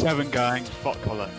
37 gang, fuck Collett.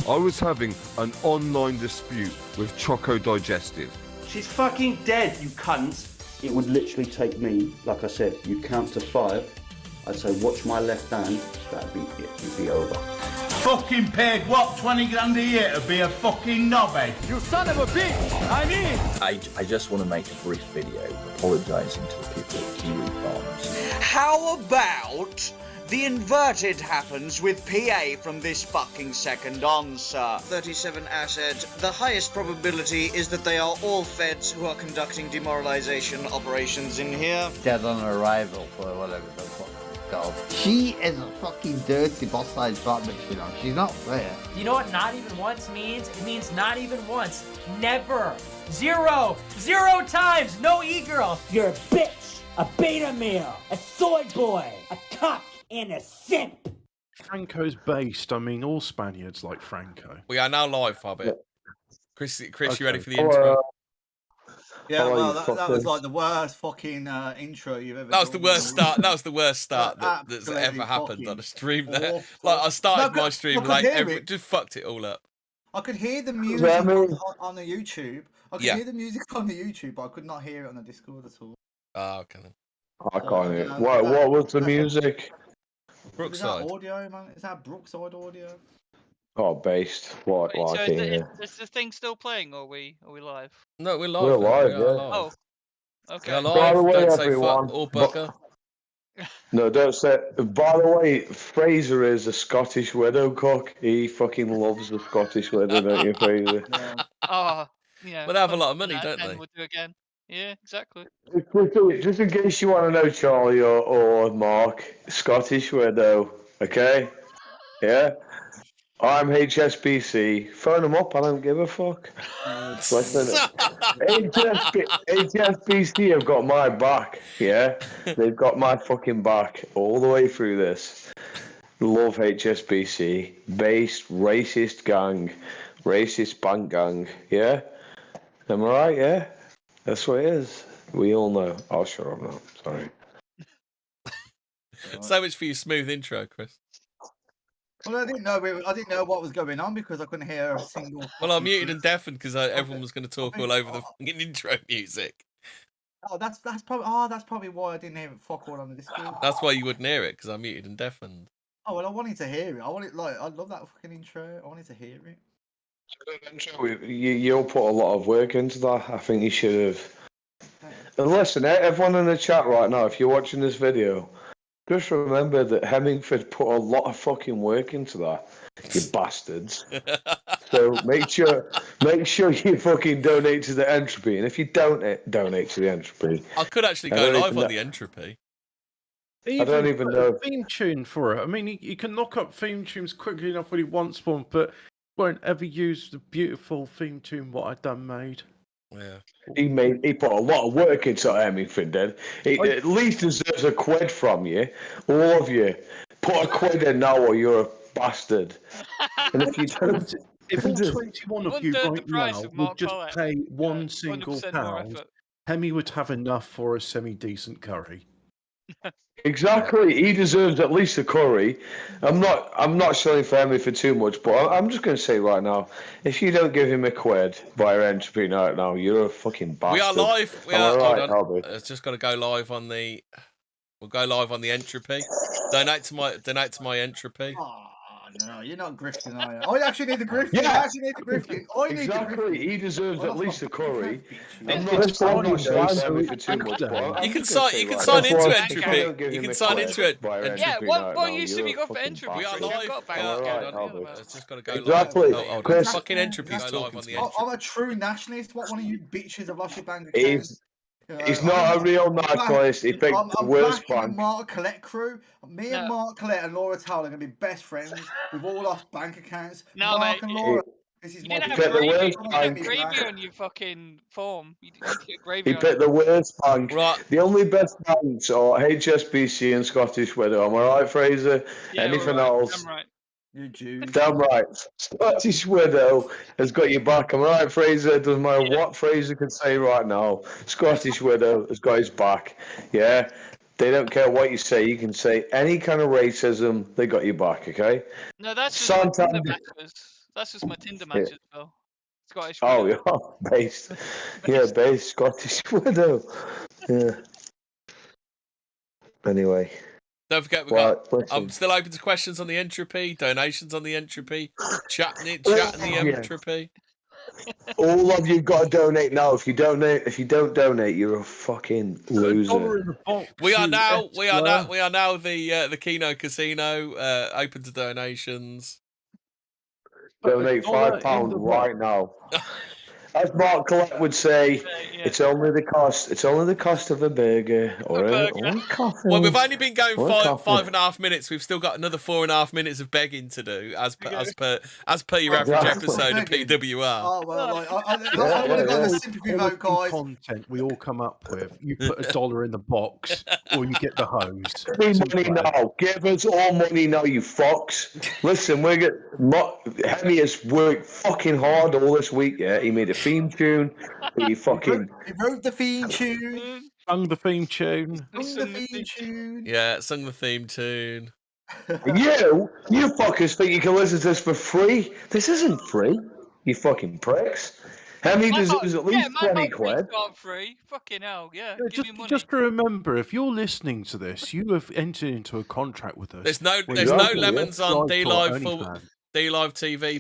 I was having an online dispute with Choco Digestive. She's fucking dead, you cunt. It would literally take me, like I said, you'd count to 5. I'd say, watch my left hand. That'd be it. It'd be over. Fucking paid what, 20 grand a year to be a fucking knobhead? You son of a bitch! I just want to make a brief video apologising to the people at Kiwi Farms. How about the inverted happens with PA from this fucking second answer? 37 Asset. The highest probability is that they are all feds who are conducting demoralization operations in here. Dead on arrival for whatever the fuck it's called. She is a fucking dirty boss-side fat bitch, you know. She's not fair. You know what not even once means? It means not even once. Never. 0. 0 times. No e-girl. You're a bitch. A beta male. A soy boy. A cuck. And a simp. Franco's based. I mean, all Spaniards like Franco. We are now live, Hobbit. Chris, okay. You ready for the intro? Yeah, well, that was like the worst fucking intro you've ever. That was the worst start. That was the worst start that's ever happened on a stream. There, like I started my stream late, just fucked it all up. I could hear the music on the YouTube. I could hear the music on the YouTube, but I could not hear it on the Discord at all. Oh, okay then. I can't hear. What was the music? Brookside. Is that audio, man? Is that Brookside audio? Oh, based. What? Wait, so is the thing still playing, or are we live? No, we're live. We're live, yeah. Oh, okay. We're live. By the way, don't everyone, say fuck or bugger. No, don't say. By the way, Fraser is a Scottish widow cock. He fucking loves the Scottish widow, don't you, Fraser? Oh, yeah. But they have a lot of money, don't they? We'll do again. Yeah, exactly. Just in case you want to know, Charlie or Mark, Scottish widow, okay? Yeah? I'm HSBC. Phone them up, I don't give a fuck. Listen, HSBC have got my back, yeah? They've got my fucking back all the way through this. Love HSBC. Based, racist gang. Racist bank gang, yeah? Am I right, yeah? That's what it is. We all know. I'll shut up now. Sorry. So much for your smooth intro, Chris. Well, I didn't know what was going on because I couldn't hear a single. Well, I muted and deafened because everyone was going to talk all over the fucking intro music. Oh, that's probably why I didn't hear fuck all on the Discord. That's why you wouldn't hear it because I muted and deafened. Oh well, I wanted to hear it. I love that fucking intro. I wanted to hear it. You'll put a lot of work into that. I think you should have. And listen, everyone in the chat right now, if you're watching this video, just remember that Hemmingford put a lot of fucking work into that. You bastards. So make sure you fucking donate to the entropy. And if you don't donate to the entropy, I could actually go live on the entropy. I don't even know. Theme tune for it. I mean, he can knock up theme tunes quickly enough when he wants one, but won't ever use the beautiful theme tune what I done made. Yeah. He put a lot of work into Hemmingford, did. He at least deserves a quid from you. All of you. Put a quid in now or you're a bastard. And if you don't... If all 21 of you right now would just pay one single pound, Hemi would have enough for a semi-decent curry. Exactly, he deserves at least a curry. I'm not selling for Hemi for too much, but I'm just going to say right now, if you don't give him a quid via entropy right now, you're a fucking bastard. We are live. We are. Right, hold on. It's just got to go live on the. We'll go live on the entropy. Donate to my entropy. Oh, no, you're not grifting, are you? I actually need the grifting. Yeah. I actually need the grifting. Exactly. He deserves at least a curry. You can sign into entropy. You can sign into it. Yeah, what use have you got for entropy? We are live. It's just got to go live. Exactly. Fucking entropy's live on the entropy. I'm a true nationalist. What one of you bitches have lost your bank account? He's not a real nationalist. He picked the worst bank. Mark Collett crew. Me and Mark Collett and Laura Towell are going to be best friends. We've all lost bank accounts. No, Mark and Laura. This is you didn't have gravy on your fucking form. You didn't get gravy He picked the worst bank. Right. The only best banks are HSBC and Scottish Widow. Am I right, Fraser? Yeah, anything right. else? I'm right. You Jew. Damn right. Scottish Widow has got your back. Am I right, Fraser? Doesn't matter what Fraser can say right now. Scottish Widow has got his back. Yeah. They don't care what you say. You can say any kind of racism. They got you back, okay? No, that's just my Tinder matches. That's just my Tinder matches, Phil. Scottish Oh, Widow. yeah, based. Yeah, based Scottish Widow. Yeah. Anyway. Don't forget, I'm still open to questions on the entropy, donations on the entropy, chatting the entropy. All of you got to donate now. If you don't donate, you're a fucking loser. We are now the Keno Casino, open to donations. Donate £5 right now. As Mark Collett would say, it's only the cost. It's only the cost of a burger or a coffee. Well, we've only been going 5.5 minutes. We've still got another 4.5 minutes of begging to do, as per your average episode of PWR. Oh well, I want to go the sympathy vote, guys. Content we all come up with. You put $1 in the box, or you get the hose. Give me money now. Give us all money now, you fucks. Listen, Hemi has worked fucking hard all this week. Yeah, he made a theme tune. He wrote the theme tune. Sung the theme tune. Yeah, sung the theme tune. You fuckers think you can listen to this for free? This isn't free. You fucking pricks. Hemi deserves at least 20 quid. Free. Fucking hell, yeah. Just remember, if you're listening to this, you have entered into a contract with us. There's no lemons on DLive TV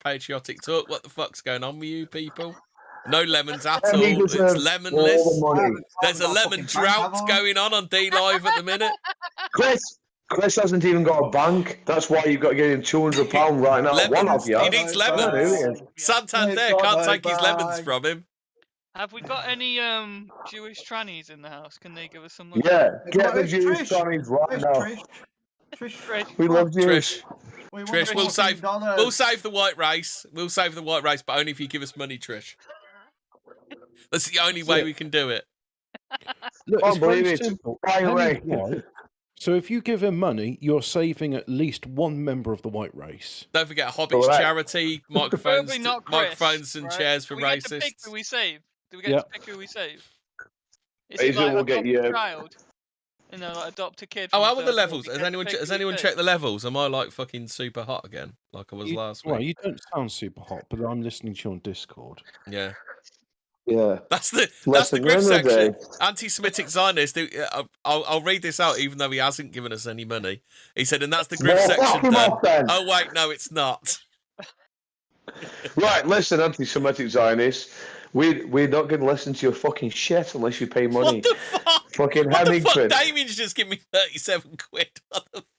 / patriotic talk. What the fuck's going on with you people? No lemons at all. It's lemonless. There's a lemon drought going on DLive at the minute. Chris hasn't even got a bank. That's why you've got to get him £200 right now. He needs lemons. Santander can't take his lemons from him. Have we got any Jewish trannies in the house? Can they give us some? Yeah, get the Jewish trannies right now. Trish. We love you. Trish, we'll save the white race. We'll save the white race, but only if you give us money, Trish. That's the only way we can do it. Look, it's very simple. So if you give him money, you're saving at least one member of the white race. Don't forget Hobbit's charity, microphones and chairs for racists. Do we get to pick who we save? Do we get to pick who we save? Is it like adopt a child? Like adopt a kid. Oh, how are the levels? Has anyone checked the levels? Am I like fucking super hot again, like I was last week? Well, you don't sound super hot, but I'm listening to you on Discord. Yeah. Yeah, that's the Griff section. Anti-Semitic Zionist. I'll read this out, even though he hasn't given us any money. He said, and that's the Griff section done. Oh wait, no, it's not. Right, listen, Anti-Semitic Zionists. We're not going to listen to your fucking shit unless you pay money. What the fuck? Fucking what the fuck? Hemingford. Damien's just give me 37 quid. What the fuck?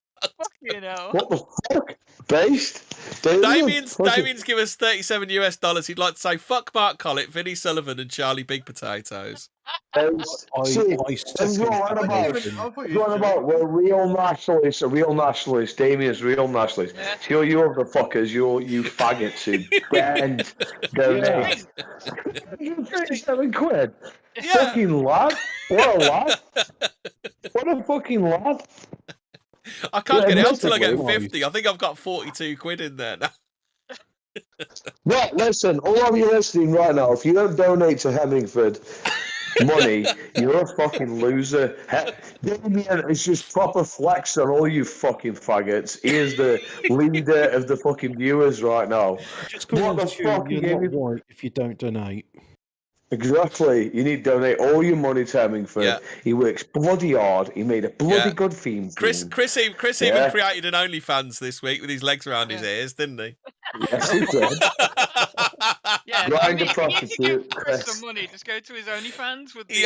What the fuck? Based? Damien's give us $37 US. He'd like to say, fuck Mark Collett, Vinnie Sullivan, and Charlie Big Potatoes. This is what I'm about. We're real nationalists. Damien's real nationalist. Yeah. You other fuckers, you faggots who bend, donate. 37 quid. Yeah. Fucking lad. What a lad. What a fucking lad. I can't get it up till I get 50. I think I've got 42 quid in there now. Right, listen, all of you listening right now, if you don't donate to Hemingford money, you're a fucking loser. Damien is just proper flex on all you fucking faggots. He is the leader of the fucking viewers right now. What the fuck? You're not white if you don't donate. Exactly. You need to donate all your money to Hemingford. Yeah. He works bloody hard. He made a bloody good theme. Chris even created an OnlyFans this week with his legs around his ears, didn't he? Yes, he did. Yeah, Grind a prostitute. Chris some money. Just go to his OnlyFans with the.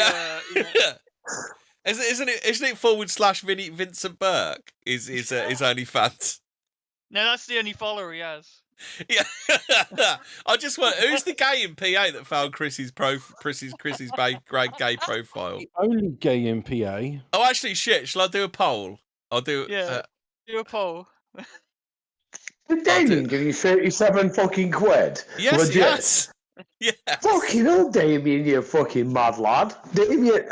Isn't it / Vincent Burke? Is OnlyFans? No, that's the only follower he has. Yeah, I just want. Who's the gay in PA that found Chris's great gay profile? The only gay in PA. Oh, actually, shit. Shall I do a poll? I'll do. Yeah, do a poll. Did Damien give you 37 fucking quid? Yes, legit? Yes. Yeah. Fucking hell, Damien, you fucking mad lad. Damien,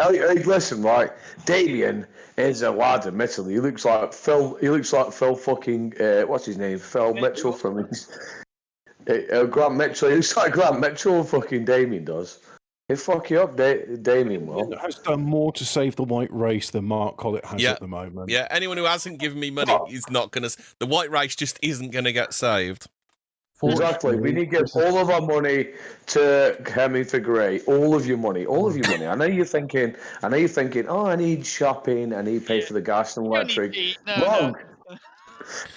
listen, right? Damien is a lad, admittedly. He looks like Phil fucking, what's his name? Phil Mitchell from his... Grant Mitchell. He looks like Grant Mitchell, fucking Damien does. It fuck you up, Damien will. It has done more to save the white race than Mark Collett has at the moment. Yeah, anyone who hasn't given me money is not going to... The white race just isn't going to get saved. Exactly. We need to give all of our money to Hemingway Gray. All of your money. All of your money. I know you're thinking, oh, I need shopping, I need to pay for the gas and electric. Wrong.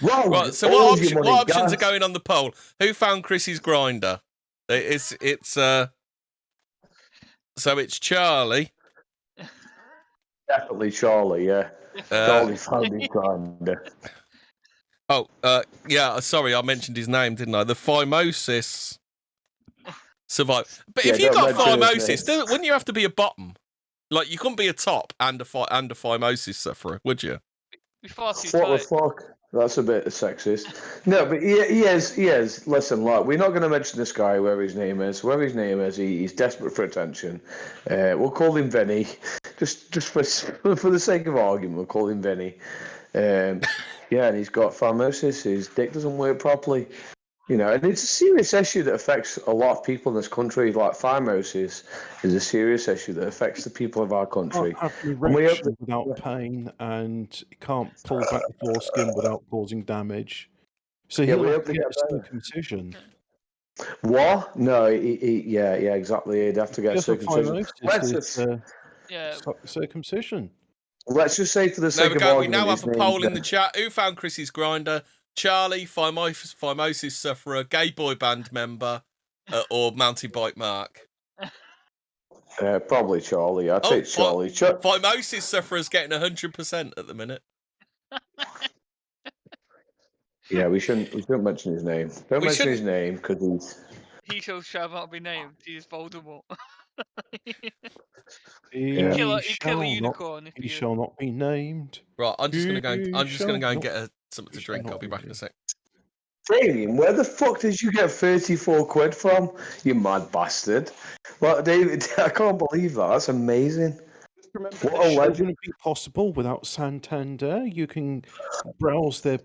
Wrong. Right, so what options are going on the poll? Who found Chrissy's grinder? So it's Charlie. Definitely Charlie, yeah. Charlie found his grinder. Yeah, sorry, I mentioned his name, didn't I? The phimosis survived. But if you got phimosis, wouldn't you have to be a bottom? Like, you couldn't be a top and a phimosis sufferer, would you? What the fuck? That's a bit sexist. No, but he is. Listen, like, we're not going to mention this guy, whoever his name is. Whoever his name is, he's desperate for attention. We'll call him Vinny. Just for the sake of argument, we'll call him Vinny. Yeah, and he's got phimosis. His dick doesn't work properly. You know, and it's a serious issue that affects a lot of people in this country. Like, phimosis is a serious issue that affects the people of our country. Can't have an erection without pain, and can't pull back the foreskin without causing damage. So he'll have to get a circumcision. What? No, yeah, exactly. He'd have to get a circumcision. Circumcision. Let's just say, for the sake of argument, we now have a poll in the chat. Who found Chrissy's grinder? Charlie, phimosis sufferer, gay boy band member, or mountain bike Mark? Probably Charlie. I'd take Charlie. Phimosis sufferer's getting 100% at the minute. Yeah, we shouldn't mention his name. Don't mention his name, because he shall not be named. He is Voldemort. He shall not be named. Right, I'm just gonna go and get something to drink. I'll be back in a sec. Damien, where the fuck did you get 34 quid from, you mad bastard? Well, David, I can't believe that. That's amazing. What a legend. Wouldn't be possible without Santander. You can browse their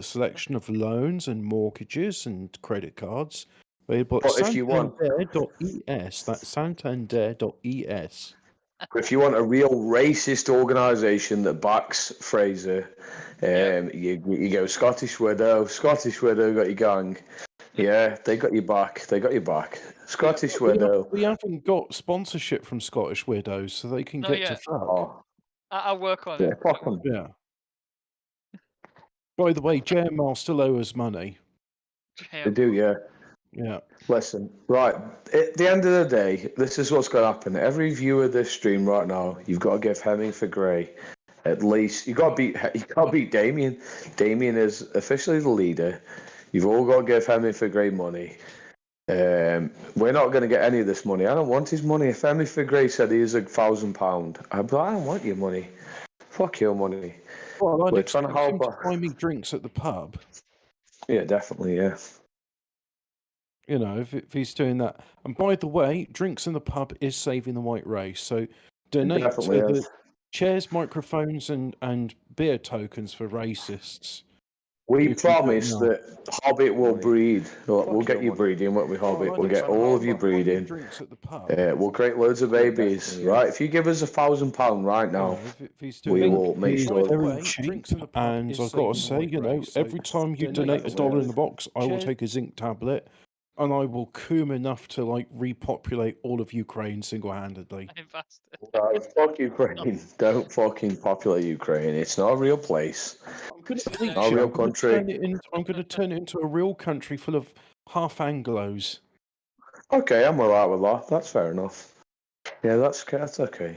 selection of loans and mortgages and credit cards. But if you want Santander.es, that's Santander.es. If you want a real racist organisation that backs Fraser, you go Scottish Widow. Scottish Widow got your gang. Yeah, they got your back. Scottish Widow. We haven't got sponsorship from Scottish Widows, so they can get to fuck. I'll work on it. Fuck them. Yeah. By the way, JML still owe us money. They do, yeah. Yeah. Listen, right, at the end of the day, this is what's going to happen. Every viewer of this stream right now, you've got to give Hemingway Gray at least. You got to beat Damien. Damien is officially the leader. You've all got to give Hemingway Gray money. We're not going to get any of this money. I don't want his money. If Hemingway Gray said he is £1,000, I'd be like, I don't want your money. Fuck your money. Well, I'd expect him to buy me drinks at the pub. Yeah, definitely, yeah. You know, if he's doing that. And by the way, drinks in the pub is saving the white race. So donate to the chairs, microphones, and beer tokens for racists. We promise that Hobbit will breed. We'll get you breeding, won't we, Hobbit? We'll get all of you breeding. We'll create loads of babies, right? If you give us £1,000 right now, we will make sure. Very cheap, and I've got to say, you know, every time you donate $1 in the box, I will take a zinc tablet. And I will coom enough to, like, repopulate all of Ukraine single-handedly. No, fuck Ukraine. Don't fucking populate Ukraine. It's not a real place. It's not a real country. I'm going to turn it into a real country full of half Anglos. Okay, I'm alright with that. That's fair enough. Yeah, that's okay.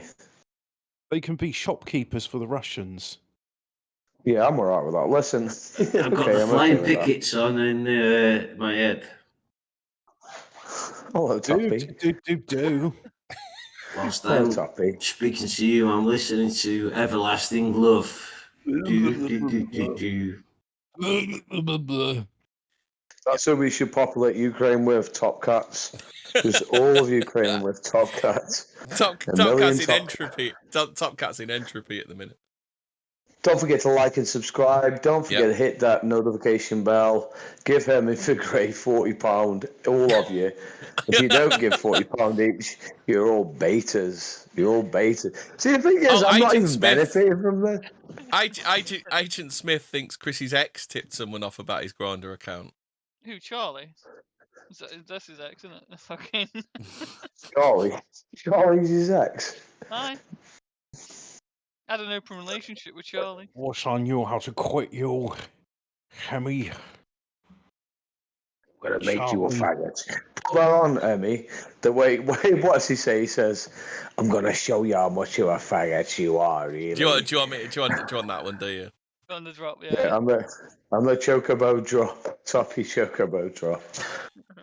They can be shopkeepers for the Russians. Yeah, I'm alright with that. Listen. I've got the flying pickets on in my head. Hello, Toppy. Do. Whilst I'm speaking to you, I'm listening to Everlasting Love. That's who we should populate Ukraine with, top cats. Because all of Ukraine with top cats. Top cats in entropy. Top cats in entropy at the minute. Don't forget to like and subscribe. Don't forget to hit that notification bell. Give Herman Figray £40, all of you. If you don't give £40 each, you're all betas. You're all betas. See, the thing is, I'm not even benefiting from this. Agent Smith thinks Chrissy's ex tipped someone off about his Grindr account. Who, Charlie? That's his ex, isn't it? Fucking. Charlie's his ex. Hi. Had an open relationship with Charlie. Wish I knew how to quit you, Hemi. I'm gonna make you a faggot. Put that on, Emmy. The way, what's he say? He says, "I'm gonna show you how much of a faggot you are." Really. Do you want that one? Do you? On the drop, Yeah, I'm the chocobo drop, toppy chocobo drop.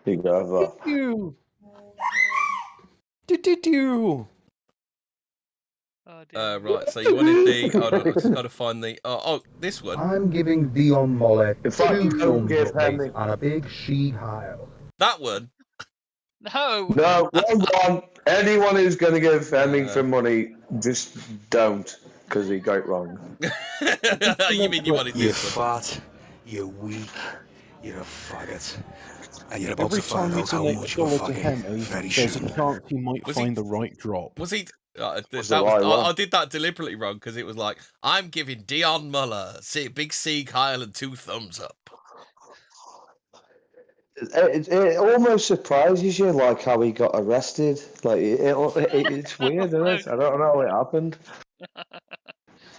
You go have that. Did you? Right, so you wanted the. Hold on, I just got to find the. This one. I'm giving Dion Mollet In fact, two don't give thumbs up, Henry. mate, and a big she-hile. That one. No. No, wrong one. Anyone who's going to give Hemmingford money, just don't, because he got it wrong. You mean you wanted You're this one? fat, you're weak, you're a faggot. And you're about Every to find time you out how donate much a you're dollar to fucking Hemi, very there's soon. a chance you might find the right drop. Was he? I right did that deliberately wrong because it was like, I'm giving Dion Muller big C Kyle and 2 thumbs up. It almost surprises you, like how he got arrested. Like it's weird, isn't it? I don't know how it happened.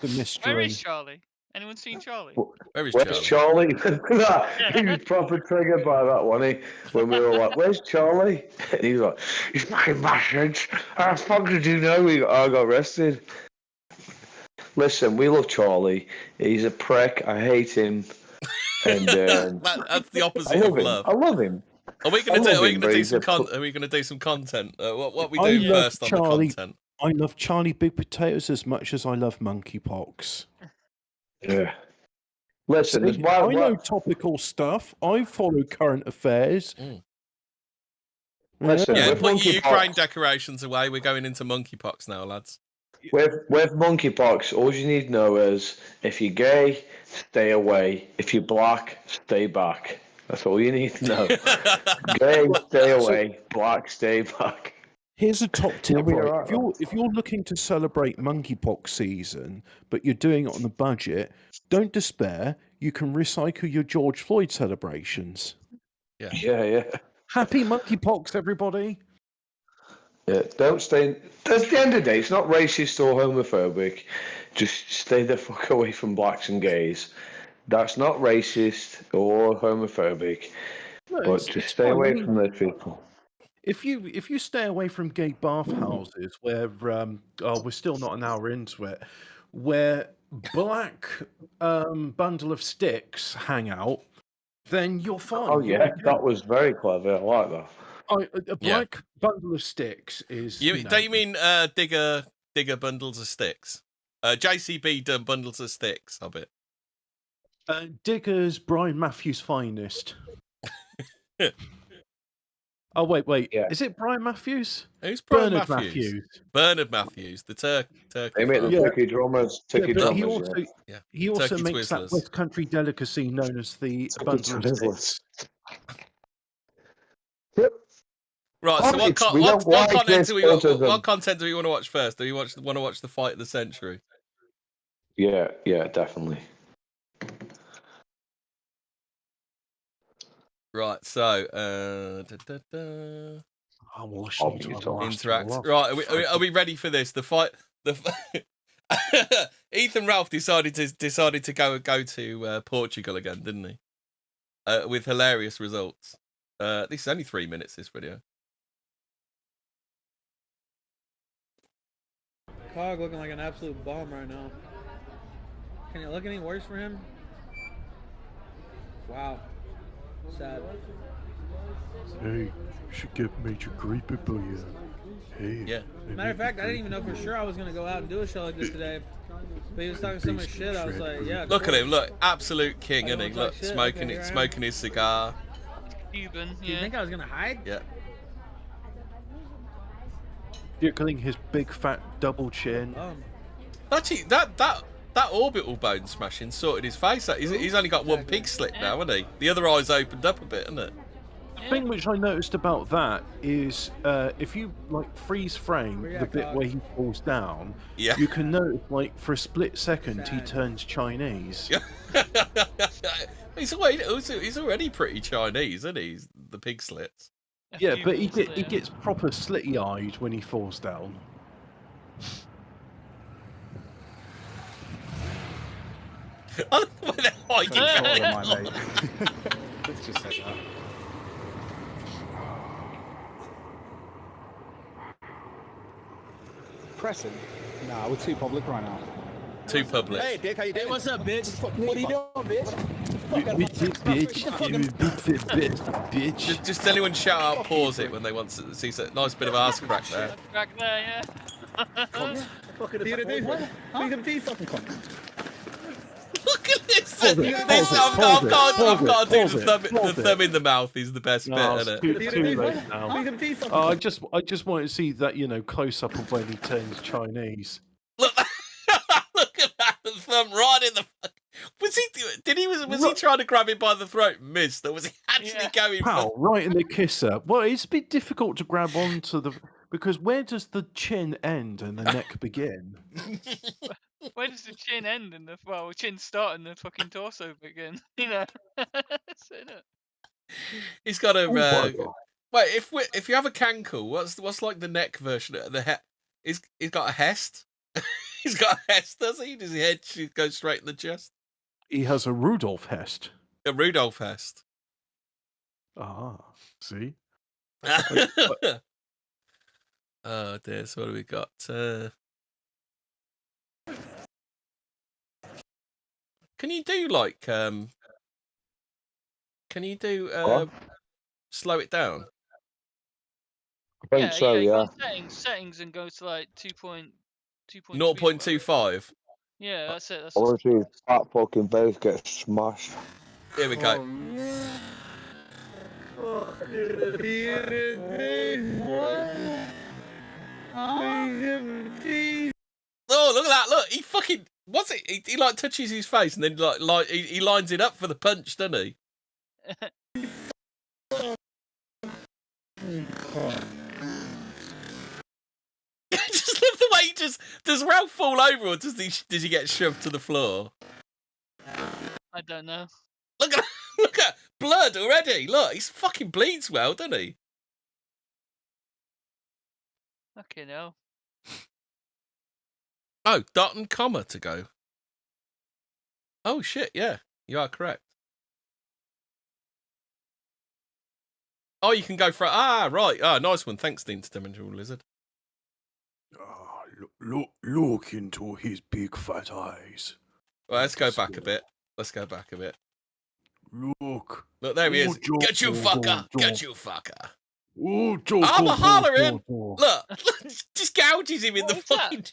The mystery. Where is Charlie? Anyone seen Charlie? Where's Charlie? He was proper triggered by that one. When we were like, "Where's Charlie?" And he was like, "He's fucking bastards. How the fuck did you know I got arrested?" Listen, we love Charlie. He's a prick. I hate him. And that's the opposite of love. I love him. Are we going to do some content? Are we going to do some content? What we do first on the content? I love Charlie Big Potatoes as much as I love Monkeypox. Yeah. Listen, I know topical stuff. I follow current affairs. Listen, put your Ukraine decorations away. We're going into Monkeypox now, lads. With Monkeypox, all you need to know is if you're gay, stay away. If you're black, stay back. That's all you need to know. Gay, stay away. Black, stay back. Here's a top tip. be Right? alright, If you're looking to celebrate Monkeypox season, but you're doing it on a budget, don't despair. You can recycle your George Floyd celebrations. Yeah. Happy Monkeypox, everybody. Yeah, don't stay. At the end of the day, it's not racist or homophobic. Just stay the fuck away from blacks and gays. That's not racist or homophobic. No, but just stay away from those people. If you stay away from gay bathhouses, where we're still not an hour into it, where black bundle of sticks hang out, then you're fine. Oh yeah, that was very clever. I like that. A black bundle of sticks is. Don't you mean digger bundles of sticks? JCB done bundles of sticks. I bet. Digger's Brian Matthews' finest. Oh wait, yeah. Is it Brian Matthews? Who's Brian Bernard Matthews? Bernard Matthews, the turkey. They make the turkey drummers. He also Turkey makes that Twizzlers. West Country delicacy known as the bundle of sticks. Right, so what content do we want to watch first? Do we want to watch the fight of the century? Yeah, definitely. Right, so interact. Right, are we ready for this? The fight. Ethan Ralph decided to go to Portugal again, didn't he? With hilarious results. This is only 3 minutes. This video. Cog looking like an absolute bomb right now. Can it look any worse for him? Wow. Sad. Hey, you should get Major Creepy Boy. Hey. Yeah. Matter of fact, I didn't even know for sure I was gonna go out and do a show like this today. But he was talking so much shit. I was like, yeah. Look at him. Look, absolute king, isn't he? Look, smoking his cigar. Cuban. Do you think I was gonna hide? Yeah. Tickling his big fat double chin. Actually, that that orbital bone smashing sorted his face out. He's only got one pig slit now, hasn't he? The other eye's opened up a bit, isn't it? The thing which I noticed about that is if you like freeze frame the bit where he falls down, you can notice like for a split second he turns Chinese. He's already pretty Chinese, isn't he? The pig slits. Yeah, but he gets proper slitty-eyed when he falls down. Let's just say that. Pressing? Nah, we're too public right now. Too public. Hey, Dick, how you doing? Hey, what's up, bitch? What are you doing, bitch? Bitch. Just anyone shout out, pause it when they want to see a nice bit of ass crack there. Crack there, yeah. Fucking do fucking cunt. Look at this! I've got to do the thumb in the mouth is the best bit, isn't it? Too late now. I just want to see that, close up of when he turns Chinese. Look at that, the thumb right in the. Was he trying to grab him by the throat and missed, or was he actually going for right in the kisser? Well, it's a bit difficult to grab onto because where does the chin end and the neck begin? Where does the chin end and the chin start and the fucking torso begin? He's got a. Wait, if you have a cankle, what's like the neck version of the head? He's got a hest. He's got a hest, does he? Does his head go straight in the chest? He has a Rudolph hest. A Rudolph hest. Ah, see. Oh dear. So what have we got? Can you do like? Can you do slow it down? I think so. Yeah. Settings, and go to like 2.2. 0.25. Yeah, that's it. Honestly, that fucking bass gets smashed. Here we go. Oh, look at that! Look, he fucking what's it? He like touches his face and then like he lines it up for the punch, doesn't he? Just love the way he does Ralph fall over, or does he get shoved to the floor? I don't know. Look at blood already. Look, he fucking bleeds well, doesn't he? Fucking hell. Oh, dot and comma to go. Oh shit, yeah, you are correct. Oh, you can go for right. Nice one. Thanks, the Interdimensional Lizard. Look into his big fat eyes. Well, let's go back a bit. Look, there he is. Get you, fucker. Get you, fucker. I'm a hollering. Look, just gouges him in the fucking.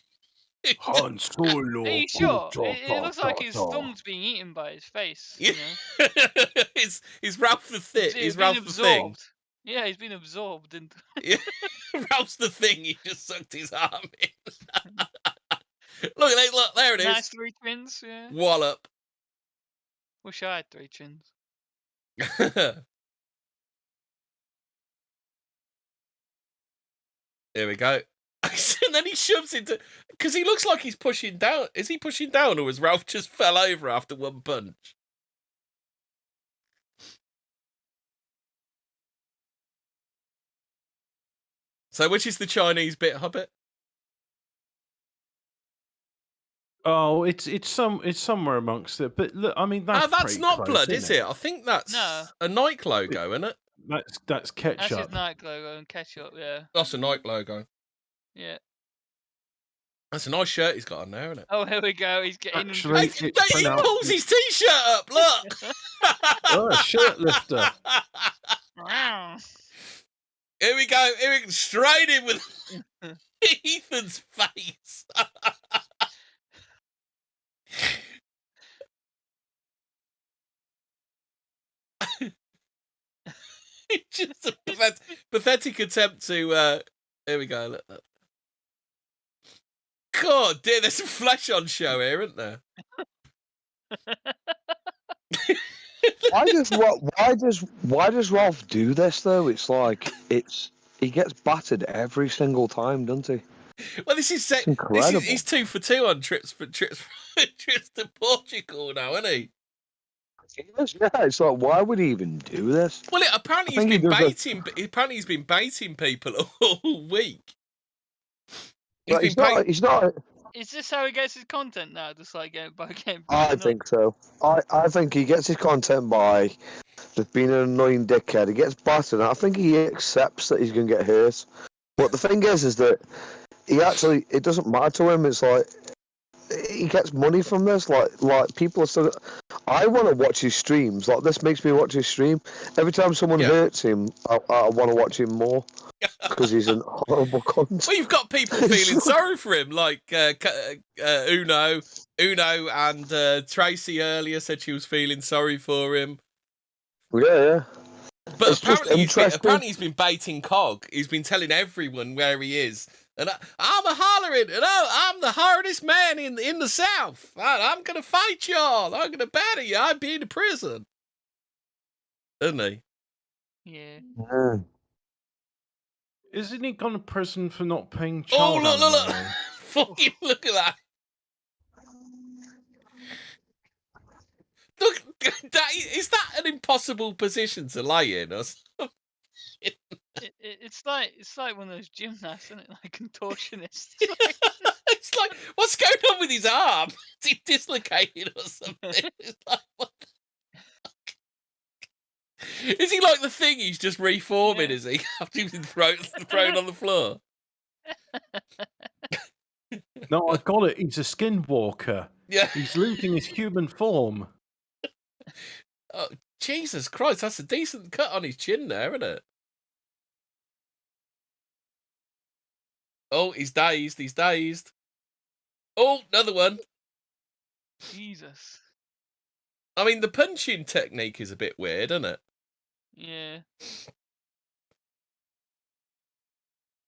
Han Solo. Are you sure? It looks like his thumb's being eaten by his face. You know? He's Ralph the Thing. He's Ralph the Thing. Yeah, he's been absorbed into. Yeah. Ralph's the Thing. He just sucked his arm in. Look, there it is. Nice 3 chins. Yeah. Wallop. Wish I had 3 chins. Here we go. And then he shoves into, because he looks like he's pushing down. Is he pushing down, or has Ralph just fell over after one punch? So, which is the Chinese bit, Hobbit? Oh, it's somewhere amongst it. But look, I mean, that's not close, blood, is it? I think that's a Nike logo, isn't it? That's ketchup. That's his Nike logo and ketchup. Yeah. That's a Nike logo. Yeah. That's a nice shirt he's got on there, isn't it? Oh, here we go. He's getting. Actually, he pulls his t-shirt up. Look. Oh, a shirt lifter. Here we go. Straight in with Ethan's face. Just a pathetic attempt to. Here we go. Look. God, dear, there's some flesh on show here, isn't there? Why does Ralph do this though? It's like he gets battered every single time, doesn't he? Well, he's 2 for 2 on trips to Portugal now, isn't he? Yeah, it's like, why would he even do this? Well, apparently he's been baiting people all week. He's not. Is this how he gets his content now? Just like getting I think so. I think he gets his content by just being an annoying dickhead. He gets battered, and I think he accepts that he's going to get hurt. But the thing is that it doesn't matter to him. It's like he gets money from this. Like people are still. I want to watch his streams. Like this makes me watch his stream. Every time someone hurts him, I want to watch him more because he's an horrible cunt. Well, you've got people feeling sorry for him, like Uno, and Tracy earlier said she was feeling sorry for him. Yeah. But apparently he's been baiting Cog. He's been telling everyone where he is. And I'm a hollering, and I'm the hardest man in the South. I'm going to fight y'all. I'm going to batter you. I'd be in prison. Isn't he? Yeah. Isn't he gone to prison for not paying child look. Fucking look at that. Look, is that an impossible position to lay in? Or something? It's like one of those gymnasts, isn't it? Like contortionists. It's like, what's going on with his arm? Is he dislocated or something? It's like, what the fuck? Is he like the thing? He's just reforming, is he? After he's been thrown on the floor. No, I got it. He's a skinwalker. Yeah. He's losing his human form. Oh, Jesus Christ, that's a decent cut on his chin there, isn't it? Oh, he's dazed. Oh, another one. Jesus. I mean, the punching technique is a bit weird, isn't it? Yeah.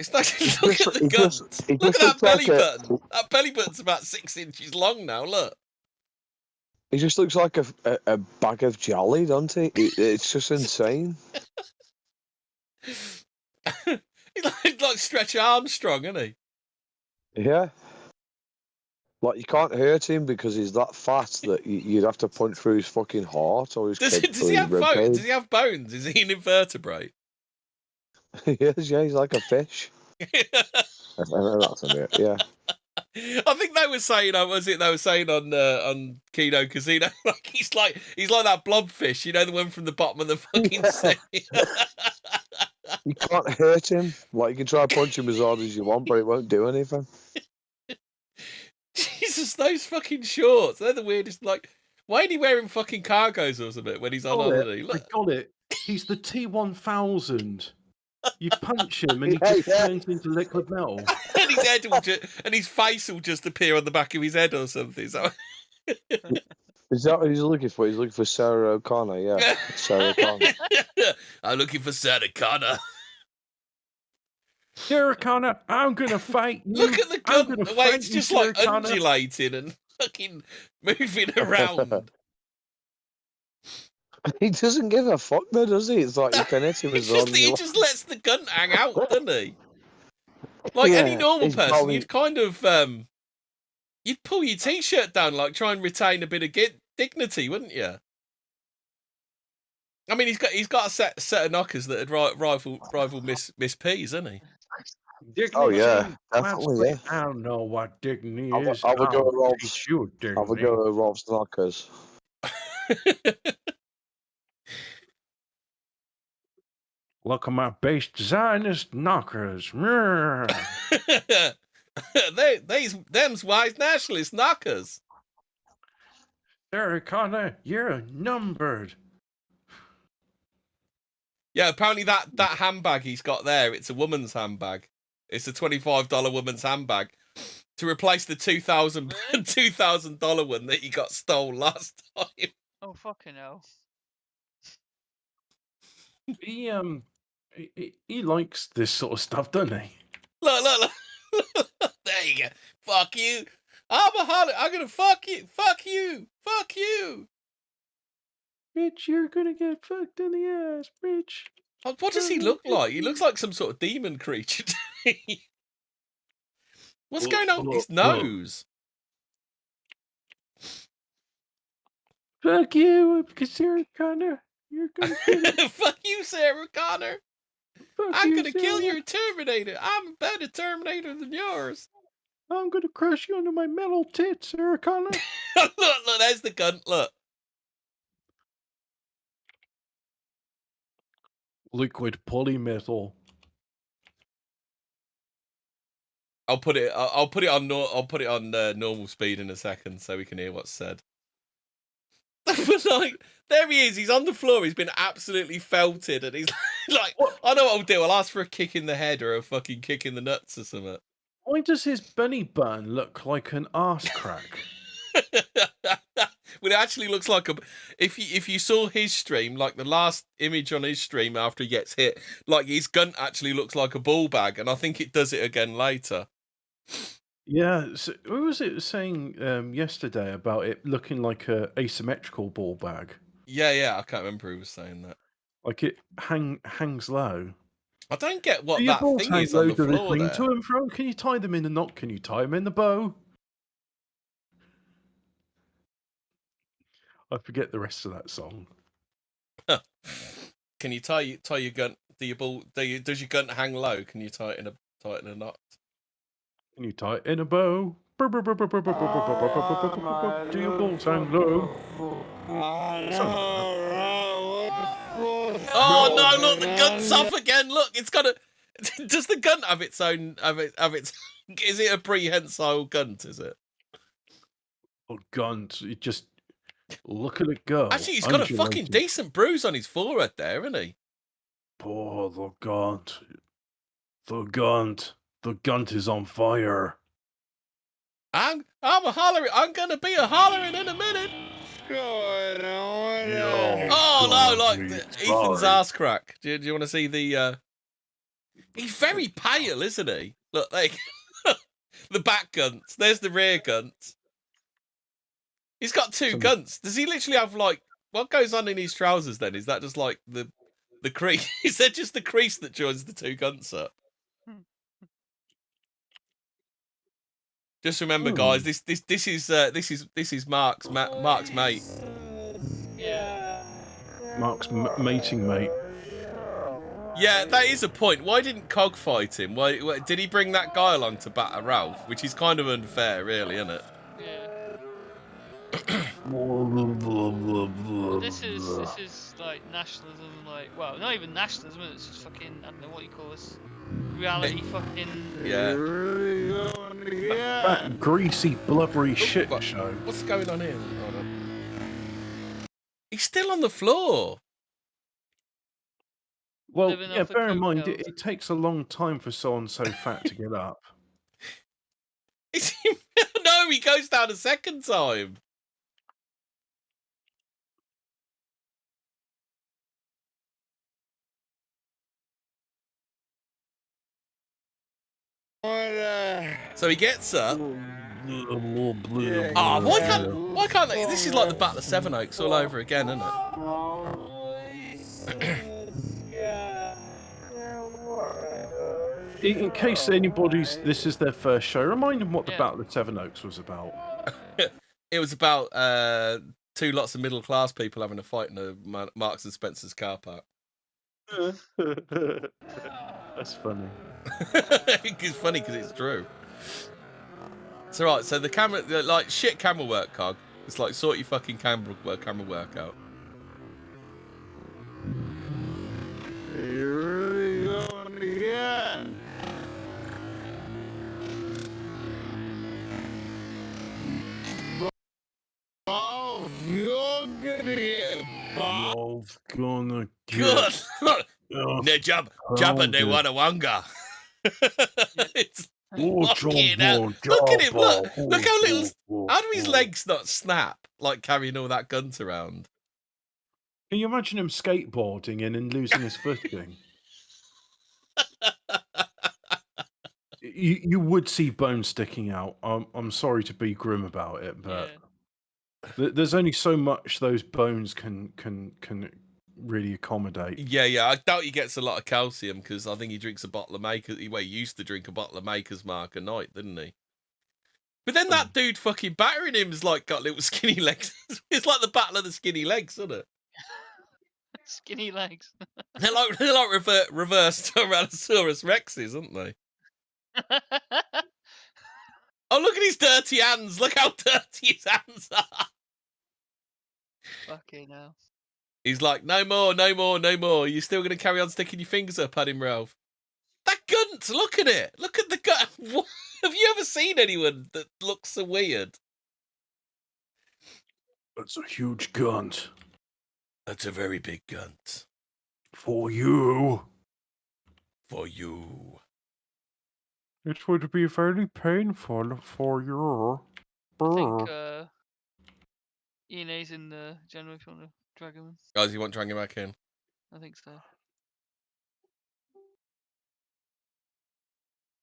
It's like, look at the guns. Look at that belly button. That belly button's about 6 inches long now, look. He just looks like a bag of jelly, doesn't he? It's just insane. He's like Stretch Armstrong, isn't he? Yeah. Like, you can't hurt him because he's that fat that you'd have to punch through his fucking heart or his Does he have bones? Does he have bones? Is he an invertebrate? Yes, yeah, he's like a fish. That's a bit, yeah. I think they were saying, they were saying on Kino Casino, like he's like that blobfish, you know, the one from the bottom of the fucking sea. You can't hurt him. Like, you can try to punch him as hard as you want, but it won't do anything. Jesus, those fucking shorts, they're the weirdest. Like, why ain't he wearing fucking cargos or something when he's on holiday? I got it. He's the T-1000. You punch him and he just turns into liquid metal. And his head will and his face will just appear on the back of his head or something. So... Is that what he's looking for? He's looking for Sarah O'Connor, yeah. Sarah O'Connor. I'm looking for Sarah Connor. Sarah Connor, I'm gonna fight you. Look at the gun. The way it's just like undulating and fucking moving around. He doesn't give a fuck though, does he? It's like you can hit him as hard as you want. He just lets the gun hang out, doesn't he? Like any normal person, you'd kind of you'd pull your t-shirt down, like try and retain a bit of dignity, wouldn't you? I mean, he's got a set of knockers that would rival Miss P's, hasn't he? Dignity, oh yeah, definitely. Yeah. I don't know what dignity is. I would go with Rob's knockers. Look at my base Zionist knockers. Them's wise nationalist knockers. Sarah Connor, you're numbered. Yeah, apparently that handbag he's got there, it's a woman's handbag. It's a $25 woman's handbag to replace the $2,000 one that he got stolen last time. Oh fucking hell! He likes this sort of stuff, doesn't he? Look. There you go. Fuck you. I'm a harlot. I'm gonna fuck you. Fuck you. Fuck you. Bitch, you're gonna get fucked in the ass, bitch. What does he look like? He looks like some sort of demon creature to me. What's going on with his nose? Fuck you, because Sarah Connor. You're gonna Fuck you, Sarah Connor. I'm gonna kill your Terminator. I'm a better Terminator than yours. I'm gonna crush you under my metal tits, Sarah Connor. Look, there's the gun. Look. Liquid polymetal. I'll put it on normal speed in a second so we can hear what's said. But like, there he is. He's on the floor. He's been absolutely felted, and he's like, I know what I'll do. I'll ask for a kick in the head or a fucking kick in the nuts or something. Why does his belly button look like an arse crack? Well, it actually looks like a. If you saw his stream, like the last image on his stream after he gets hit, like his gun actually looks like a ball bag, and I think it does it again later. Yeah, so who was it saying yesterday about it looking like a asymmetrical ball bag? Yeah, I can't remember who was saying that. Like it hangs low. I don't get what Do your that balls thing hang is on low? the Do they floor swing there. to and fro? Can you tie them in a knot? Can you tie them in the bow? I forget the rest of that song. Can you tie your gun? Does your gun hang low? Can you tie it in a knot? Can you tie it in a bow? Do your balls hang low? Oh no! Look, the gun's off again. Look, it's got a. Does the gun have its own? Have its? Is it a prehensile gun? Is it? Oh, gun! It just look at it go. Actually, he's got a fucking decent bruise on his forehead there, isn't he? Oh, the gunt. The gunt. The gunt is on fire. I'm a hollering. I'm gonna be a hollering in a minute. Oh no! Like Ethan's ass crack. Do you want to see the? He's very pale, isn't he? Look, like the back gunts. There's the rear gunts. He's got two gunts. Does he literally have like what goes on in his trousers? Then is that just like the crease? Is that just the crease that joins the two gunts up? Just remember, guys. This is Mark's mate. Mark's mating mate. Yeah, that is a point. Why didn't Cog fight him? Why did he bring that guy along to batter Ralph? Which is kind of unfair, really, isn't it? Well, this is like nationalism, like, well, not even nationalism. It's just fucking, I don't know what you call this. Reality fucking. Yeah. That greasy, blubbery shit show. What's going on here? Hold on. He's still on the floor. Well, yeah, bear in mind, it takes a long time for someone so fat to get up. No, he goes down a second time. So he gets up. Oh, why can't they? This is like the Battle of Sevenoaks all over again, isn't it? In case this is their first show, remind them what the Battle of Sevenoaks was about. It was about two lots of middle class people having a fight in a Marks and Spencer's car park. That's funny. It's funny because it's true. It's alright. So the camera, like shit camera work, Cog. It's like sort your fucking camera work out. Wolf's gonna Good. get Jabba de Wadawanga. It's fucking hell. Look Look at him. Look how little. How do his legs not snap? Like carrying all that guns around. Can you imagine him skateboarding and then losing his footing? You would see bones sticking out. I'm sorry to be grim about it, but there's only so much those bones can really accommodate. Yeah. I doubt he gets a lot of calcium because I think he drinks a bottle of Maker's. Well, he used to drink a bottle of Maker's Mark a night, didn't he? But then that dude fucking battering him's like got little skinny legs. It's like the battle of the skinny legs, isn't it? Skinny legs. They're like reverse Tyrannosaurus Rexes, aren't they? Oh, look at his dirty hands. Look how dirty his hands are. Fucking hell. He's like, no more. You're still going to carry on sticking your fingers up at him, Ralph. That gunt, look at it. Look at the gut. Have you ever seen anyone that looks so weird? That's a huge gunt. That's a very big gunt. For you. For you. It would be very painful for you. I think Ian in the general if you want to drag him in. Guys, you want to drag him back in? I think so.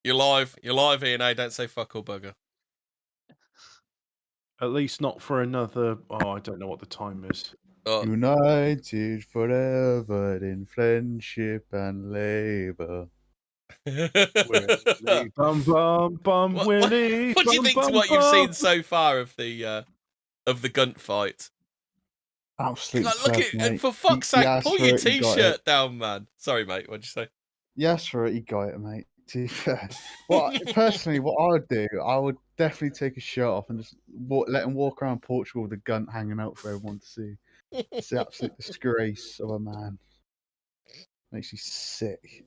You're live, Ian. Don't say fuck or bugger. At least not for another. Oh, I don't know what the time is. United forever in friendship and labour. Willy, bum bum bum, Willy. What do you think to what you've seen so far of the gunt fight? Absolutely. Look at and for fuck's sake, pull your t-shirt down, man. Sorry, mate. What'd you say? Yes, for it, you got it, mate. To be fair, personally, what I would do, I would definitely take his shirt off and just let him walk around Portugal with a gun hanging out for everyone to see. It's the absolute disgrace of a man. Makes you sick.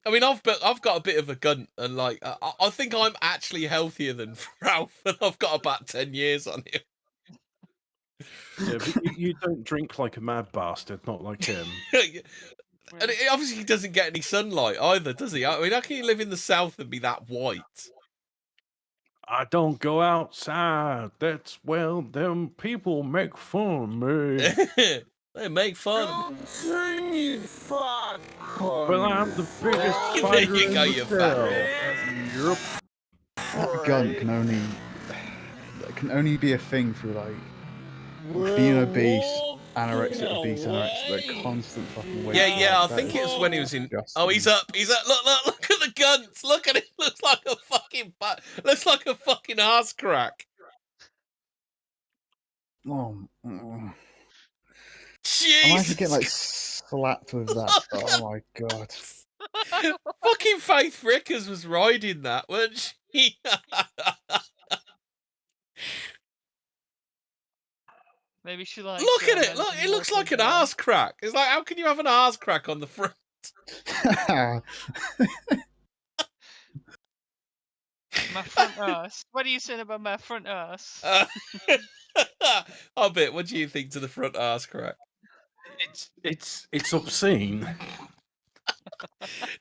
I mean, I've got a bit of a gunt, and like I think I'm actually healthier than Ralph, and I've got about 10 years on him. Yeah, but you don't drink like a mad bastard, not like him. And obviously he doesn't get any sunlight either, does he? I mean, how can you live in the south and be that white? I don't go outside. That's well, them people make fun of me. They make fun of me. Well, I'm the biggest There fighter you go, in you the fat Europe. That gun can only be a thing through like being obese, anorexic, obese, anorexic, like constant fucking weight. Yeah. I think it was when he was in. Oh, he's up. Look at the guns. Look at it. Looks like a fucking ass crack. Oh. Jesus. I'm actually getting like slapped with that. Oh my god. Fucking Faith Rickers was riding that, weren't she? Maybe she likes. Look at it. Look, it looks like an arse crack. It's like, how can you have an arse crack on the front? My front ass. What are you saying about my front ass? Hobbit, what do you think to the front arse crack? It's obscene.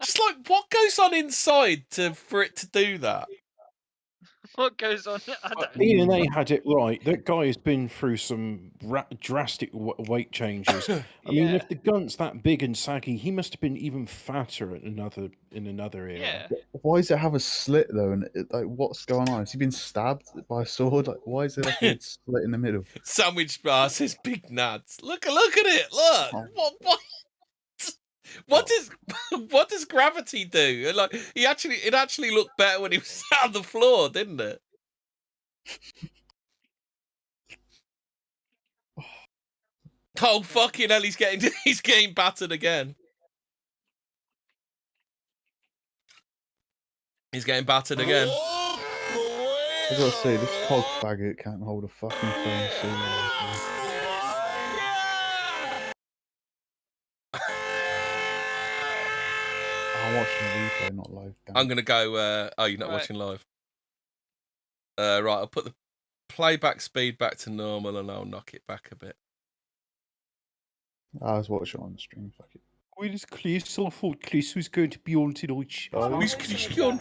Just like, what goes on inside for it to do that? What goes on? I don't know. Ian A had it right. That guy has been through some drastic weight changes. I mean, if the gunt's that big and saggy, he must have been even fatter in another era. Yeah. Why does it have a slit though? And like, what's going on? Has he been stabbed by a sword? Like, why is there like a slit in the middle? Sandwich bar says big nads. Look at it. Look. Oh. What does gravity do? Like it actually looked better when he was on the floor, didn't it? Oh fucking hell! He's getting battered again. He's getting battered again. I gotta say, this hog faggot can't hold a fucking phone seriously. I'm watching a replay, not live. I'm gonna go. Oh, you're not watching live. Right, I'll put the playback speed back to normal, and I'll knock it back a bit. I was watching on the stream. Fuck it. Where's Chris? I thought Chris was going to be on tonight's show. Where's Chris gone?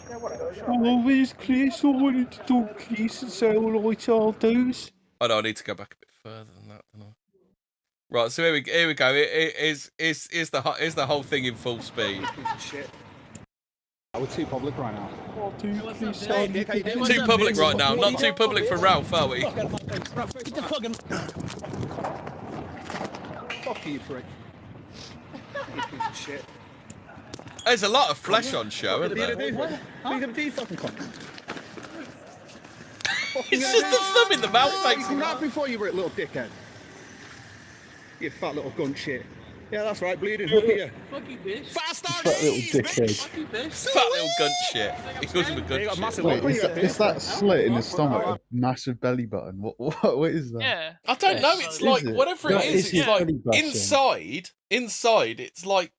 Oh, where's Chris? I wanted to talk to Chris and say all right, I'll do. Oh no, I need to go back a bit further than that, don't I? Right, so here we go. It is the whole thing in full speed. We're too public right now. Too public right now. Not too public for Ralph, are we? Get the fucking... Fuck you, prick. You piece of shit. There's a lot of flesh on show, isn't there? What are you gonna do, fucking cunt? It's just the thumb in the mouth makes it. Right before you were a little dickhead. You fat little gun shit. Yeah, that's right, bleeding. Look at you. Fuck you, bitch. Fat little dickhead. Fuck you, bitch. Fat little gun shit. He calls him a gun shit. Wait, is that slit in the stomach a massive belly button? What is that? Yeah. I don't know. It's like whatever it is. It's like inside. It's like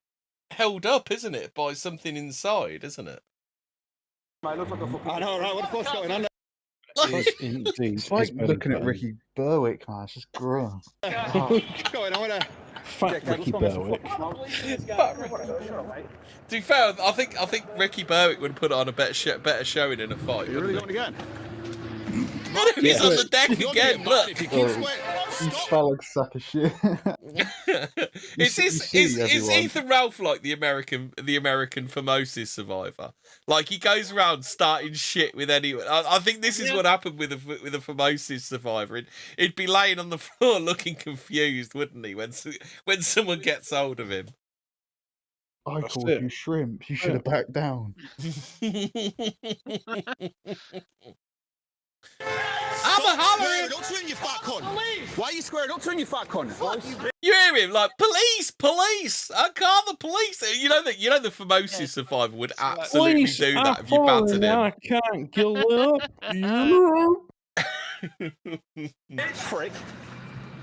held up, isn't it, by something inside, isn't it? I know, right? What the fuck's going on? Indeed. It's like looking at Ricky Berwick, man. It's just gross. What's going on with that? Fat Ricky Berwick. To be fair, I think Ricky Berwick would put on a better showing in a fight. You're really going again? He's on the deck again. Look. You smell like a sack of shit. Is Ethan Ralph like the American Formosus survivor? Like he goes around starting shit with anyone. I think this is what happened with a Formosus survivor. He'd be laying on the floor looking confused, wouldn't he? When someone gets hold of him. I called you shrimp. You should have backed down. I'm a hollering. Don't turn your fat cunt. Why are you square? Don't turn your fat cunt. You hear him like police! I call the police. You know the Formosus survivor would absolutely do that if you battered him. I can't kill up. Prick.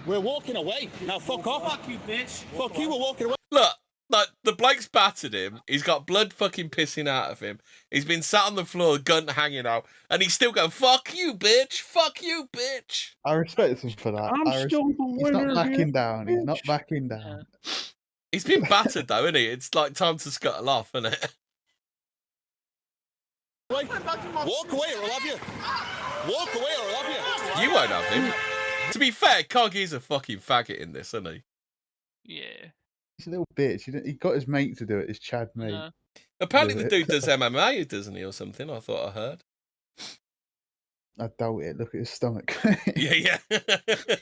We're walking away. Now fuck off. Fuck you, bitch. Fuck you, we're walking away. Look, like the bloke's battered him. He's got blood fucking pissing out of him. He's been sat on the floor, gun hanging out, and he's still going, "Fuck you, bitch! Fuck you, bitch!" I respect him for that. He's not backing down. He's not backing down. He's been battered though, isn't he? It's like time to scuttle off, isn't it? Walk away or I'll have you. Walk away or I'll have you. You won't have him. To be fair, Cog is a fucking faggot in this, isn't he? Yeah. He's a little bitch. He got his mate to do it. His Chad mate. No. Apparently the dude does MMA, doesn't he, or something? I thought I heard. I doubt it. Look at his stomach. Yeah.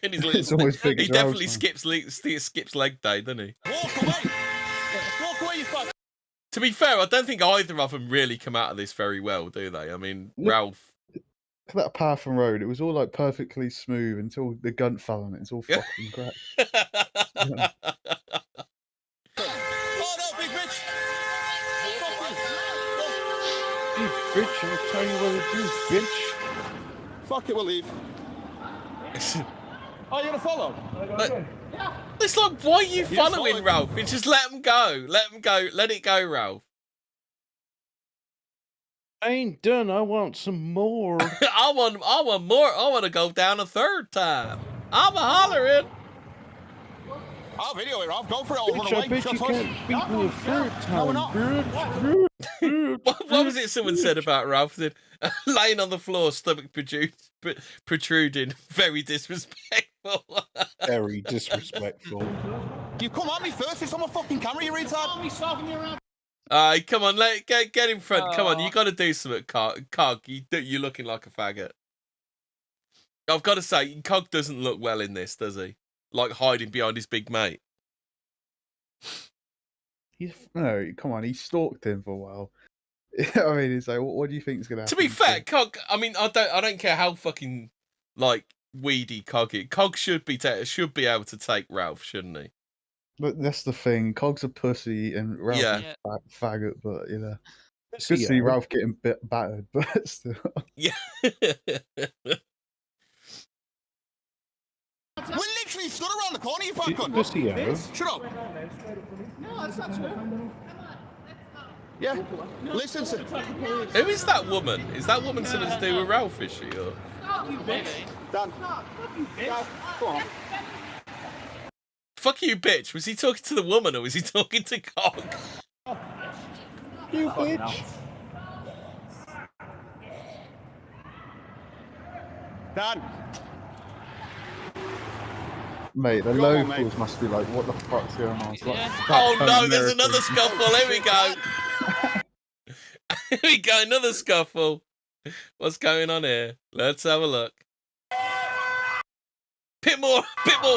And his It's almost big he as definitely Ralph's, skips leg day, doesn't he? Walk away. Walk away, you fuck. To be fair, I don't think either of them really come out of this very well, do they? I mean, Ralph. Look at that path and road. It was all like perfectly smooth until the gun fell on it. It's all fucking crap. Oh no, big bitch! Hey, bitch, I'll tell you what it is, bitch. Fuck it, we'll leave. Oh, you're gonna follow? It's like, why are you following Ralph? It's just let him go. Let him go. Let it go, Ralph. I ain't done. I want some more. I want more. I want to go down a third time. I'm a hollering. I'll video it, Ralph. Go for it. Bitch, I bet you can't beat me a third time, bitch. What was it someone said about Ralph? Said, laying on the floor, stomach protruding. Very disrespectful. Very disrespectful. You come at me first. It's on my fucking camera, you retard. He's talking me around. Come on, get in front. Come on, you got to do something, Cog. You're looking like a faggot. I've got to say, Cog doesn't look well in this, does he? Like hiding behind his big mate. No, come on. He stalked him for a while. I mean, it's like, what do you think is gonna happen? To be fair, Cog. I mean, I don't care how fucking like weedy Cog is. Cog should be able to take Ralph, shouldn't he? But that's the thing. Cog's a pussy and Ralph's a faggot, but you know, it's good to see Ralph getting battered, but still. Yeah. We're literally stood around the corner, you fucking pussy, Shut up. No, that's not true. Yeah. Listen to. Who is that woman? Is that woman something to do with Ralph, is she? Or? Fuck you, bitch. Dan. Fuck you, bitch. Go on. Fuck you, bitch. Was he talking to the woman or was he talking to Cog? You bitch. Dan. Mate, the locals must be like, what the fuck's going on? It's like, Oh no, there's another scuffle. Here we go. we got another scuffle. What's going on here? Let's have a look. Bit more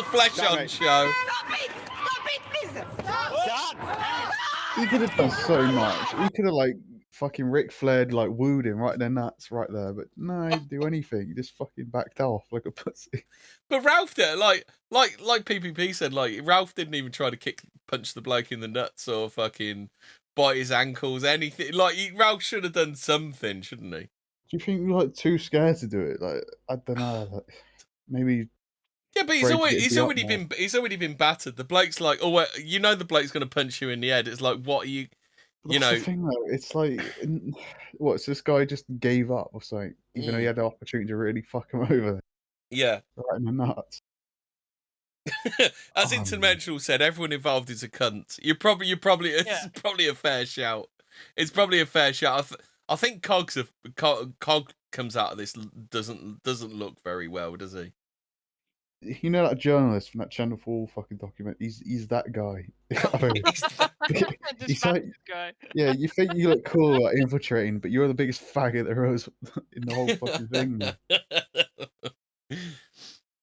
flesh on show. He could have done so much. He could have like fucking Ric Flair like wooed him right there, nuts right there. But no, he didn't do anything. He just fucking backed off like a pussy. But Ralph did, like PPP said, like Ralph didn't even try to punch the bloke in the nuts or fucking bite his ankles, anything. Like Ralph should have done something, shouldn't he? Do you think you're like too scared to do it? Like I don't know. Like, maybe. Yeah, but he's already been battered. The bloke's like, oh, well, you know, the bloke's going to punch you in the head. It's like, what are you? You know, the thing, though, it's like, what's this guy just gave up or something, even though he had the opportunity to really fuck him over. Yeah, right in the nuts. As Interdimensional said, everyone involved is a cunt. It's probably a fair shout. It's probably a fair shout. I think Cog comes out of this doesn't look very well, does he? You know that journalist from that Channel 4 fucking document? He's that guy. He's like, yeah, you think you look cool like infiltrating, but you're the biggest faggot there is in the whole fucking thing. Man.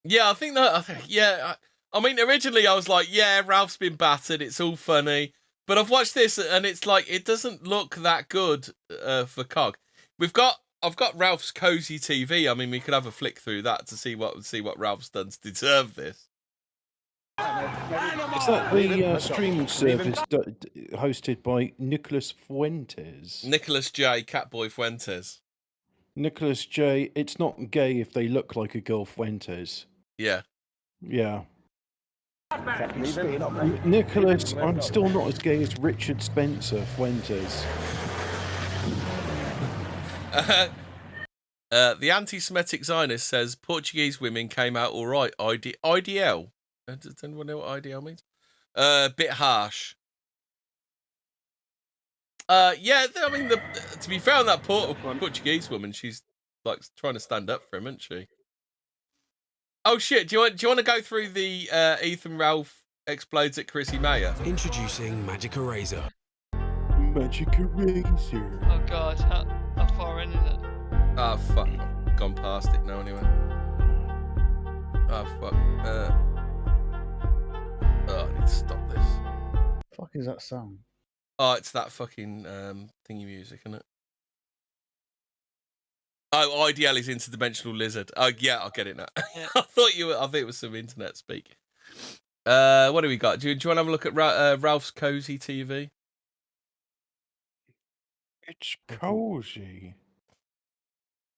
Yeah, I think that. I mean, originally I was like, yeah, Ralph's been battered. It's all funny, but I've watched this and it's like it doesn't look that good for Cog. I've got Ralph's Cozy TV. I mean, we could have a flick through that to see what Ralph's done to deserve this. Is that the streaming service hosted by Nicholas Fuentes? Nicholas J. Catboy Fuentes. Nicholas J. It's not gay if they look like a girl Fuentes. Yeah. Yeah. Nicholas, I'm still not as gay as Richard Spencer Fuentes. The anti-Semitic Zionist says Portuguese women came out all right. IDL. Does anyone know what IDL means? Bit harsh. Yeah. I mean, to be fair on that Portuguese woman, she's like trying to stand up for him, isn't she? Oh shit! Do you want to go through the Ethan Ralph explodes at Chrissy Mayer? Introducing Magic Eraser. Magic Eraser. Oh god, how far in is it? Ah, fuck. I've gone past it now anyway. Ah, fuck. Oh, I need to stop this. Fuck is that song? Oh, it's that fucking thingy music, isn't it? Oh, IDL is Interdimensional Lizard. Oh, yeah, I'll get it now. Yeah. I thought it was some internet speak. What do we got? Do you want to have a look at Ralph's Cozy TV? It's cozy.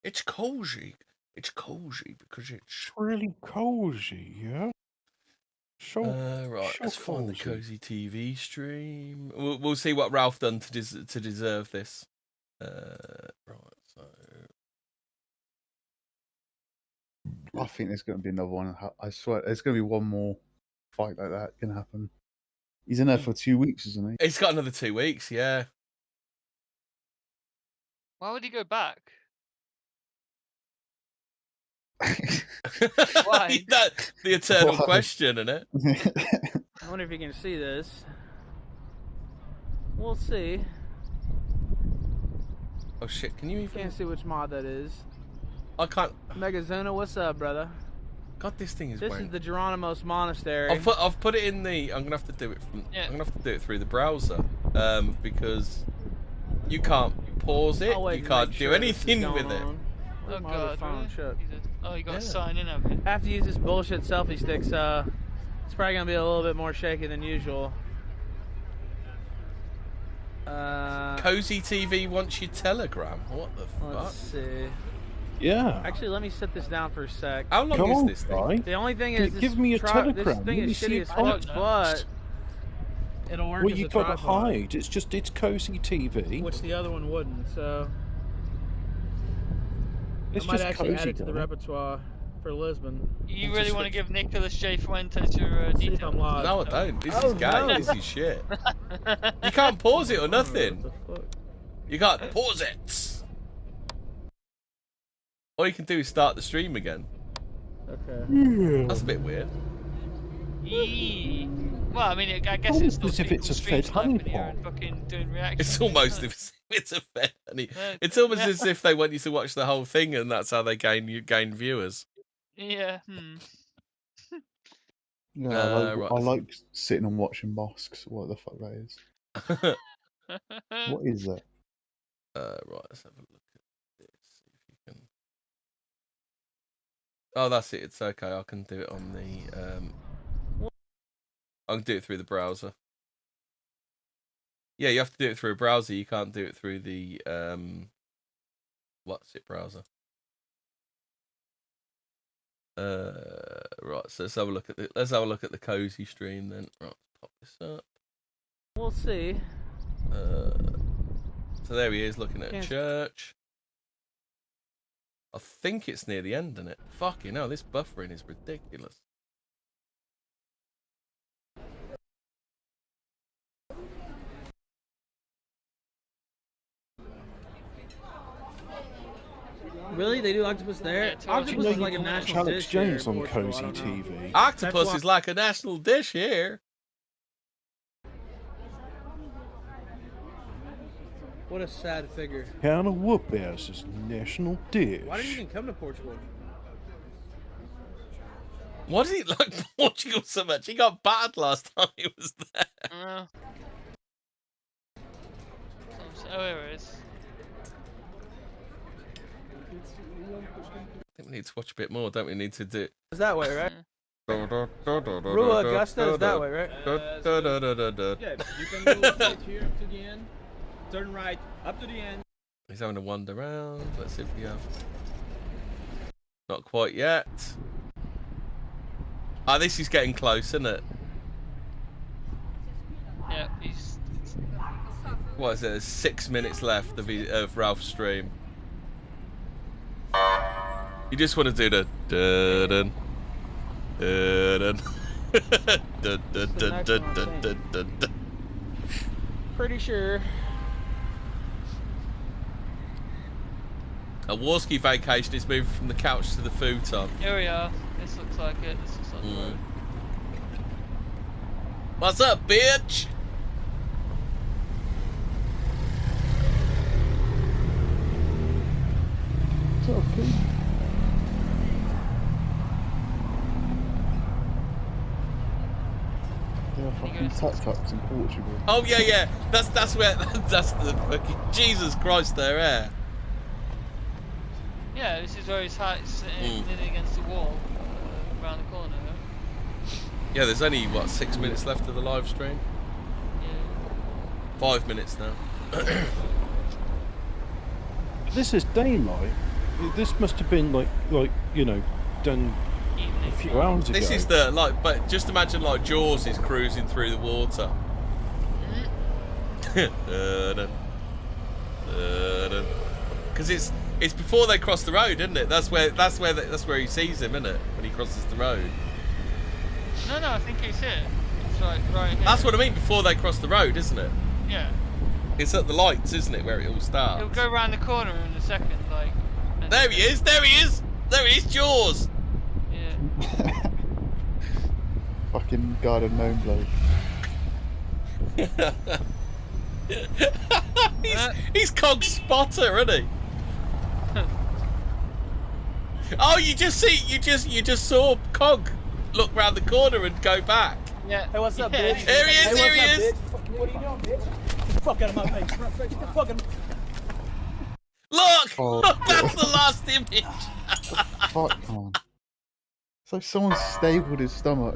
It's cozy. It's cozy because it's really cozy, yeah. So right, so let's find the cozy. Cozy TV stream. We'll see what Ralph done to deserve this. Right, so I think there's going to be another one. I swear, there's going to be one more fight like that going to happen. He's in there for 2 weeks, isn't he? He's got another 2 weeks, yeah. Why would he go back? Why? The eternal question, isn't it? I wonder if you can see this. We'll see. Oh shit! Can you even? Can't see which mod that is. I can't. Megazuna, what's up, brother? God, this thing is. This is the Geronimos Monastery. I've put it in the. I'm gonna have to do it from. Yeah. I'm gonna have to do it through the browser, because you can't pause it. You can't do anything with it. Oh god, really? Shit. Oh, you got to sign in, haven't you? I have to use this bullshit selfie stick, so it's probably gonna be a little bit more shaky than usual. Cozy TV wants your Telegram. What the fuck? Let's see. Yeah. Actually, let me set this down for a sec. How long is this thing? The only thing is, give me a Telegram. This thing is shitty as fuck, but it'll work. Well, as you a got to tripod. hide. It's Cozy TV. Which the other one wouldn't. So It's I might just actually cozy, add it to the though. repertoire for Lisbon. You really want to give Nicholas J. Fuentes your details? No, I don't. This is gay. no. This is shit. You can't pause it or nothing. You can't pause it. All you can do is start the stream again. Okay. That's a bit weird. Well, I mean, I guess it's not as if it's a fed honey pot. and fucking doing reactions. It's almost if it's a fair. It's almost as if they want you to watch the whole thing, and that's how they gain viewers. Yeah. Yeah, right. I like sitting and watching mosques. What the fuck that is? What is that? Right, let's have a look at this. See if you can. Oh, that's it. It's okay. I can do it on the. I can do it through the browser. Yeah, you have to do it through a browser. You can't do it through the what's it browser? Right. So let's have a look at the cozy stream then. Right, pop this up. We'll see. So there he is looking at a church. I think it's near the end, isn't it? Fucking hell, this buffering is ridiculous. Really? They do octopus there? Octopus is like a national Alex dish Jones here, on Portugal, Cozy I don't know. TV. Octopus is like a national dish here. What a sad figure. Can of whoop ass is national dish. Why did he even come to Portugal? Why did he like Portugal so much? He got battered last time he was there. Oh, there it is. I think we need to watch a bit more, don't we? Need to do. It's that way, right? Rua Augusta is that way, right? Yeah, you can go straight here to the end. Turn right, up to the end. He's having a wander around. Let's see if we have. Not quite yet. Ah, this is getting close, isn't it? Yeah, he's. What is it? There's 6 minutes left of Ralph's stream. You just want to do the dun dun dun dun dun dun dun. Pretty sure. A Warski vacation is moving from the couch to the futon. Here we are. This looks like it. This looks like it. What's up, bitch? It's okay. There are fucking tuk-tuks in Portugal. Oh yeah. That's where that's the fucking Jesus Christ there, eh? Yeah, this is where he's sitting leaning against the wall around the corner. Yeah, there's only what 6 minutes left of the live stream. Yeah. 5 minutes now. This is daylight. This must have been like you know, done a few hours ago. This is the but just imagine like Jaws is cruising through the water. Because it's before they cross the road, isn't it? That's where he sees him, isn't it? When he crosses the road. No, I think he's here. It's like right here. That's what I mean. Before they cross the road, isn't it? Yeah. It's at the lights, isn't it, where it all starts? He'll go around the corner in a second, like. There he is! There he is! There he is, Jaws! Yeah. Fucking God unknown bloke. he's Cog Spotter, isn't he? Oh, you just saw Cog look round the corner and go back. Yeah. Hey, what's up, Yeah. bitch? Here he is, Hey, here he what's is. up, bitch? What are you doing, bitch? Fuck out of my face. Fuck him. Look! Oh, That's the last image. Fuck, man. It's like someone stapled his stomach.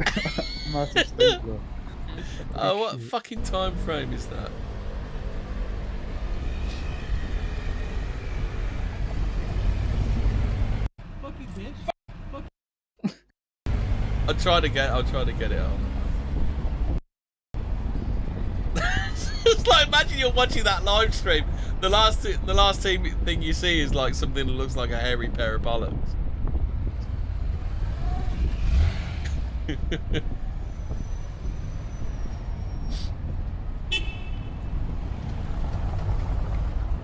Massive stapler. Oh, what fucking time frame is that? Fuck you, bitch. I'll try to get it on. It's like, imagine you're watching that live stream. The last thing you see is like something that looks like a hairy pair of bollocks.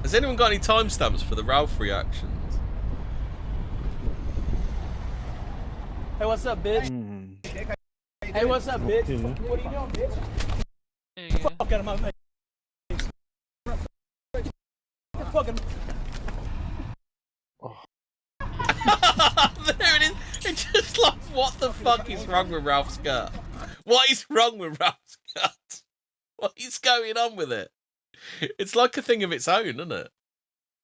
Has anyone got any timestamps for the Ralph reactions? Hey, what's up, bitch? Hey, what's up, bitch? Yeah. What are you doing, bitch? Fuck out of my face. fucking. There it is. It's just like, what the fuck is wrong with Ralph's skirt? What is wrong with Ralph's skirt? What is going on with it? It's like a thing of its own, isn't it?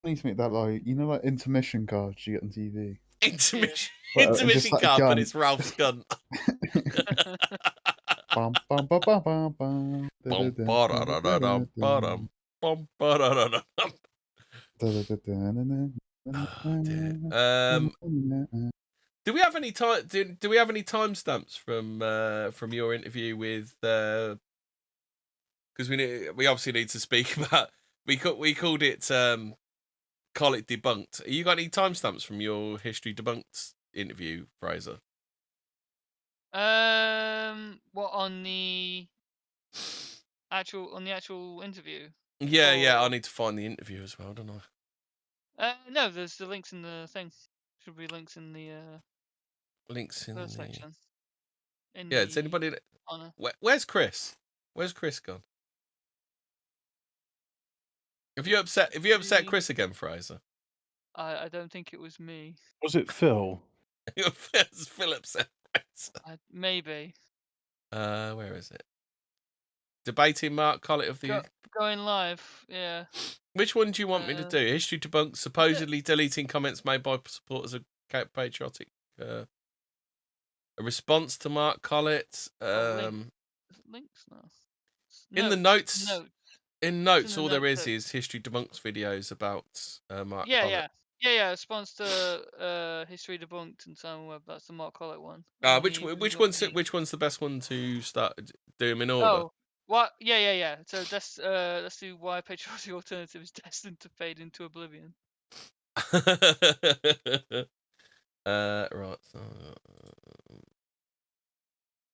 I need to make that like like intermission cards you get on TV. Intermission card, but it's Ralph's gun. Bum, bum, bum, bum, bum, bum. Bum, ba-da-da-da-dum, ba-dum, bum, ba-da-da-da-dum. Do we have any time? Do we have any timestamps from your interview with? Because we obviously need to speak about. We called it Collett Debunked. You got any timestamps from your History Debunked interview, Fraser? What on the actual interview? Yeah. I need to find the interview as well, don't I? No, there's the links in the thing. Should be links in the links in first the section. Yeah, it's anybody. Where's Chris? Where's Chris gone? Have you upset Chris again, Fraser? I don't think it was me. Was it Phil? Phil upset Fraser. Maybe. Where is it? Debating Mark Collett of the... Going live, yeah. Which one do you want me to do? History Debunked, supposedly deleting comments made by supporters of patriotic... a response to Mark Collett. Links now. In the notes... In notes, in the all there notes, is History Debunked videos about Mark yeah, Collett. Yeah, response to History Debunked and Simon Webb. That's the Mark Collett one. Which one's the best one to start doing in order? Oh, what? Yeah. So let's do why patriotic alternative is destined to fade into oblivion. Right. So,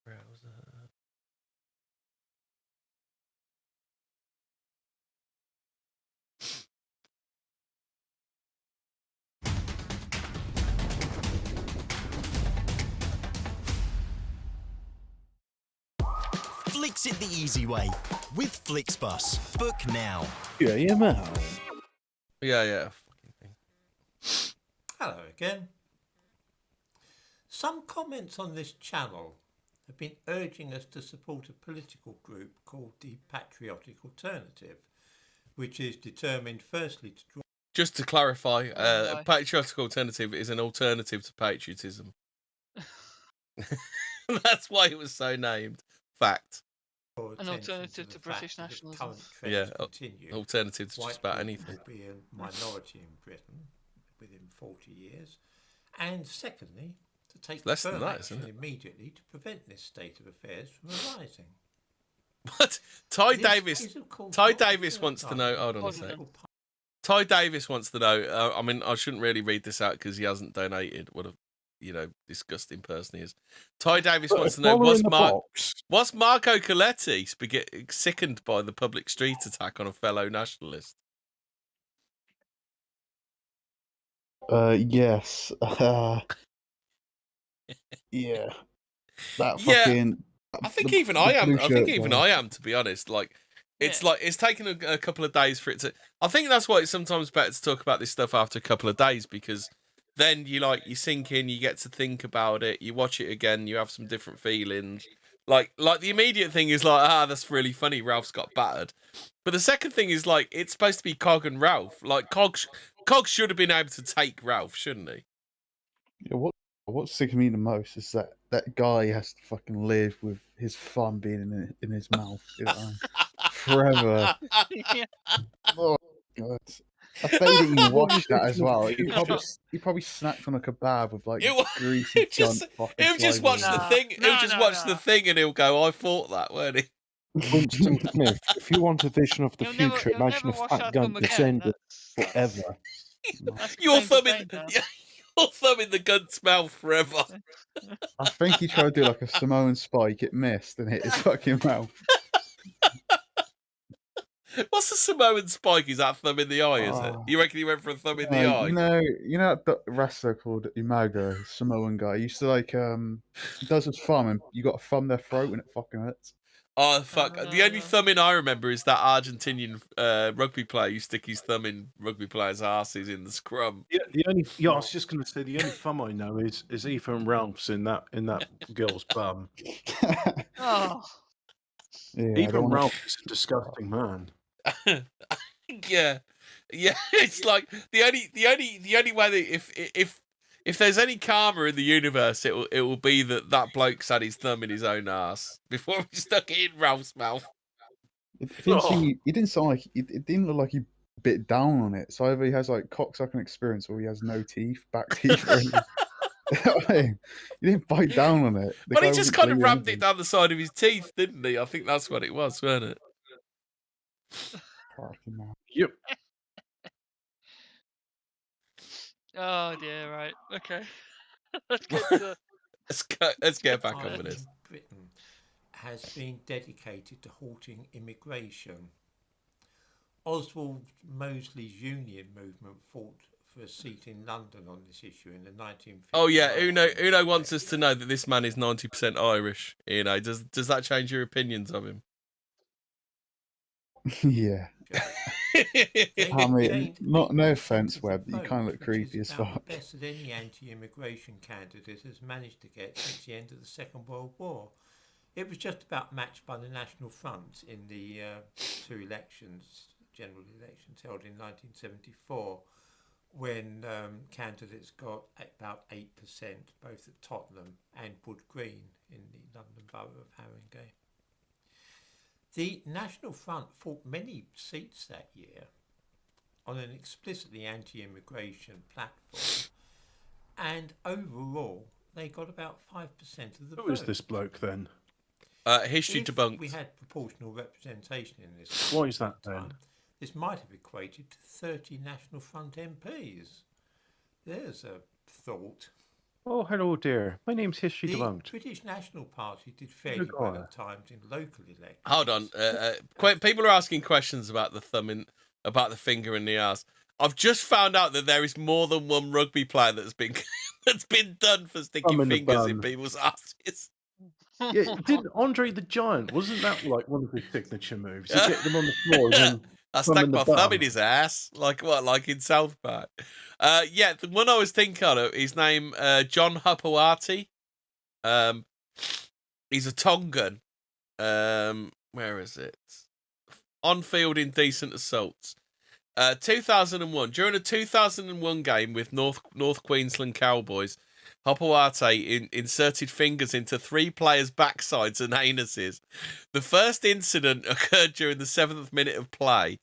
browser. Flicks it the easy way with Flixbus. Book now. Yeah, man. Yeah. Hello again. Some comments on this channel have been urging us to support a political group called the Patriotic Alternative, which is determined firstly to draw... Just to clarify, Patriotic Alternative is an alternative to patriotism. That's why it was so named. Fact. An alternative to British nationalism. Yeah, alternative to just about anything. Will be a minority in Britain within 40 years. And secondly, to take firm action immediately to prevent this state of affairs from arising. What? Ty Davis wants to know... Hold on a sec. Ty Davis wants to know... I mean, I shouldn't really read this out because he hasn't donated. What a disgusting person he is. Ty Davis wants to know, was Marco Colletti sickened by the public street attack on a fellow nationalist? Yes. Yeah. That fucking... I think even I am, to be honest. Like, it's like it's taken a couple of days for it to... I think that's why it's sometimes better to talk about this stuff after a couple of days, because then you sink in, you get to think about it, you watch it again, you have some different feelings. Like the immediate thing is like, that's really funny, Ralph's got battered. But the second thing is like, it's supposed to be Cog and Ralph. Like Cog should have been able to take Ralph, shouldn't he? Yeah, what's sicking me the most is that guy has to fucking live with his thumb being in his mouth, forever. Oh God. I bet he didn't watch that as well. He probably snacked on a kebab with like greasy junk. He'll just watch the thing. He'll just watch the thing, and he'll go, "I thought that, weren't he?" Winston Smith. If you want a vision of the future, imagine a fat gun descending forever. Your thumb in the gun's mouth forever. I think he tried to do like a Samoan spike. It missed and hit his fucking mouth. What's the Samoan spike? Is that thumb in the eye, is it? You reckon he went for a thumb in the eye? No, you know that wrestler called Umaga, Samoan guy. He used to like he does his thumb and you got a thumb their throat and it fucking hurts. Oh fuck! The only thumbing I remember is that Argentinian rugby player who stick his thumb in rugby players' asses in the scrum. Yeah, I was just going to say the only thumb I know is Ethan Ralph's in that girl's bum. Oh. Yeah, Ethan Ralph is a disgusting man. Yeah. It's like the only way that if there's any karma in the universe, it will be that bloke's had his thumb in his own ass before he stuck it in Ralph's mouth. It didn't sound like it didn't look like he bit down on it. So either he has like cocksucking experience, or he has no teeth, back teeth. Or anything. I mean, he didn't bite down on it. But he just kind of rammed it down the side of his teeth, didn't he? I think that's what it was, wasn't it? Yep. Oh dear, right. Okay. Let's get to... let's get back on with this. Britain has been dedicated to halting immigration. Oswald Mosley's union movement fought for a seat in London on this issue in the 1950s. Oh yeah, Uno wants us to know that this man is 90% Irish. You know, does that change your opinions of him? Yeah. I mean, no offense, Webb, you kind of look creepy as fuck. The best that any anti-immigration candidate has managed to get since the end of the Second World War. It was just about matched by the National Front in the two elections, general elections held in 1974, when candidates got about 8%, both at Tottenham and Wood Green in the London Borough of Haringey. The National Front fought many seats that year on an explicitly anti-immigration platform, and overall they got about 5% of the vote. Who is this bloke then? History Debunked. We had proportional representation in this. Why is that then? This might have equated to 30 National Front MPs. There's a thought. Oh, hello there. My name's History The Debunked. British National Party did fairly well at times in local elections. Hold on. People are asking questions about the about the finger in the ass. I've just found out that there is more than one rugby player that's been done for sticking fingers in people's asses. Yeah, didn't Andre the Giant? Wasn't that like one of his signature moves? You get them on the floor. And then I stuck my thumb in his ass, like what, like in South Park. Yeah, the one I was thinking of, his name John Hupawati. He's a Tongan. Where is it? On field indecent assaults. 2001. During a 2001 game with North Queensland Cowboys, Hopawate inserted fingers into 3 players' backsides and anuses. The first incident occurred during the 7th minute of play.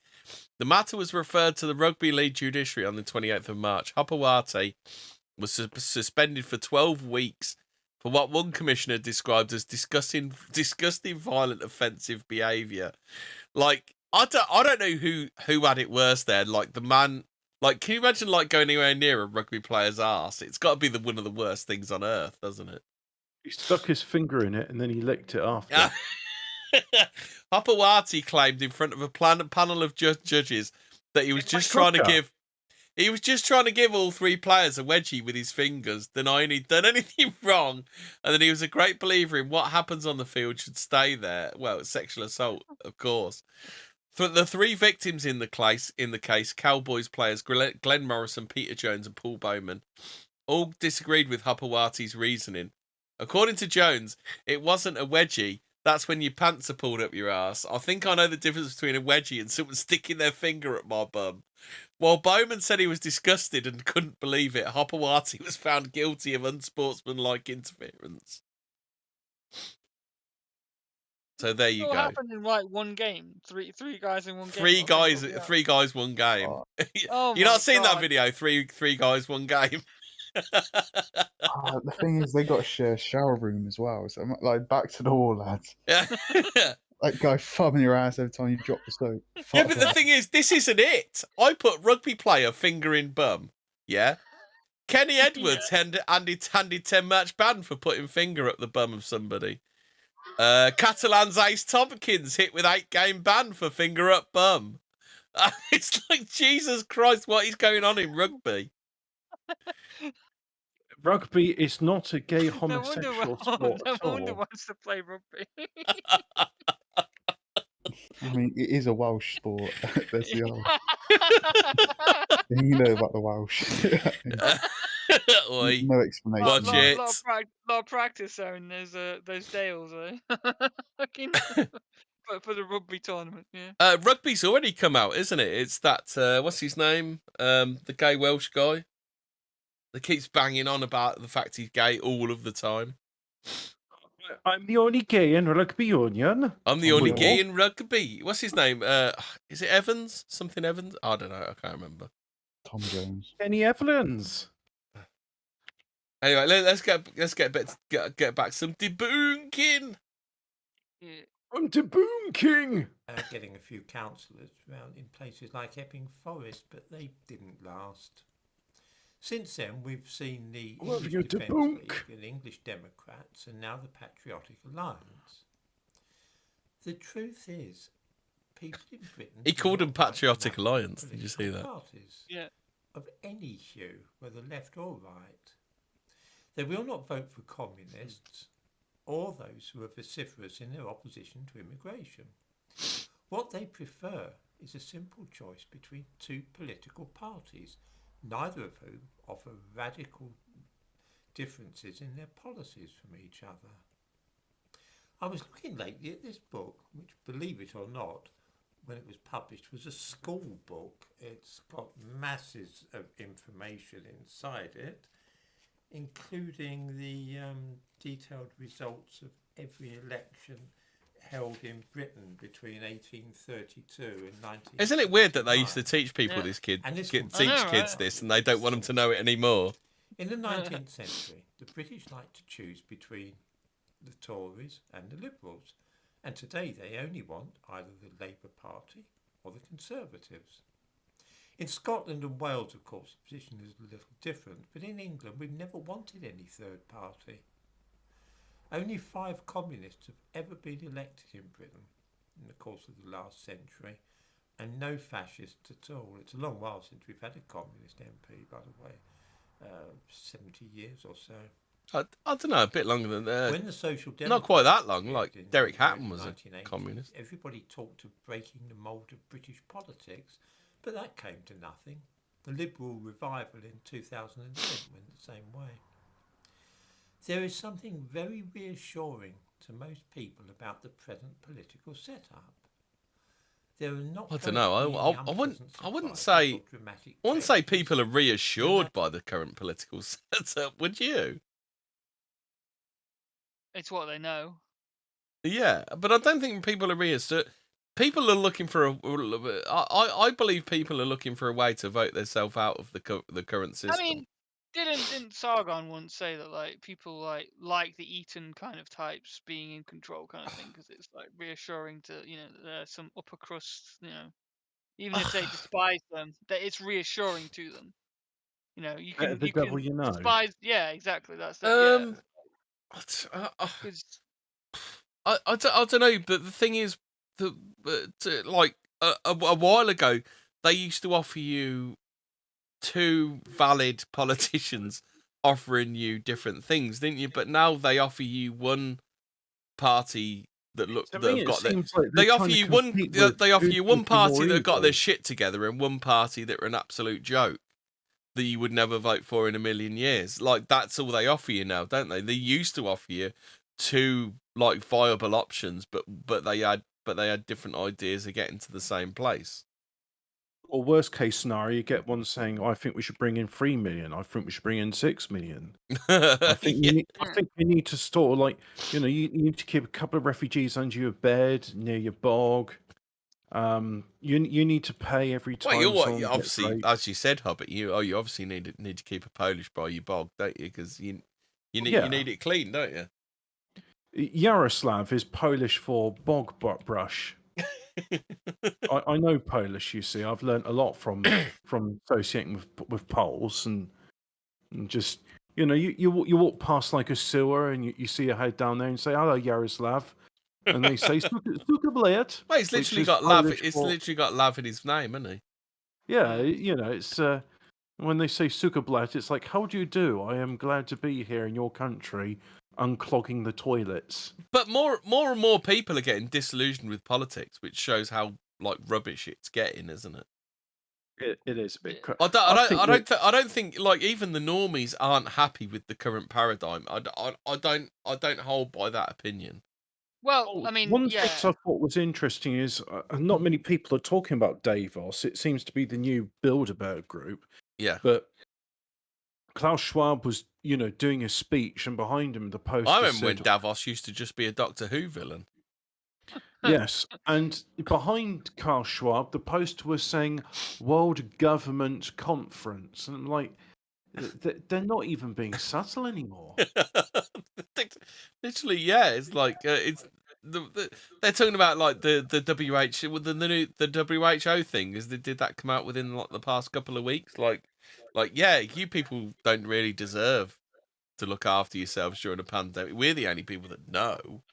The matter was referred to the Rugby League judiciary on the 28th of March. Hopawate was suspended for 12 weeks for what one commissioner described as disgusting, violent, offensive behaviour. Like, I don't know who had it worse there. Like the man. Like, can you imagine like going anywhere near a rugby player's arse? It's got to be one of the worst things on earth, doesn't it? He stuck his finger in it and then he licked it after. Hopawati claimed in front of a panel of judges that he was just trying to give all 3 players a wedgie with his fingers, denying he'd done anything wrong, and that he was a great believer in what happens on the field should stay there. Well, it's sexual assault, of course. For the 3 victims in the case, Cowboys players Glenn Morrison, Peter Jones, and Paul Bowman, all disagreed with Hopawati's reasoning. According to Jones, it wasn't a wedgie. That's when your pants are pulled up your ass. I think I know the difference between a wedgie and someone sticking their finger up my bum. While Bowman said he was disgusted and couldn't believe it, Hopawati was found guilty of unsportsmanlike interference. So there you go. What happened in like one game? Three guys in one game. 3 guys, 1 game. Oh You're not seeing God. that video? 3 guys, 1 game. The thing is, they got to share a shower room as well. So, like, back to the wall, lads. Yeah. Like, guy thumbing your ass every time you drop the soap. Yeah, but the thing is, this isn't it. I put rugby player finger in bum. Yeah. Kenny Edwards handed 10-match ban for putting finger up the bum of somebody. Catalan's Ace Tompkins hit with 8-game ban for finger up bum. It's like, Jesus Christ, what is going on in rugby? Rugby is not a gay homosexual sport. No wonder wants to play rugby. I mean, it is a Welsh sport. There's the other. You know about the Welsh. Oi. No explanation. Watch it. Lot of practice there in those Dales, eh? Fucking for the rugby tournament, yeah. Rugby's already come out, isn't it? It's that what's his name? The gay Welsh guy that keeps banging on about the fact he's gay all of the time. I'm the only gay in rugby union. I'm the only gay in rugby. What's his name? Is it Evans? Something Evans? I don't know. I can't remember. Tom Jones. Kenny Evans. Anyway, let's get back to some debunking. Yeah. I'm debunking. Getting a few councillors around in places like Epping Forest, but they didn't last. Since then, we've seen the English Defence League and English Democrats, and now the Patriotic Alliance. The truth is, people in Britain... He called them Patriotic Alliance. Did you see that? Parties of any hue, whether left or right. They will not vote for communists or those who are vociferous in their opposition to immigration. What they prefer is a simple choice between two political parties, neither of whom offer radical differences in their policies from each other. I was looking lately at this book, which, believe it or not, when it was published, was a school book. It's got masses of information inside it, including the detailed results of every election held in Britain between 1832 and 19. Isn't it weird that they used to teach people this this, and they don't want them to know it anymore? In the 19th century, the British liked to choose between the Tories and the Liberals, and today they only want either the Labour Party or the Conservatives. In Scotland and Wales, of course, the position is a little different, but in England we've never wanted any third party. Only 5 communists have ever been elected in Britain in the course of the last century, and no fascists at all. It's a long while since we've had a communist MP, by the way, 70 years or so. I don't know, a bit longer than that. When the Social Democrats, not quite that long. Like Derek Hatton was a communist. Everybody talked of breaking the mould of British politics, but that came to nothing. The Liberal revival in 2010 went the same way. There is something very reassuring to most people about the present political setup. There are not. I don't know. I wouldn't say people are reassured by the current political setup. Would you? It's what they know. Yeah, but I don't think people are reassured. People are looking for I believe people are looking for a way to vote themselves out of the current system. I mean, didn't Sargon once say that like people like the Eton kind of types being in control kind of thing, because it's like reassuring to that there's some upper crust, even if they despise them, that it's reassuring to them. You can the devil you know. despise. Yeah, exactly. That's it. I don't know, but the thing is, like a while ago, they used to offer you 2 valid politicians offering you different things, didn't you? But now they offer you one party that they offer you one party that got their shit together and one party that are an absolute joke that you would never vote for in a million years. Like, that's all they offer you now, don't they? They used to offer you 2 like viable options, but they had different ideas of getting to the same place. Or worst case scenario, you get one saying, "I think we should bring in 3 million. I think we should bring in 6 million." I think you need to store, like, you need to keep a couple of refugees under your bed near your bog. You need to pay every time. Well, you obviously, as you said, Hobbit, you obviously need to keep a Polish by your bog, don't you? Because you need it clean, don't you? Yaroslav is Polish for bog brush. I know Polish. You see, I've learnt a lot from associating with Poles, and just you walk past like a sewer and you see a head down there and say, "Hello, Yaroslav," and they say "Sukablet." Well, he's literally got Lav. It's literally got Lav in his name, hasn't he? Yeah, it's when they say "Sukablet," it's like, "How do you do? I am glad to be here in your country. unclogging the toilets. But more and more people are getting disillusioned with politics, which shows how like rubbish it's getting, isn't it? It is a bit. I don't think like even the normies aren't happy with the current paradigm. I don't hold by that opinion. Well, I mean, One yeah. thing I thought was interesting is not many people are talking about Davos. It seems to be the new Bilderberg group. Yeah. But Klaus Schwab was, doing a speech, and behind him the poster I remember said, when Davos used to just be a Doctor Who villain. Yes, and behind Klaus Schwab, the poster was saying World Government Conference. And I'm like, they're not even being subtle anymore. Literally, yeah. It's like it's they're talking about like the WHO thing. Is did that come out within like the past couple of weeks? Like yeah, you people don't really deserve to look after yourselves during a pandemic. We're the only people that know.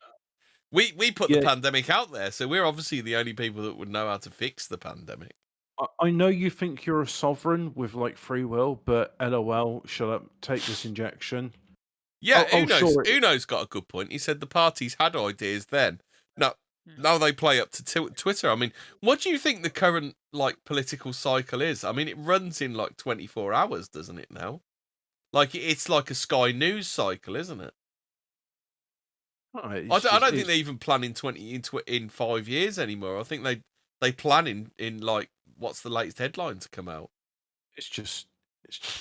We put the pandemic out there, so we're obviously the only people that would know how to fix the pandemic. I know you think you're a sovereign with like free will, but LOL, shut up, take this injection. Yeah, Uno's got a good point. He said the parties had ideas then. Now they play up to Twitter. I mean, what do you think the current like political cycle is? I mean, it runs in like 24 hours, doesn't it now? Like it's like a Sky News cycle, isn't it? I don't think they even plan in 5 years anymore. I think they plan in like what's the latest headline to come out. It's just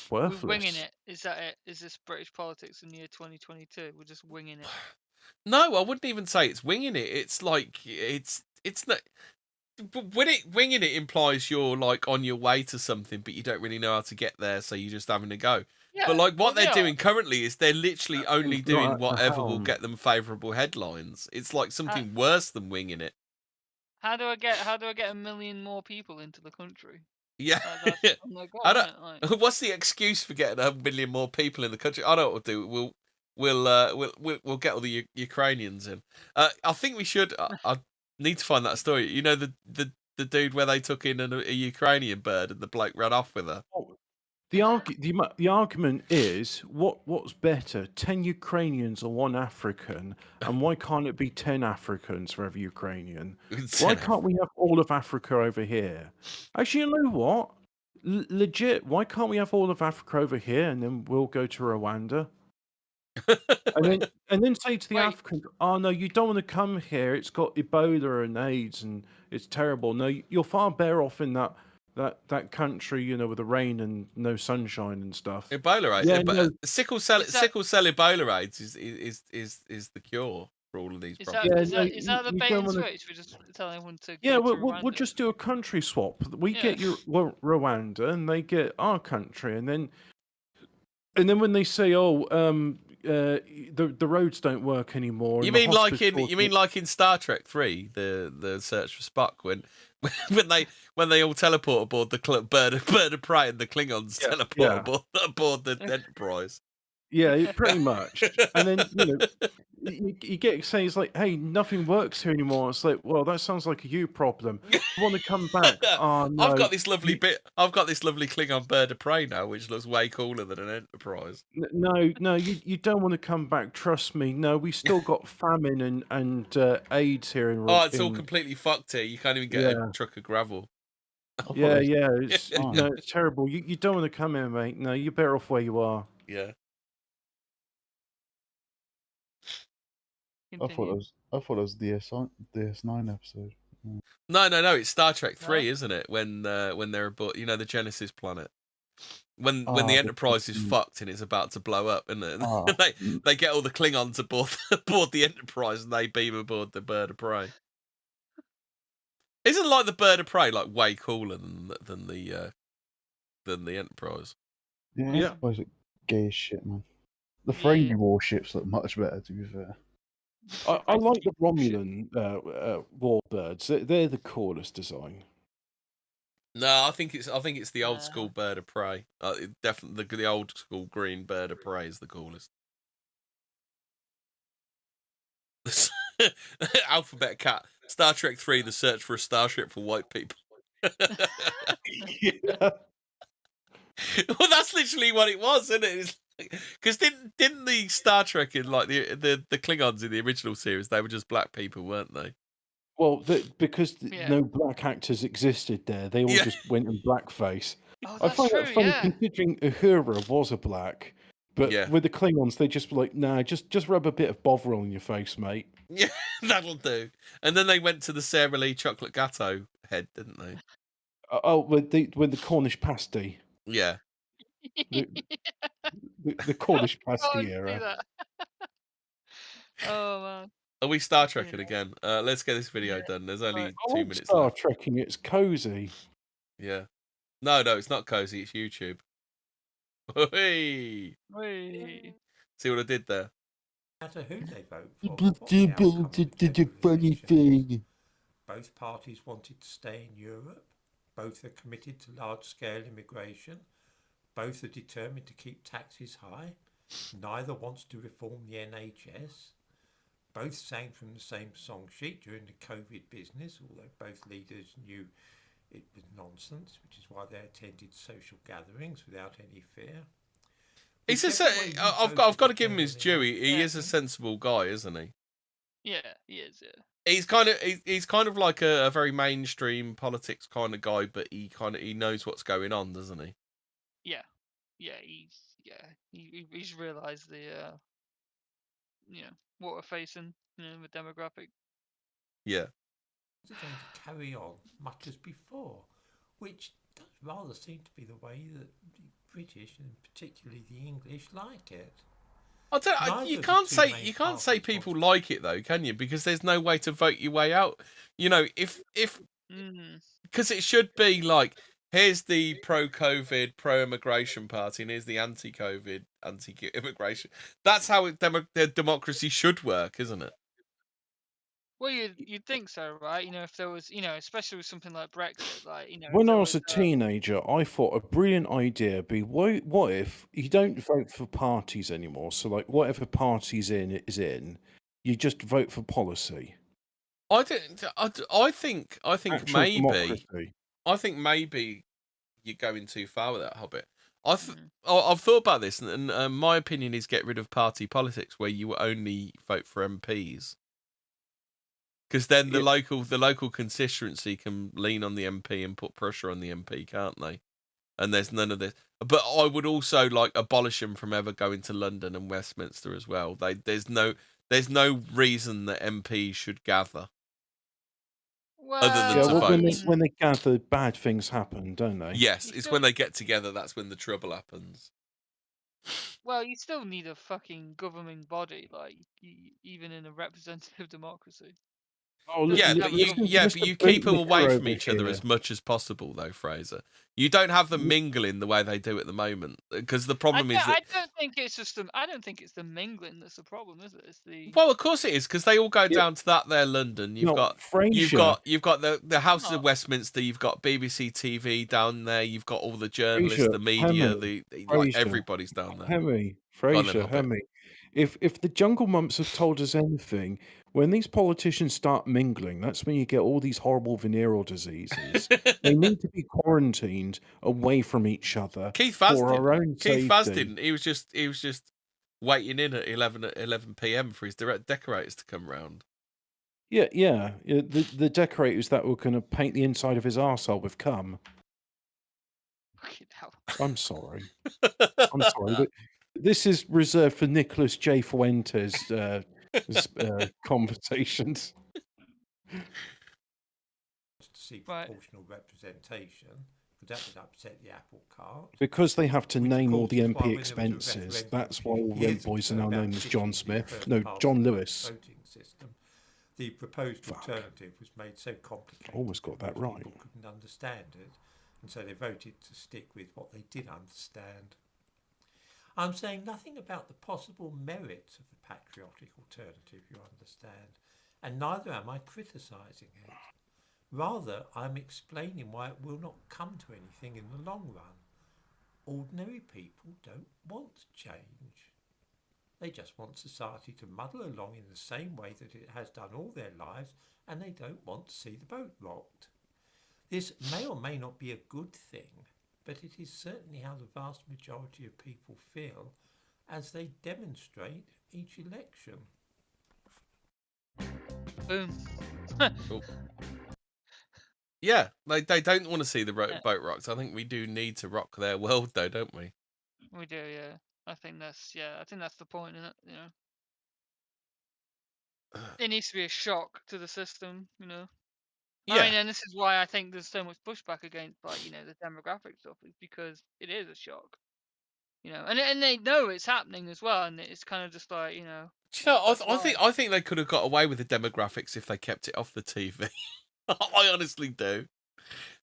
worthless. We're winging it. Is that it? Is this British politics in the year 2022? We're just winging it. No, I wouldn't even say it's winging it. It's like it's not. Winging it implies you're like on your way to something, but you don't really know how to get there, so you're just having a go. Yeah, but like what they're doing currently is they're literally only doing whatever will get them favourable headlines. It's like something worse than winging it. How do I get a million more people into the country? Yeah. What's the excuse for getting 1 million more people in the country? I know what we'll do. We'll get all the Ukrainians in. I think we should. I need to find that story. You know the dude where they took in a Ukrainian bird and the bloke ran off with her. The argument is what's better, 10 Ukrainians or 1 African, and why can't it be 10 Africans for every Ukrainian? Why can't we have all of Africa over here? Actually, you know what? Legit, why can't we have all of Africa over here and then we'll go to Rwanda? and then say to the Africans, oh no, you don't want to come here. It's got Ebola and AIDS and it's terrible. No, you're far better off in that country, with the rain and no sunshine and stuff. Ebola AIDS, yeah, sickle cell Ebola AIDS is the cure for all of these problems. Is that the bait and switch? We're just telling everyone to. Yeah, we'll just do a country swap. We get Rwanda, and they get our country, and then when they say, the roads don't work anymore. You mean like in Star Trek 3, the search for Spock when they all teleport aboard the bird of prey and the Klingons teleport aboard the Enterprise. Yeah, pretty much. And then you get saying it's like, hey, nothing works here anymore. It's like, well, that sounds like a you problem. You want to come back? Oh no, I've got this lovely Klingon bird of prey now, which looks way cooler than an Enterprise. No, you don't want to come back. Trust me. No, we still got famine and AIDS here in. Oh, it's all completely fucked here. You can't even get a truck of gravel. Yeah. It's terrible. You don't want to come here, mate. No, you're better off where you are. Yeah. I thought it was DS9 episode. No, it's Star Trek 3, isn't it? When they're aboard, the Genesis planet. When the Enterprise is fucked and it's about to blow up, and they get all the Klingons aboard the Enterprise and they beam aboard the bird of prey. Isn't like the bird of prey like way cooler than the Enterprise? Yeah. I suppose it gay as shit, man. The Ferengi warships look much better, to be fair. I like the Romulan warbirds. They're the coolest design. No, I think it's the old school bird of prey. Definitely the old school green bird of prey is the coolest. Alphabet Cat, Star Trek 3: The Search for a Starship for White People. Well, that's literally what it was, isn't it? Because didn't the Star Trek in like the Klingons in the original series, they were just black people, weren't they? Well, because no black actors existed there, they all just went in blackface. Oh, I that's find true. that funny, Yeah. considering Uhura was a black, but with the Klingons, they just were like, nah, just rub a bit of Bovril on your face, mate. Yeah, that'll do. And then they went to the Sara Lee chocolate gatto head, didn't they? Oh, with the Cornish pasty. Yeah. The Cornish Oh, I pasty see era. that. Oh man. Are we Star Trekking again? Let's get this video done. There's only I 2 like minutes Star left. Trekking. It's cozy. Yeah. No, it's not cozy. It's YouTube. Hey. Whee. See what I did there? No matter who they vote for, The funny thing. both parties wanted to stay in Europe. Both are committed to large-scale immigration. Both are determined to keep taxes high. Neither wants to reform the NHS. Both sang from the same song sheet during the COVID business, although both leaders knew it was nonsense, which is why they attended social gatherings without any fear. He's I've got to give him his due. He is a sensible guy, isn't he? Yeah, he is. Yeah. He's kind of like a very mainstream politics kind of guy, but he knows what's going on, doesn't he? Yeah. He's realised the what we're facing, the demographic. Yeah. They're going to carry on much as before, which does rather seem to be the way that the British and particularly the English like it. You can't say people like it though, can you? Because there's no way to vote your way out. If because it should be like, here's the pro-COVID, pro-immigration party, and here's the anti-COVID, anti-immigration. That's how the democracy should work, isn't it? Well, you'd think so, right? If there was, especially with something like Brexit, like, When I was a teenager, I thought a brilliant idea would be, what if you don't vote for parties anymore? So, like, whatever party's is in, you just vote for policy. I think Actual maybe. democracy. I think maybe you're going too far with that, Hobbit. I've thought about this, and my opinion is get rid of party politics, where you only vote for MPs. Because then the local constituency can lean on the MP and put pressure on the MP, can't they? And there's none of this. But I would also abolish them from ever going to London and Westminster as well. There's no reason that MPs should gather. Other than to vote. When they gather, bad things happen, don't they? Yes, it's when they get together that's when the trouble happens. Well, you still need a fucking governing body, like even in a representative democracy. Oh, but you keep them away from each other as much as possible, though, Fraser. You don't have them mingling the way they do at the moment, because the problem is that I don't think it's just I don't think it's the mingling that's the problem, is it? It's the well, of course it is, because they all go down to that there London. You've got the House of Westminster. You've got BBC TV down there. You've got all the journalists, the media, everybody's down there. Hemi. If the Jungle Mumps have told us anything, when these politicians start mingling, that's when you get all these horrible venereal diseases. They need to be quarantined away from each other for our own safety. Keith Vaz didn't. He was just waiting in at 11 p.m. for his decorators to come round. Yeah. The decorators that were going to paint the inside of his arsehole with cum. I'm sorry. This is reserved for Nicholas J. Fuentes' conversations. To see proportional representation, because that would upset the apple cart. Because they have to name all the MP expenses. That's why all rent boys are now known as John Smith. No, John Lewis. System. The proposed alternative was made so complicated. Almost got that right. People couldn't understand it, and so they voted to stick with what they did understand. I'm saying nothing about the possible merits of the patriotic alternative, you understand, and neither am I criticising it. Rather, I'm explaining why it will not come to anything in the long run. Ordinary people don't want change. They just want society to muddle along in the same way that it has done all their lives, and they don't want to see the boat rocked. This may or may not be a good thing, but it is certainly how the vast majority of people feel as they demonstrate each election. Boom. Oh. Yeah, they don't want to see the boat rocked. I think we do need to rock their world, though, don't we? We do, yeah. I think that's the point, isn't it? You know, it needs to be a shock to the system. You know. Yeah. I mean, and this is why I think there's so much pushback against, like, you know, the demographic stuff, is because it is a shock. You know, and they know it's happening as well, and it's kind of just like, you know. Do you know, I think they could have got away with the demographics if they kept it off the TV. I honestly do.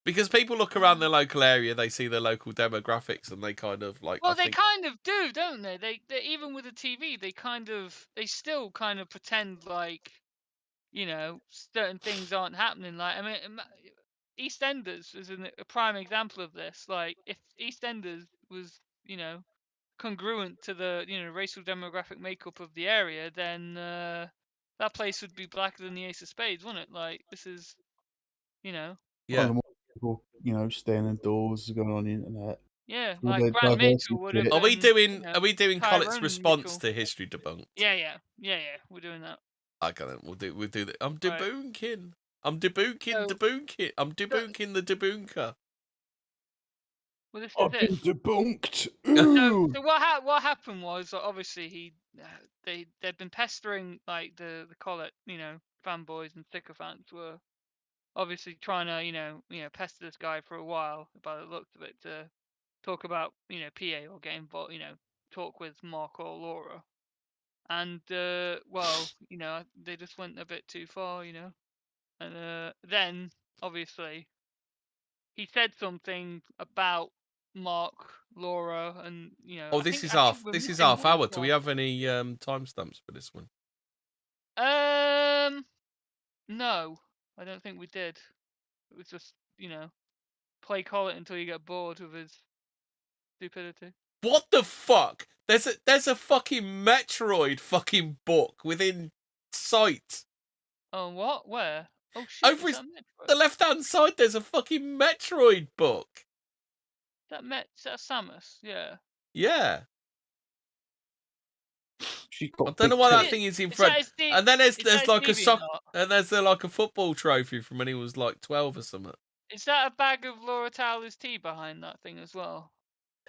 Because people look around their local area, they see their local demographics, and they kind of like. Well, they kind of do, don't they? They even with the TV, they still kind of pretend like, you know, certain things aren't happening. Like, I mean, EastEnders is a prime example of this. Like, if EastEnders was, you know, congruent to the, you know, racial demographic makeup of the area, then that place would be blacker than the Ace of Spades, wouldn't it? Like, this is, you know. Yeah. More people, you know, staying indoors, going on the internet. Yeah, All like the Grant diversity Mitchell would have. shit. Are we doing Tyrone Collett's response Mitchell. to History Debunked? Yeah. We're doing that. Okay, then we'll do that. I'm Right. debunking. I'm debunking. I'm debunking the debunker. Well, this is I've it. been debunked. So what happened was, obviously they'd been pestering, like, the Collett, you know, fanboys and sycophants were obviously trying to, you know, pester this guy for a while, by the looks of it, to talk about, you know, PA, or get involved, you know, talk with Mark or Laura. And well, you know, they just went a bit too far, you know. And then obviously he said something about Mark, Laura, and, you know. Oh, this is half hour. Do we have any timestamps for this one? No, I don't think we did. It was just, you know, play Collett until you get bored of his stupidity. What the fuck? There's a fucking Metroid fucking book within sight. Oh, what? Where? Oh shit! Over the left-hand side, there's a fucking Metroid book. Is that Samus? Yeah. Yeah. She I don't know why that thing is in front. And then there's like a football trophy from when he was like 12 or something. Is that a bag of Laura Tyler's tea behind that thing as well?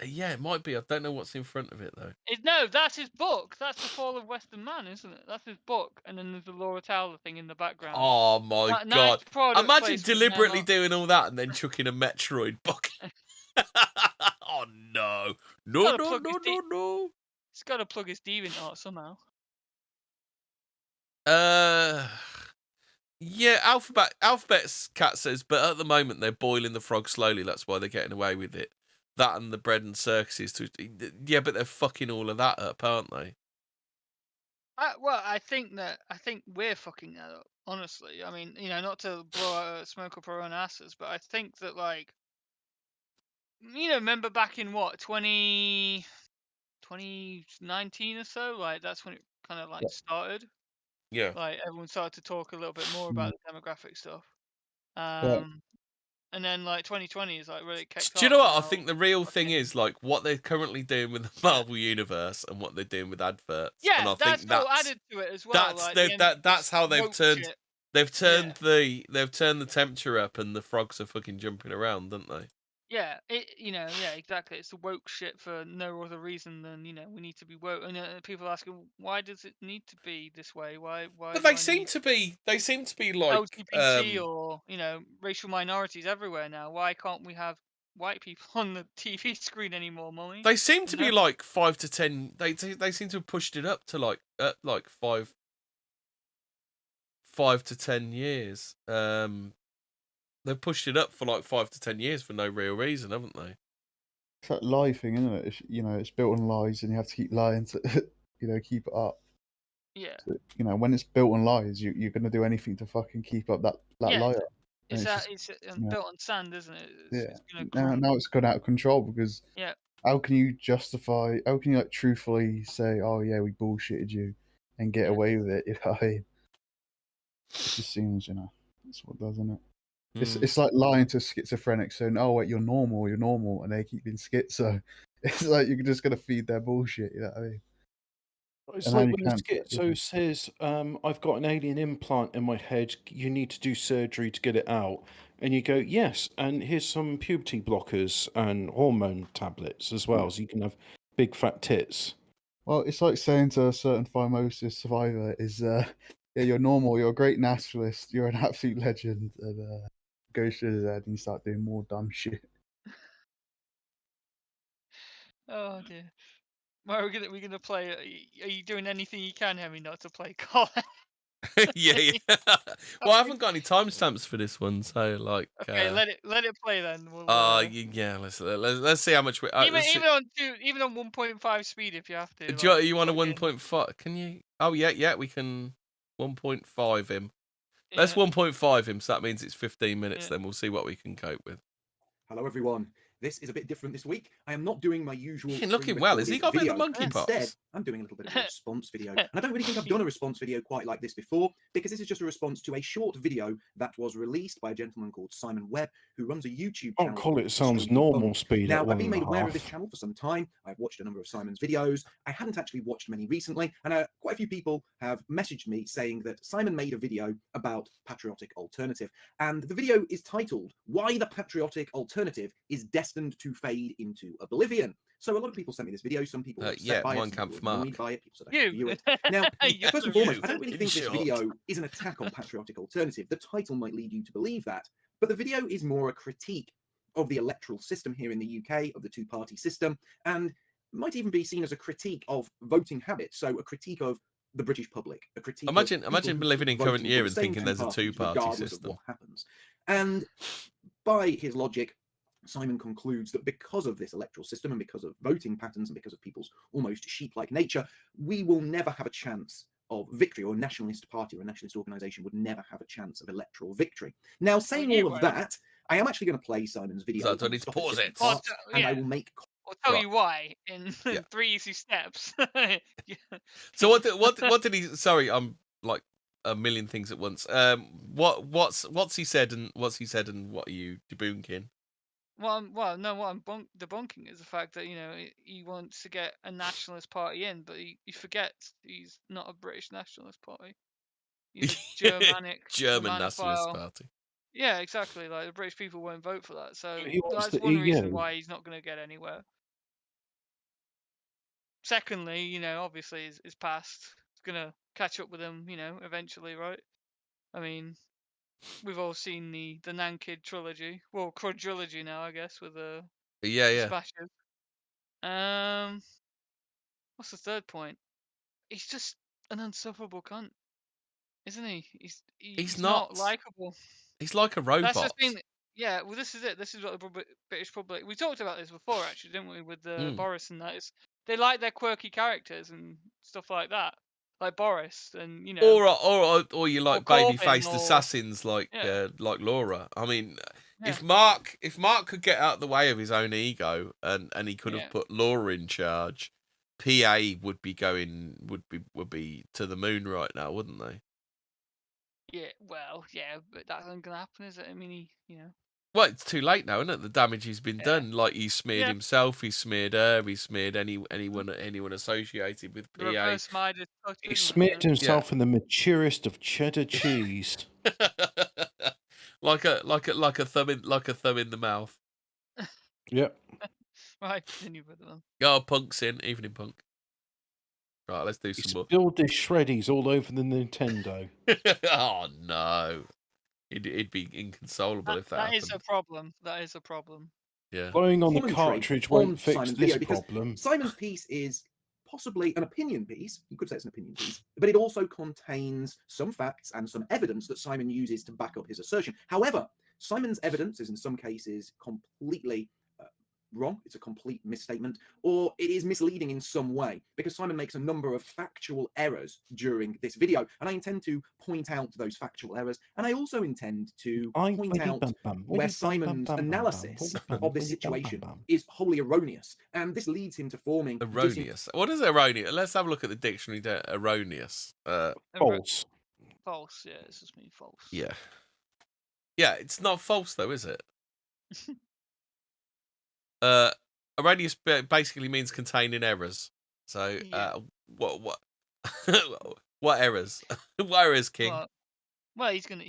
Yeah, it might be. I don't know what's in front of it though. No, that's his book. That's The Fall of Western Man, isn't it? That's his book, and then there's the Laura Tyler thing in the background. Oh my god! Imagine deliberately doing all that and then chucking a Metroid book. Oh no! No! He's got to plug his DeviantArt somehow. Yeah, Alphabet's cat says, but at the moment they're boiling the frog slowly. That's why they're getting away with it. That and the bread and circuses. Yeah, but they're fucking all of that up, aren't they? Well, I think we're fucking that up. Honestly, I mean, you know, not to blow smoke up our own asses, but I think that, like, you know, remember back in what 2019 or so, like, that's when it kind of like started. Yeah. Like, everyone started to talk a little bit more about the demographic stuff. And then, like, 2020 is like really kicked off. Do you know what? I think the real thing is, like, what they're currently doing with the Marvel Universe and what they're doing with adverts. Yeah, and I that's think all added to it as well. That's how they've turned. Shit. They've turned the temperature up, and the frogs are fucking jumping around, don't they? Yeah, exactly. It's the woke shit for no other reason than, you know, we need to be woke. And people asking, why does it need to be this way? Why? But they seem to be like LGBT or, you know, racial minorities everywhere now. Why can't we have white people on the TV screen anymore, Mummy? They seem to be like 5 to 10. They seem to have pushed it up to like 5 to 10 years. They've pushed it up for like 5 to 10 years for no real reason, haven't they? It's that lie thing, isn't it? You know, it's built on lies, and you have to keep lying to, you know, keep it up. Yeah. So, you know, when it's built on lies, you're going to do anything to fucking keep up that lie up. It's just, built on sand, isn't it? It's now it's gone out of control because how can you like truthfully say, oh yeah, we bullshitted you and get away with it? You know what I mean? It just seems, you know, that's what does, isn't it? It's like lying to schizophrenics saying, oh wait, you're normal, and they keep being schizo. It's like you're just gonna feed their bullshit, you know what I mean? It's And now like you when the can't. schizo says, I've got an alien implant in my head, you need to do surgery to get it out. And you go, yes, and here's some puberty blockers and hormone tablets as well, so you can have big fat tits. Well, it's like saying to a certain phimosis survivor is, yeah, you're normal, you're a great nationalist, you're an absolute legend, and goes to his head and you start doing more dumb shit. Oh dear. Well, we're gonna play. Are you doing anything you can, Hemi, not to play Collett? yeah. Well, I haven't got any timestamps for this one, so like. Okay, let it play then. We'll, yeah. Let's see how much we. even on 1.5 speed if you have to. Do Like, you want a plug in. 1.5? Can you? Oh yeah, we can 1.5 him. Let's Yeah. 1.5 him, so that means it's 15 minutes. Then we'll see what we can cope with. Hello everyone. This is a bit different this week. I am not doing my usual. He's looking well. Has he got a bit of the Instead, monkeypox? I'm doing a little bit of a response video, and I don't really think I've done a response video quite like this before, because this is just a response to a short video that was released by a gentleman called Simon Webb, who runs a YouTube channel. Collett sounds normal speed Now, at I've been made aware of this 1.5. channel for some time. I've watched a number of Simon's videos. I hadn't actually watched many recently, and quite a few people have messaged me saying that Simon made a video about patriotic alternative, and the video is titled "Why the Patriotic Alternative is Destined to Fade into Oblivion." So a lot of people sent me this video. Some people yeah, by Mein it, some Kampf people were annoyed Mark. by it, people said I should view it. Now, first and foremost, I don't really think this video is an attack on patriotic alternative. The title might lead you to believe that, but the video is more a critique of the electoral system here in the UK, of the two-party system, and might even be seen as a critique of voting habits. So a critique of the British public, a critique. Imagine living in current year and same thinking there's a two-party regardless system. of what happens. And by his logic, Simon concludes that because of this electoral system and because of voting patterns and because of people's almost sheep-like nature, we will never have a chance of victory, or a nationalist party or a nationalist organisation would never have a chance of electoral victory. Now, saying all of that, I am actually going to play Simon's video. So I need to pause it. And I will make... I'll tell you why in 3 easy steps. So what did he? Sorry, I'm like a million things at once. What's he said and what are you debunking? What I'm debunking is the fact that he wants to get a nationalist party in, but he forgets he's not a British nationalist party. He's a Germanic German nationalist party. Yeah, exactly. Like the British people won't vote for that, so He wants that's the one reason EU. why he's not going to get anywhere. Secondly, obviously his past is going to catch up with him, eventually, right? I mean, we've all seen the Nankid trilogy, well, quadrilogy now, I guess, with the Smashes. What's the third point? He's just an insufferable cunt, isn't he? He's not likable. He's like a robot. That's the thing. Yeah, well, this is it. This is what the British public. We talked about this before, actually, didn't we? With Boris and that. They like their quirky characters and stuff like that, like Boris and or you like baby-faced Corbyn assassins like Laura. I mean, if Mark could get out of the way of his own ego and he could have put Laura in charge, PA would be to the moon right now, wouldn't they? Yeah, well, yeah, but that isn't gonna happen, is it? I mean, Well, it's too late now, isn't it? The damage has been done. Like he smeared himself, he smeared her, he smeared anyone associated with PA. Reverse-minded touch, He isn't it? smeared himself in the maturest of cheddar cheese. like a thumb in the mouth. Yep. Right, continue with them. Oh, Punk's in, evening Punk. Right, let's do some more. Spilled his shreddies all over the Nintendo. Oh no, he'd be inconsolable if that happened. That is a problem. That is a problem. Yeah. Blowing on the Commentary cartridge on won't fix Simon's this video, because problem. Simon's piece is possibly an opinion piece. You could say it's an opinion piece, but it also contains some facts and some evidence that Simon uses to back up his assertion. However, Simon's evidence is in some cases completely wrong. It's a complete misstatement, or it is misleading in some way, because Simon makes a number of factual errors during this video, and I intend to point out those factual errors, and I also intend to point out where Simon's analysis of this situation is wholly erroneous, and this leads him to forming erroneous. What is erroneous? Let's have a look at the dictionary. Erroneous. False. False. Yeah, this just means false. Yeah. Yeah, it's not false though, is it? Erroneous basically means containing errors. So what What errors? What errors, King? Well, he's gonna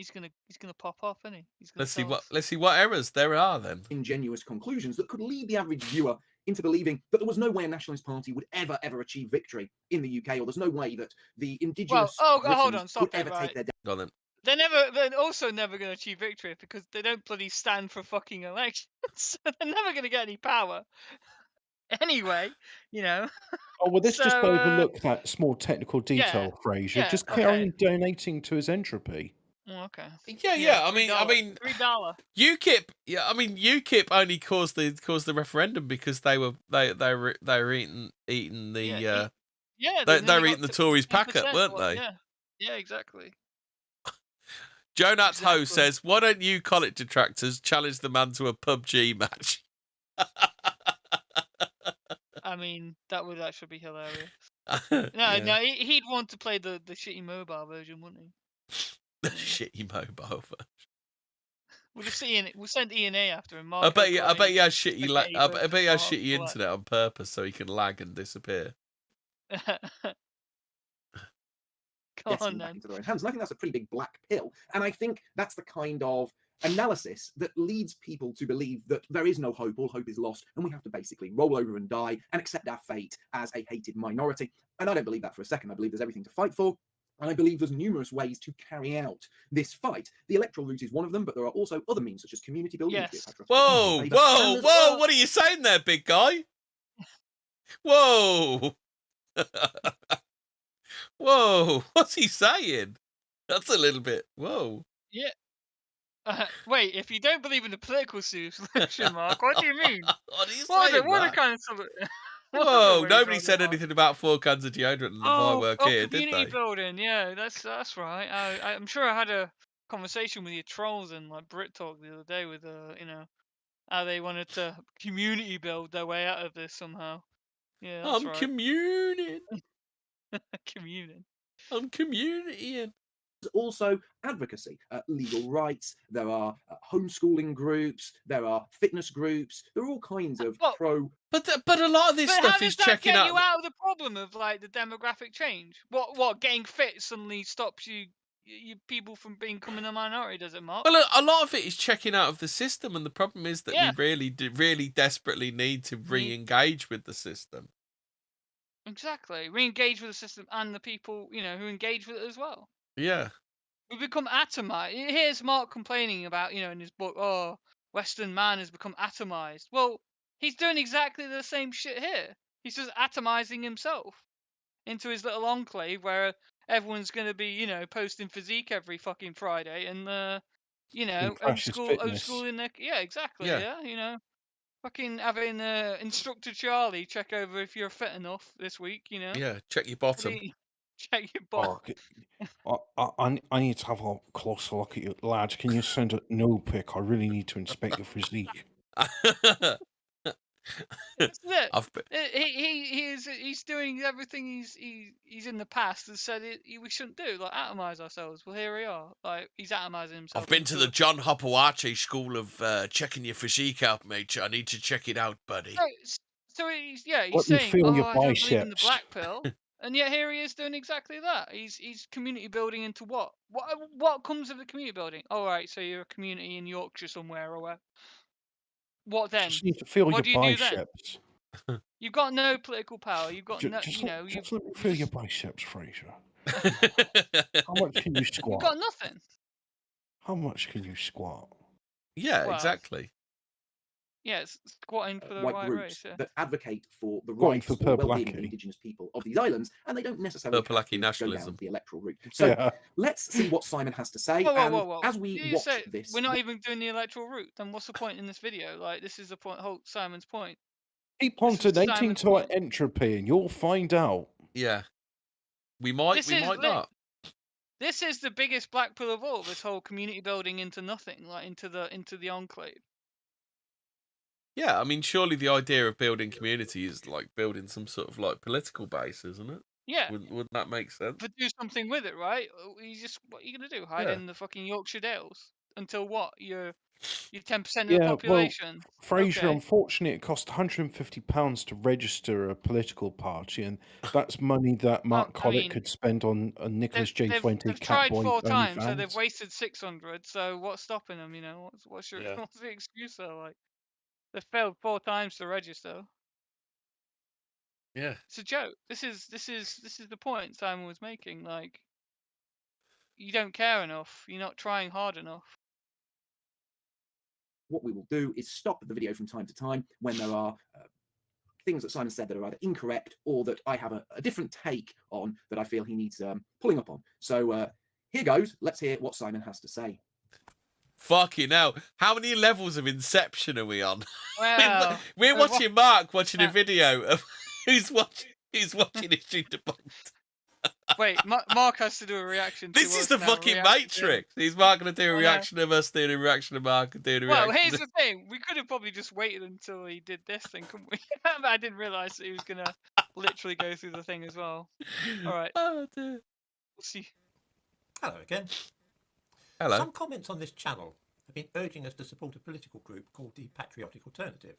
pop off, isn't he? He's gonna Let's see what errors there are then. Ingenuous conclusions that could lead the average viewer into believing that there was no way a nationalist party would ever achieve victory in the UK, or there's no way that the indigenous hold on, could ever take their Go on then. They're also never going to achieve victory because they don't bloody stand for fucking elections. So they're never going to get any power. Anyway, you know. Oh, well, let's just So, overlook that small technical detail, Fraser. yeah, Just carry on donating to his entropy. Oh, okay. Yeah. I mean, $3. UKIP. Yeah, I mean, UKIP only caused the referendum because they were eating the they were eating the Tories' packet, weren't they? Yeah, exactly. Jonat Ho says, "Why don't you Collett detractors challenge the man to a PUBG match?" I mean, that would actually be hilarious. No, he'd want to play the shitty mobile version, wouldn't he? The shitty mobile version. We'll send ENA after him. I bet he has shitty. I bet he has shitty internet on purpose so he can lag and disappear. Go on then. Into their own hands. And I think that's a pretty big black pill. And I think that's the kind of analysis that leads people to believe that there is no hope, all hope is lost, and we have to basically roll over and die and accept our fate as a hated minority. And I don't believe that for a second. I believe there's everything to fight for. And I believe there's numerous ways to carry out this fight. The electoral route is one of them, but there are also other means, such as community building. Yes. Whoa! What are you saying there, big guy? Whoa! Whoa! What's he saying? That's a little bit. Whoa! Yeah. Wait, if you don't believe in the political solution, Mark, what do you mean? What are you saying? What kind of solution? Whoa! Nobody said anything about 4 cans of deodorant and the firework here, did community they? building, yeah, that's right. I'm sure I had a conversation with your trolls in like Brit Talk the other day with how they wanted to community build their way out of this somehow. Yeah, that's right. Communing. Communing. I'm communitying. There's also advocacy, legal rights. There are homeschooling groups. There are fitness groups. There are all kinds of pro. But a lot of this stuff is checking out. out. You out of the problem of like the demographic change. What getting fit suddenly stops you people from becoming a minority? Does it, Mark? Well, a lot of it is checking out of the system, and the problem is that we really desperately need to re-engage with the system. Exactly, re-engage with the system and the people who engage with it as well. Yeah. We become atomized. Here's Mark complaining about, in his book, Western man has become atomized. Well, he's doing exactly the same shit here. He's just atomizing himself into his little enclave where everyone's going to be, posting physique every fucking Friday and, homeschooling their... Yeah, exactly, yeah. Fucking having instructor Charlie check over if you're fit enough this week, Yeah, check your bottom. Check your bottom. I need to have a closer look at you, lads. Can you send a no pic? I really need to inspect your physique. That's it. He's doing everything he's in the past has said we shouldn't do, like atomize ourselves. Well, here we are. Like he's atomizing himself. I've been to the John Hopowache school of checking your physique out, mate. I need to check it out, buddy. So he's saying, I don't believe in the black pill. And yet here he is doing exactly that. He's community building into what? What comes of the community building? All right, so you're a community in Yorkshire somewhere or where? What then? Just need to feel what your do you biceps. do then? You've got no political power. You've got no. Just let me feel your biceps, Fraser. How much can you squat? You've got nothing. How much can you squat? Yeah, Well, exactly. Yeah, it's squatting for the white right groups race. Yeah. that advocate for the Going rights for or well-being of Purple-Aki. indigenous people of these islands, and they don't necessarily Purple-Aki have to nationalism. go down the electoral route. So let's see what Simon has to say. Whoa. As we You watch say this, we're not even doing the electoral route. Then what's the point in this video? Like, this is the point. Simon's point. Keep on This is donating Simon's to our point. entropy, and you'll find out. Yeah. We might not. This is the biggest black pill of all. This whole community building into nothing, like into the enclave. Yeah, I mean, surely the idea of building community is like building some sort of like political base, isn't it? Yeah. Wouldn't that make sense? But do something with it, right? What are you gonna do? Hide in the fucking Yorkshire Dales until what? You're You're 10% of the Yeah, well, population. Fraser, Okay. unfortunately, it cost £150 to register a political party, and that's money that Mark I Collett mean, could spend on a Nicholas J. Fuente they've tried Catboy 4 times, so they've OnlyFans. wasted 600. So what's stopping them? You know, what's your Yeah. what's the excuse there? Like, they failed 4 times to register. Yeah. It's a joke. This is the point Simon was making. Like, you don't care enough. You're not trying hard enough. What we will do is stop the video from time to time when there are things that Simon said that are either incorrect or that I have a different take on that I feel he needs pulling up on. So here goes. Let's hear what Simon has to say. Fucking hell. How many levels of Inception are we on? Well, we're watching Mark watching a video of who's watching History Debunked. Wait, Mark has to do a reaction. This is the fucking Matrix. He's Mark going to do a reaction of us, doing a reaction of Mark, and doing a reaction. Well, here's the thing. We could have probably just waited until he did this thing, couldn't we? But I didn't realise that he was going to literally go through the thing as well. All right. Oh, dear. We'll see. Hello again. Hello. Some comments on this channel have been urging us to support a political group called the Patriotic Alternative,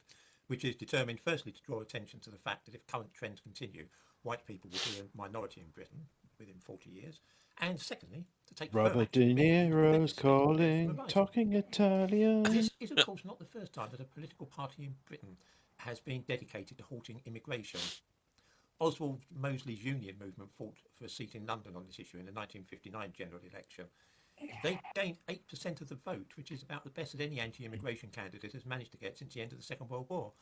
which is determined firstly to draw attention to the fact that if current trends continue, white people will be a minority in Britain within 40 years, and secondly, to take Robert De Niro's calling, talking Italian. This is, of course, not the first time that a political party in Britain has been dedicated to halting immigration. Oswald Mosley's Union movement fought for a seat in London on this issue in the 1959 general election. They gained 8% of the vote, which is about the best that any anti-immigration candidate has managed to get since the end of the Second World War.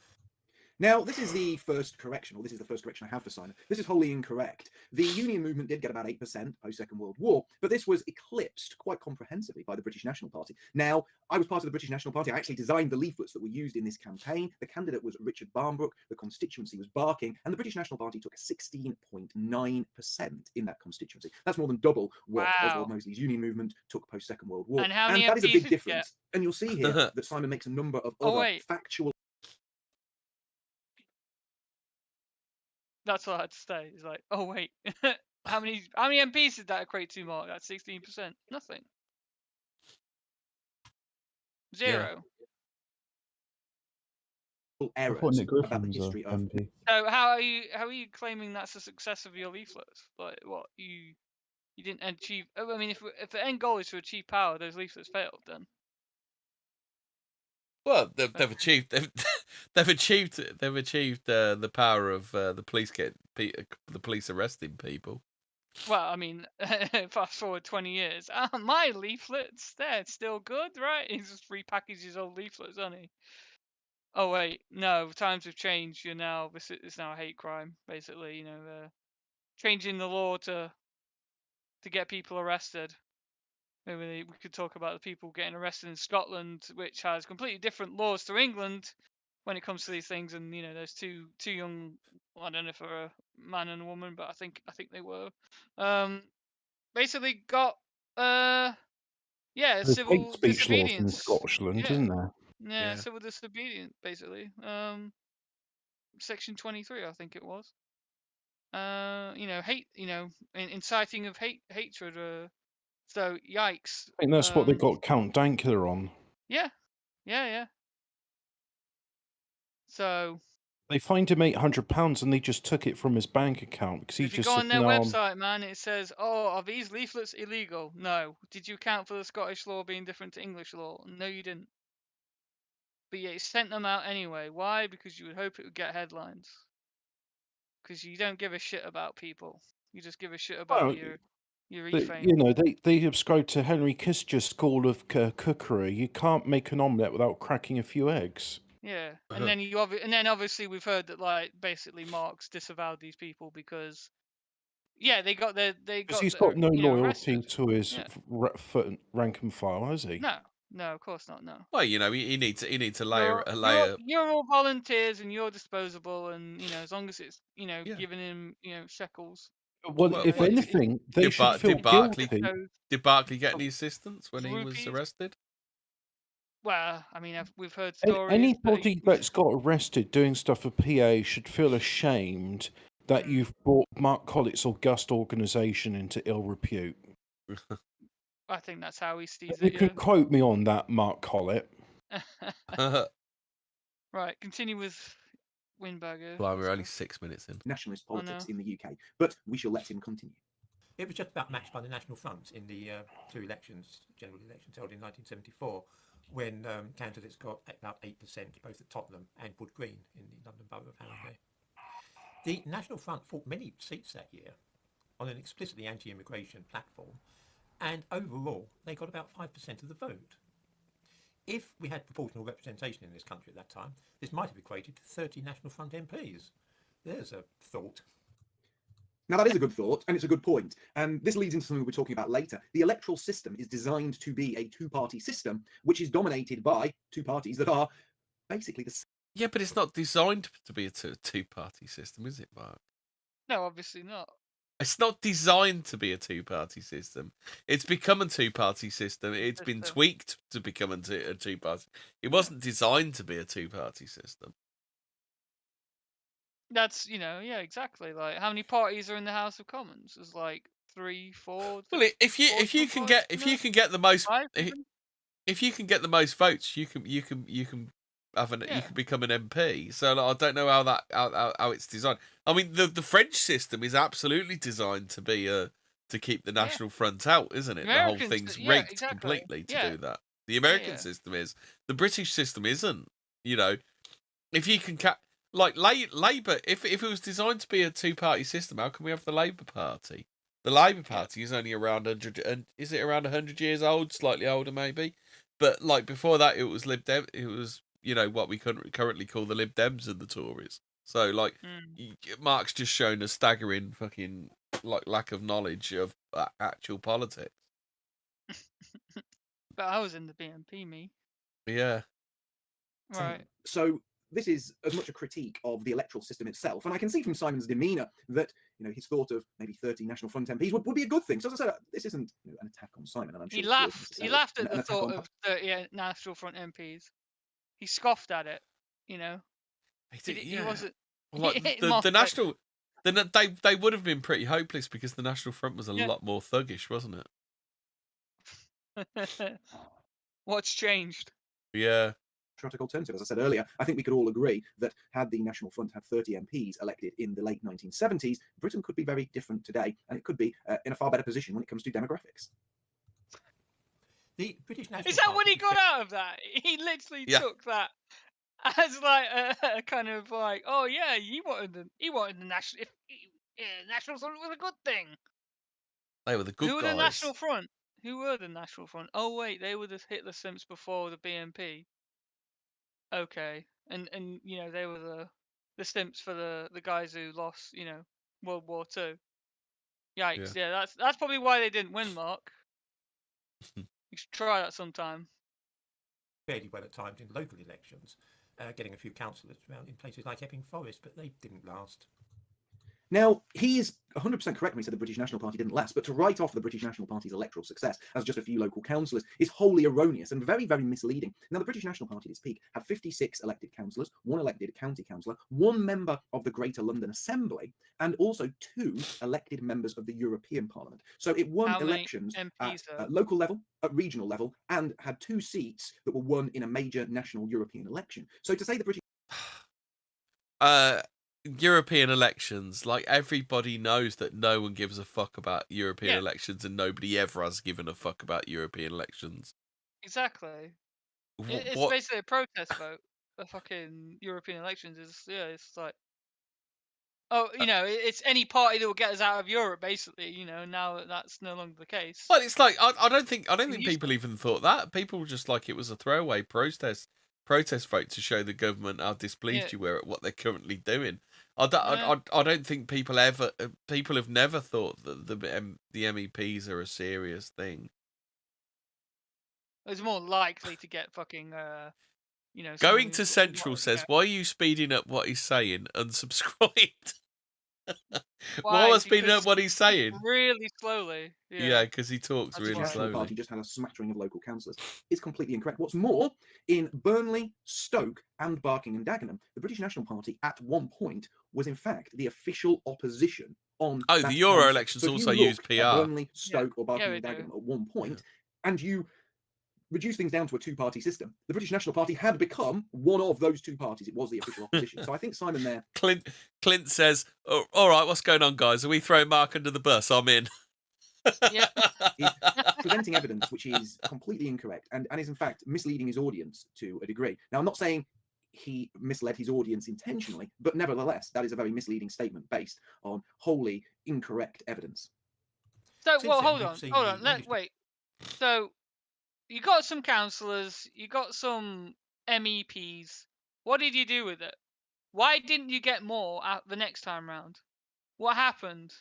Now, this is the first correction, or this is the first correction I have for Simon. This is wholly incorrect. The Union movement did get about 8% post-Second World War, but this was eclipsed quite comprehensively by the British National Party. Now, I was part of the British National Party. I actually designed the leaflets that were used in this campaign. The candidate was Richard Barnbrook. The constituency was Barking, and the British National Party took 16.9% in that constituency. That's more than double what Oswald Mosley's Union movement took post-Second World War. And how many that is a MPs big did you difference. And you'll see here that Simon makes a number of other factual... That's what I had to say. It's like, oh wait, how many MPs did that equate to, Mark? That's 16%. Nothing. 0. Errors about the history of. So how are you claiming that's a success of your leaflets? Like, what, you didn't achieve? I mean, if the end goal is to achieve power, those leaflets failed then. Well, they've achieved the power of the police arresting people. Well, I mean, fast forward 20 years. My leaflets, they're still good, right? He just repackaged his old leaflets, hasn't he? Oh wait, no, times have changed. It's now a hate crime, basically. You know, changing the law to get people arrested. Maybe we could talk about the people getting arrested in Scotland, which has completely different laws to England when it comes to these things. And you know, there's two young, I don't know if they're a man and a woman, but I think they were, basically got There's civil hate speech laws in disobedience. Scotland, isn't there? Yeah, civil disobedience, basically. Section 23, I think it was. You know, hate. You know, inciting of hatred. So yikes. I think that's what they got Count Dankula on. Yeah. So They fined him £800 and they just took it from his bank account because he if you just go said, on their "No, website, man, it says, "Oh, are these leaflets illegal?" No. Did you account for the Scottish law being different to English law? No, you didn't. But yeah, you sent them out anyway. Why? Because you would hope it would get headlines. Because you don't give a shit about people. You just give a shit about your e-fame. You know, they subscribe to Henry Kissinger's school of cookery. You can't make an omelette without cracking a few eggs. Yeah, and then obviously we've heard that like basically Marx disavowed these people because Because he's got no loyalty arrested. to his rank and file, has he? No, of course not. No. Well, you know, he needs to layer a layer. You're all volunteers and you're disposable, and you know as long as it's giving him shekels. Well, if anything, they should feel guilty. Did Barclay get any assistance when he was arrested? Well, I mean, we've heard stories. Anybody that's got arrested doing stuff for PA should feel ashamed that you've brought Mark Collett's august organisation into ill repute. I think that's how he sees it. You can quote me on that, Mark Collett. Right, continue with Windbagger. Well, we're only 6 minutes in. Nationalist politics in the UK, but we shall let him continue. It was just about matched by the National Front in the two elections, general elections held in 1974, when candidates got about 8%, both at Tottenham and Wood Green in the London Borough of Harrogate. The National Front fought many seats that year on an explicitly anti-immigration platform, and overall they got about 5% of the vote. If we had proportional representation in this country at that time, this might have equated to 30 National Front MPs. There's a thought. Now, that is a good thought, and it's a good point. And this leads into something we're talking about later. The electoral system is designed to be a two-party system, which is dominated by two parties that are basically the same. Yeah, but it's not designed to be a two-party system, is it, Mark? No, obviously not. It's not designed to be a two-party system. It's become a two-party system. It's been tweaked to become a two-party. It wasn't designed to be a two-party system. That's, yeah, exactly. Like, how many parties are in the House of Commons? There's like 3, 4. Well, if you can get the most if you can get the most votes, you can become an MP. So like, I don't know how it's designed. I mean, the French system is absolutely designed to be to keep the National Front out, isn't it? The whole thing's rigged completely to do that. The American system is. The British system isn't. If you can like Labour, if it was designed to be a two-party system, how can we have the Labour Party? The Labour Party is only around 100. Is it around 100 years old? Slightly older, maybe. But like before that, it was Lib Dem. It was what we currently call the Lib Dems and the Tories. So like, Mark's just shown a staggering fucking lack of knowledge of actual politics. But I was in the BNP, me. Yeah. Right. So this is as much a critique of the electoral system itself, and I can see from Simon's demeanour that his thought of maybe 30 National Front MPs would be a good thing. So as I said, this isn't an attack on Simon, and I'm sure He laughed at the thought of 30 National Front MPs. He scoffed at it. He wasn't. Well, like the National, they would have been pretty hopeless because the National Front was a lot more thuggish, wasn't it? What's changed? Yeah. Alternative. As I said earlier, I think we could all agree that had the National Front had 30 MPs elected in the late 1970s, Britain could be very different today, and it could be in a far better position when it comes to demographics. The British National Is that what he got out of that? He literally took that as like a kind of like, oh yeah, he wanted the national. National Front was a good thing. They were the good guys. Who were the National Front? Who were the National Front? Oh wait, they were the Hitler Simps before the BNP. Okay, and they were the Stimps for the guys who lost World War II. Yikes! Yeah, that's probably why they didn't win, Mark. You should try that sometime. Fairly well at times in local elections, getting a few councillors around in places like Epping Forest, but they didn't last. Now, he is 100% correct when he said the British National Party didn't last, but to write off the British National Party's electoral success as just a few local councillors is wholly erroneous and very, very misleading. Now, the British National Party at its peak had 56 elected councillors, 1 elected county councillor, 1 member of the Greater London Assembly, and also 2 elected members of the European Parliament. So it won elections at local level, at regional level, and had 2 seats that were won in a major national European election. So to say the British... European elections, like everybody knows that no one gives a fuck about European elections, and nobody ever has given a fuck about European elections. Exactly. It's basically a protest vote. The fucking European elections it's like, it's any party that will get us out of Europe, basically. Now that's no longer the case. Well, it's like I don't think people even thought that. People were just like it was a throwaway protest vote to show the government how displeased you were at what they're currently doing. I don't think people have never thought that the MEPs are a serious thing. It's more likely to get fucking Going to Central says, why are you speeding up what he's saying? Unsubscribed. Why am I speeding up what he's saying? Really slowly. Yeah, because he talks really slowly. The Party just had a smattering of local councillors. It's completely incorrect. What's more, in Burnley, Stoke, and Barking and Dagenham, the British National Party at one point was in fact the official opposition on. Oh, the Euro elections also use PR. Burnley, Stoke, or Barking and Dagenham at one point, and you reduce things down to a two-party system, the British National Party had become one of those two parties. It was the official opposition. So I think Simon there... Clint says, oh, all right, what's going on, guys? Are we throwing Mark under the bus? I'm in. Yeah. Is presenting evidence which is completely incorrect and is in fact misleading his audience to a degree. Now, I'm not saying he misled his audience intentionally, but nevertheless, that is a very misleading statement based on wholly incorrect evidence. So, well, hold on. Wait. So, you got some councillors, you got some MEPs. What did you do with it? Why didn't you get more the next time round? What happened?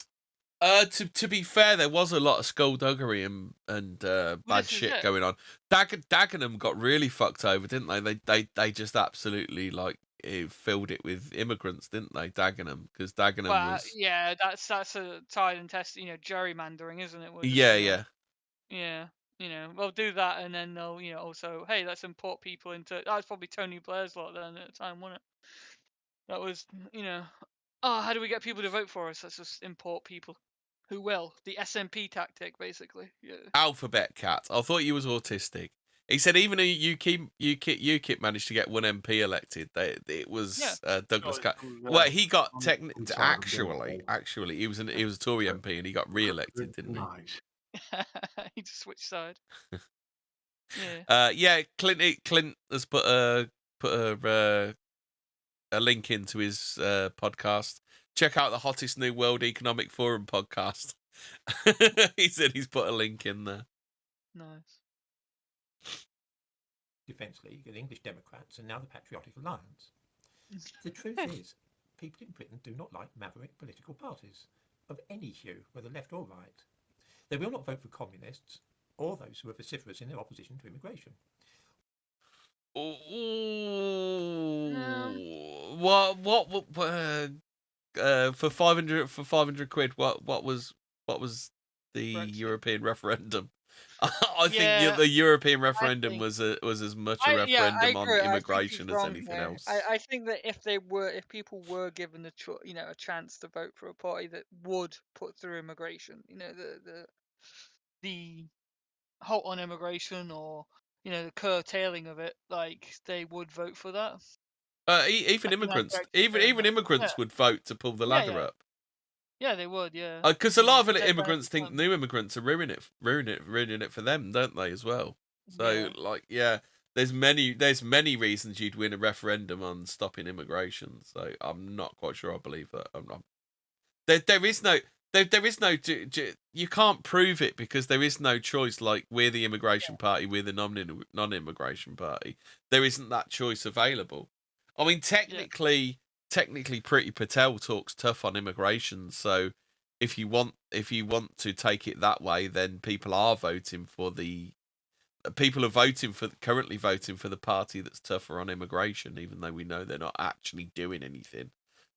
To be fair, there was a lot of skullduggery and bad shit going on. Dagenham got really fucked over, didn't they? They just absolutely filled it with immigrants, didn't they? Dagenham, because Dagenham was. Yeah, that's a tried and tested, gerrymandering, isn't it? Yeah. They'll do that, and then they'll, also, hey, let's import people into. That was probably Tony Blair's lot then at the time, wasn't it? That was, how do we get people to vote for us? Let's just import people who will. The SNP tactic, basically. Yeah. Alphabet cat. I thought you was autistic. He said even UKIP managed to get one MP elected. It was Douglas Cat. Well, he got actually he was a Tory MP and he got re-elected, didn't he? He just switched side. Clint has put a link into his podcast. Check out the hottest new World Economic Forum podcast. He said he's put a link in there. Nice. Defence League and English Democrats and now the Patriotic Alliance. The truth is, people in Britain do not like maverick political parties of any hue, whether left or right. They will not vote for communists or those who are vociferous in their opposition to immigration. For 500 quid, what was the Brexit. European referendum? I think the European referendum was as much a referendum on immigration as anything else. I think that if people were given a chance to vote for a party that would put through immigration, the halt on immigration or the curtailing of it, they would vote for that. Even immigrants would vote to pull the ladder up. Yeah, they would. Yeah, because a lot of immigrants think new immigrants are ruining it for them, don't they? As well. So there's many reasons you'd win a referendum on stopping immigration. So I'm not quite sure I believe that. There is no. You can't prove it because there is no choice. Like we're the immigration party, we're the non-immigration party. There isn't that choice available. I mean, technically, Priti Patel talks tough on immigration. So, if you want to take it that way, then people are voting for currently voting for the party that's tougher on immigration, even though we know they're not actually doing anything.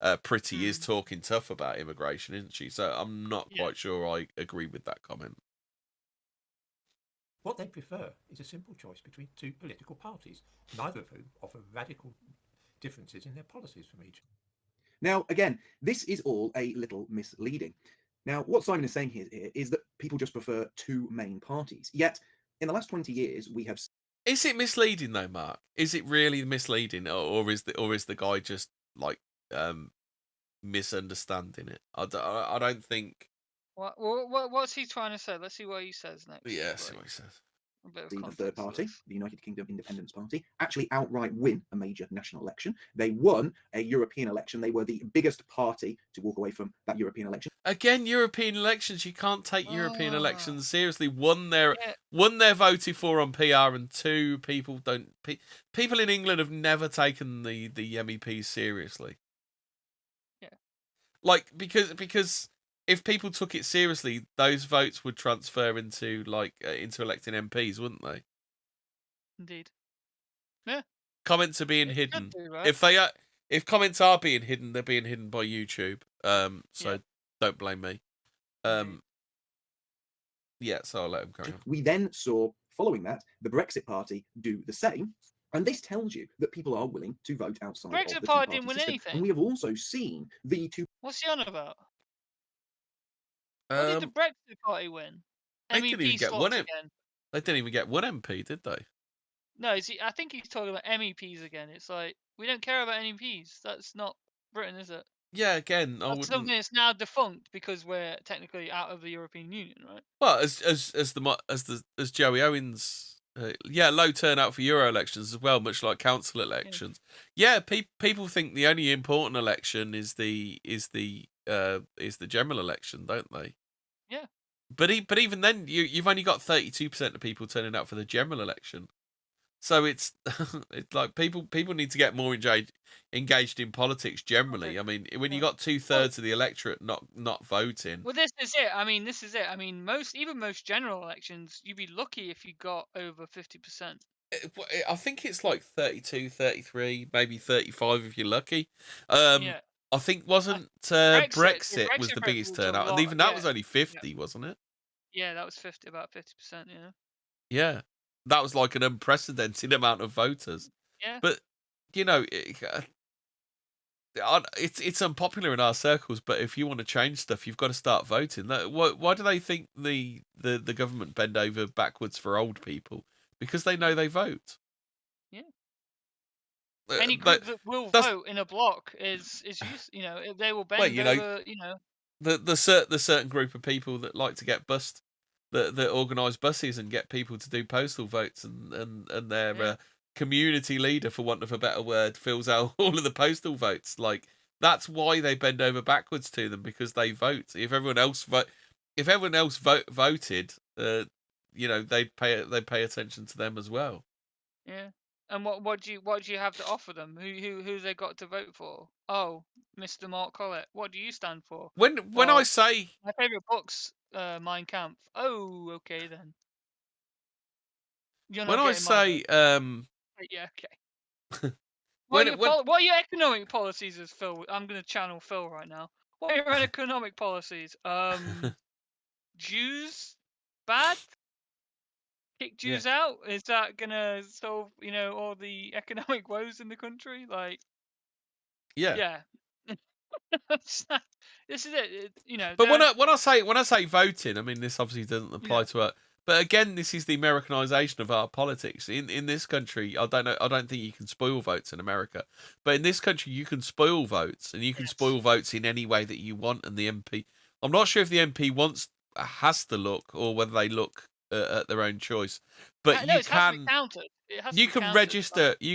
Priti is talking tough about immigration, isn't she? So I'm not quite sure I agree with that comment. What they prefer is a simple choice between two political parties, neither of whom offer radical differences in their policies from each. Now, again, this is all a little misleading. Now, what Simon is saying here is that people just prefer two main parties. Yet, in the last 20 years, we have... Is it misleading though, Mark? Is it really misleading, or is the guy just misunderstanding it? I don't think. What's he trying to say? Let's see what he says next. Yeah, see what he says. The third party, the United Kingdom Independence Party, actually outright win a major national election. They won a European election. They were the biggest party to walk away from that European election. Again, European elections, you can't take European elections seriously. One, they're voted for on PR, and two, people in England have never taken the MEPs seriously. Yeah. Because if people took it seriously, those votes would transfer into electing MPs, wouldn't they? Indeed. Yeah. Comments are being hidden. Right? If comments are being hidden, they're being hidden by YouTube. So don't blame me. So I'll let him carry on. We then saw, following that, the Brexit Party do the same. And this tells you that people are willing to vote outside Brexit of the Party two-party didn't win system. anything. And we have also seen the two... What's he on about? What did the Brexit Party win? They didn't even get one. Again. They didn't even get one MP, did they? No, I think he's talking about MEPs again. It's like, we don't care about MEPs. That's not Britain, is it? Yeah, again, I That's wouldn't. something that's now defunct because we're technically out of the European Union, right? Well, as Joey Owens, low turnout for Euro elections as well, much like council elections. Yeah, people think the only important election is the general election, don't they? Yeah. But even then, you've only got 32% of people turning out for the general election. So it's it's like people need to get more engaged in politics generally. I mean, when you got 2/3 of the electorate not voting. Well, this is it. I mean, most general elections, you'd be lucky if you got over 50%. I think it's like 32, 33, maybe 35 if you're lucky. Yeah. I think wasn't Brexit was the biggest turnout, and even that was only 50, wasn't it? Yeah, that was 50, about 50%. Yeah. Yeah, that was like an unprecedented amount of voters. Yeah. But you know, it's unpopular in our circles. But if you want to change stuff, you've got to start voting. Why do they think the government bend over backwards for old people? Because they know they vote. Yeah. Any group that will vote in a block is you know, they will bend over, you know. The certain group of people that like to get bussed, that organise buses and get people to do postal votes, and their community leader, for want of a better word, fills out all of the postal votes. Like, that's why they bend over backwards to them, because they vote. If everyone else voted, you know, they'd pay attention to them as well. Yeah. And what do you have to offer them? Who they got to vote for? Oh, Mr. Mark Collett. What do you stand for? When I say my favourite book's Mein Kampf. Oh, okay then. You're not when I getting say yeah, okay. What are your economic policies, as Phil? I'm gonna channel Phil right now. What are your economic policies? Jews bad? Kick Jews out? Is that gonna solve, you know, all the economic woes in the country? Like, yeah. This is it. You know. But when I say voting, I mean, this obviously doesn't apply to it. But again, this is the Americanization of our politics. In this country, I don't think you can spoil votes in America. But in this country, you can spoil votes, and you can spoil votes in any way that you want. And the MP, I'm not sure if the MP has to look, or whether they look at their own choice. But no, you it has to be counted. You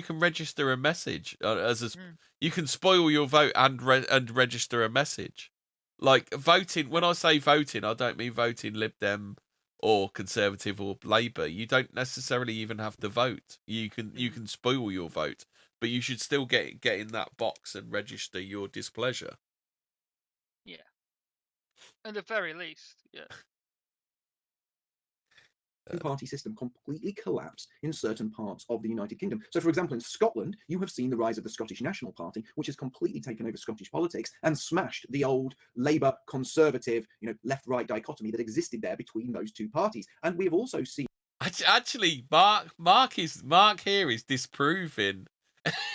can register a message you can spoil your vote and register a message. Like voting, when I say voting, I don't mean voting Lib Dem or Conservative or Labour. You don't necessarily even have to vote. You can spoil your vote, but you should still get in that box and register your displeasure. Yeah. At the very least, yeah. Two-party system completely collapsed in certain parts of the United Kingdom. So, for example, in Scotland, you have seen the rise of the Scottish National Party, which has completely taken over Scottish politics and smashed the old Labour Conservative, you know, left-right dichotomy that existed there between those two parties. And we have also seen. Actually, Mark here is disproving.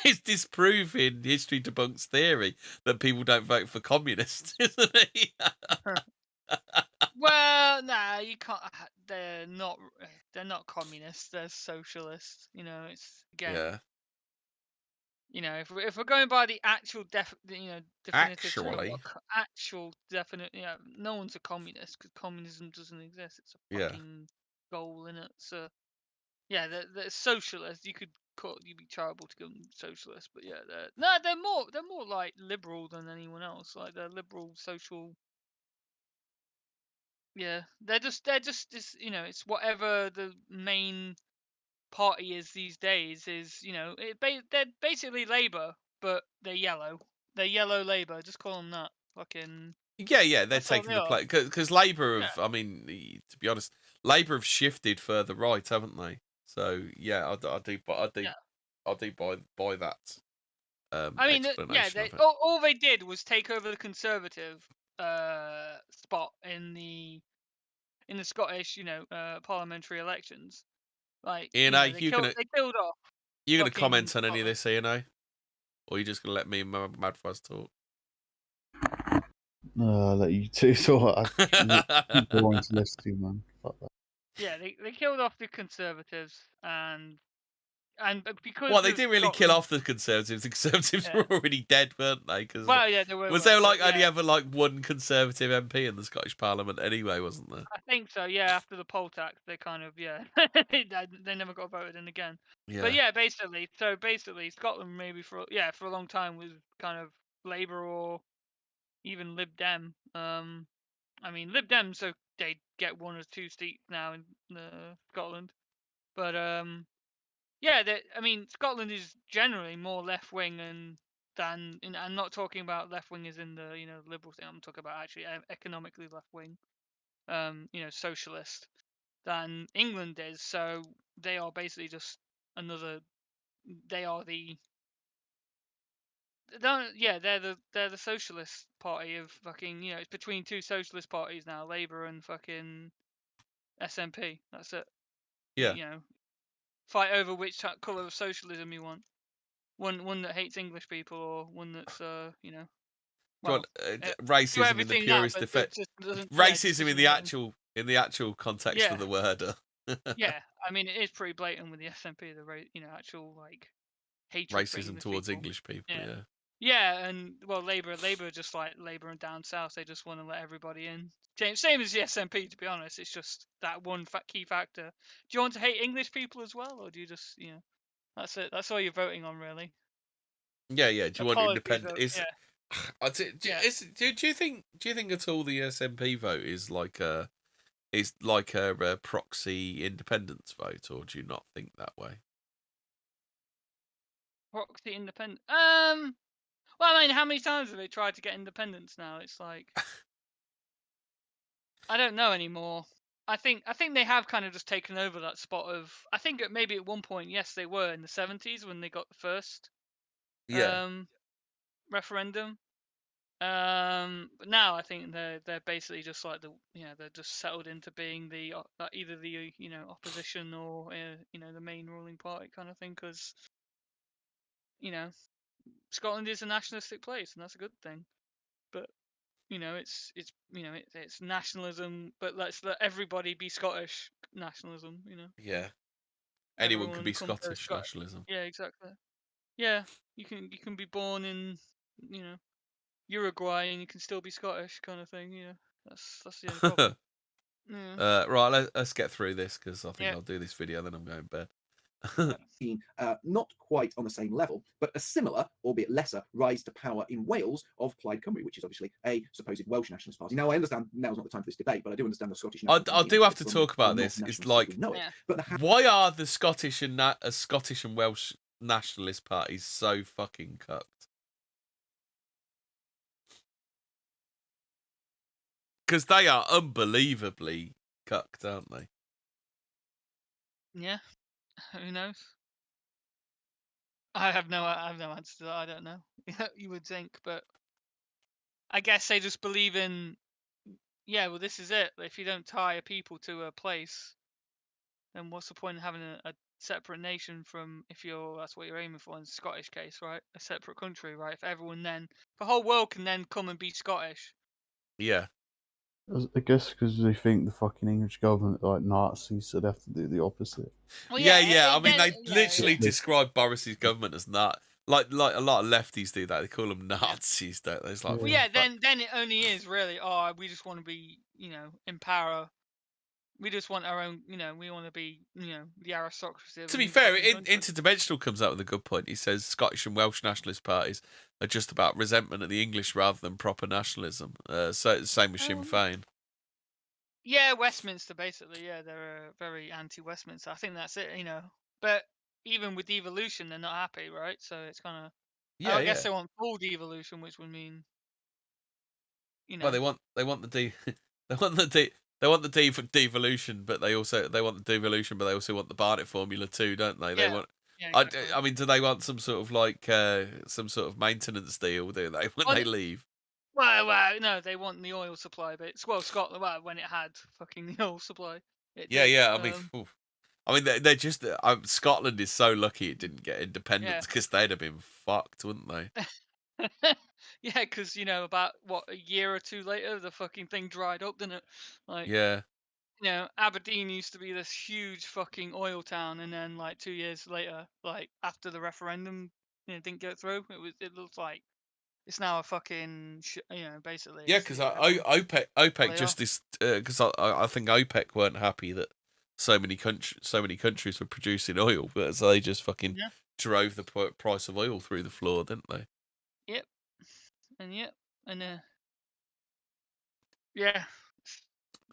He's disproving History Debunk's theory that people don't vote for communists, isn't he? Well, nah, you can't. They're not communists. They're socialists. You know, it's again. Yeah. You know, if we're going by the actual definitive definite, you know, no one's a communist because communism doesn't exist. It's a fucking goal in it. So, yeah, they're socialists. You'd be charitable to them socialists, but yeah, they're more like liberal than anyone else. Like they're liberal social. Yeah, they're just you know, it's whatever the main party is these days. Is, you know, they're basically Labour, but they're yellow. They're yellow Labour. Just call them that. Fucking. Yeah, they're taking the play because Labour have. I mean, to be honest, Labour have shifted further right, haven't they? So yeah, I do buy that. I mean, all they did was take over the Conservative spot in the Scottish, you know, parliamentary elections. Like, Ian, they killed off. You gonna comment on any of this, Ian? Or are you just gonna let me and Mad Fuzz talk? No, I'll let you two sort. I'm boring to listen to, man. Fuck that. Yeah, they killed off the Conservatives and because Well, they of didn't really kill Scotland, off the Conservatives. The Conservatives Yeah. were already dead, weren't they? Cause Well, yeah, they were. was there but only yeah, ever one Conservative MP in the Scottish Parliament anyway? Wasn't there? I think so. Yeah, after the poll tax, they kind of they never got voted in again. Yeah. But yeah, basically, Scotland maybe for a long time was kind of Labour or even Lib Dem. I mean Lib Dem, so they get 1 or 2 seats now in Scotland. But yeah, I mean Scotland is generally more left wing than I'm not talking about left wing as in the liberal thing. I'm talking about actually economically left wing. Socialist than England is. So they are basically just another. They are they're the socialist party of fucking. It's between 2 socialist parties now, Labour and fucking SNP. That's it. Yeah. Fight over which colour of socialism you want. One that hates English people, or one that's well, racism in the purest defense. Racism in the actual context of the word. Yeah, I mean it is pretty blatant with the SNP, actual hatred for Racism towards English people. Yeah. Yeah, and well, Labour just like Labour and down south, they just want to let everybody in. Same as the SNP, to be honest. It's just that one key factor. Do you want to hate English people as well, or do you just that's it? That's all you're voting on, really. Yeah. Do you want independent? Yeah. Do you think at all the SNP vote is like a proxy independence vote, or do you not think that way? Proxy independent. Well, I mean, how many times have they tried to get independence now? It's like I don't know anymore. I think they have kind of just taken over that spot of. I think maybe at one point, yes, they were in the 70s when they got the first referendum. But now I think they're basically just like they're just settled into being either the opposition or the main ruling party kind of thing, because Scotland is a nationalistic place and that's a good thing. But it's nationalism, but let's let everybody be Scottish nationalism. Yeah. Anyone can be Scottish nationalism. Yeah, exactly. Yeah, you can be born in Uruguay and you can still be Scottish, kind of thing. That's the only problem. Right, let's get through this because I think I'll do this video, then I'm going to bed. Not quite on the same level, but a similar, albeit lesser, rise to power in Wales of Plaid Cymru, which is obviously a supposed Welsh nationalist party. Now, I understand now's not the time for this debate, but I do understand the Scottish. I do have to talk about this. It's like, why are the Scottish and Welsh nationalist parties so fucking cucked? Because they are unbelievably cucked, aren't they? Yeah. Who knows? I have no answer to that. I don't know. You would think, but I guess they just believe in. Yeah, well, this is it. If you don't tie a people to a place, then what's the point in having a separate nation from? That's what you're aiming for in the Scottish case, right? A separate country, right? If the whole world can then come and be Scottish. Yeah. I guess because they think the fucking English government are like Nazis, so they have to do the opposite. Well, yeah. I mean, they literally describe Boris's government as not like a lot of lefties do that. They call them Nazis, don't they? It's like, then it only is really. We just want to be, in power. We just want our own, we want to be, the aristocracy. To be fair, Interdimensional comes out with a good point. He says Scottish and Welsh nationalist parties are just about resentment of the English rather than proper nationalism. So same with Sinn Féin. Yeah, Westminster basically. Yeah, they're very anti-Westminster. I think that's it. But even with devolution, they're not happy, right? So it's kind of. Yeah, I guess they want full devolution, which would mean. Well, they want the They want the devolution, but they want the devolution, but they also want the Barnett formula too, don't they? They want. Exactly. I mean, do they want some sort of maintenance deal? Do they when they leave? Well, no, they want the oil supply bits. Well, Scotland, when it had fucking the oil supply. Yeah. I mean, they're just. Scotland is so lucky it didn't get independence because they'd have been fucked, wouldn't they? Yeah, because about a year or two later, the fucking thing dried up, didn't it? Like, yeah. you know, Aberdeen used to be this huge fucking oil town, and then like 2 years later, like after the referendum, you know, didn't go through. It looks like it's now a fucking basically. Yeah, It's, because everyone- OPEC they just this because I think OPEC weren't happy that so many countries were producing oil, but so they just fucking Yeah. drove the price of oil through the floor, didn't they? Yep, and yeah,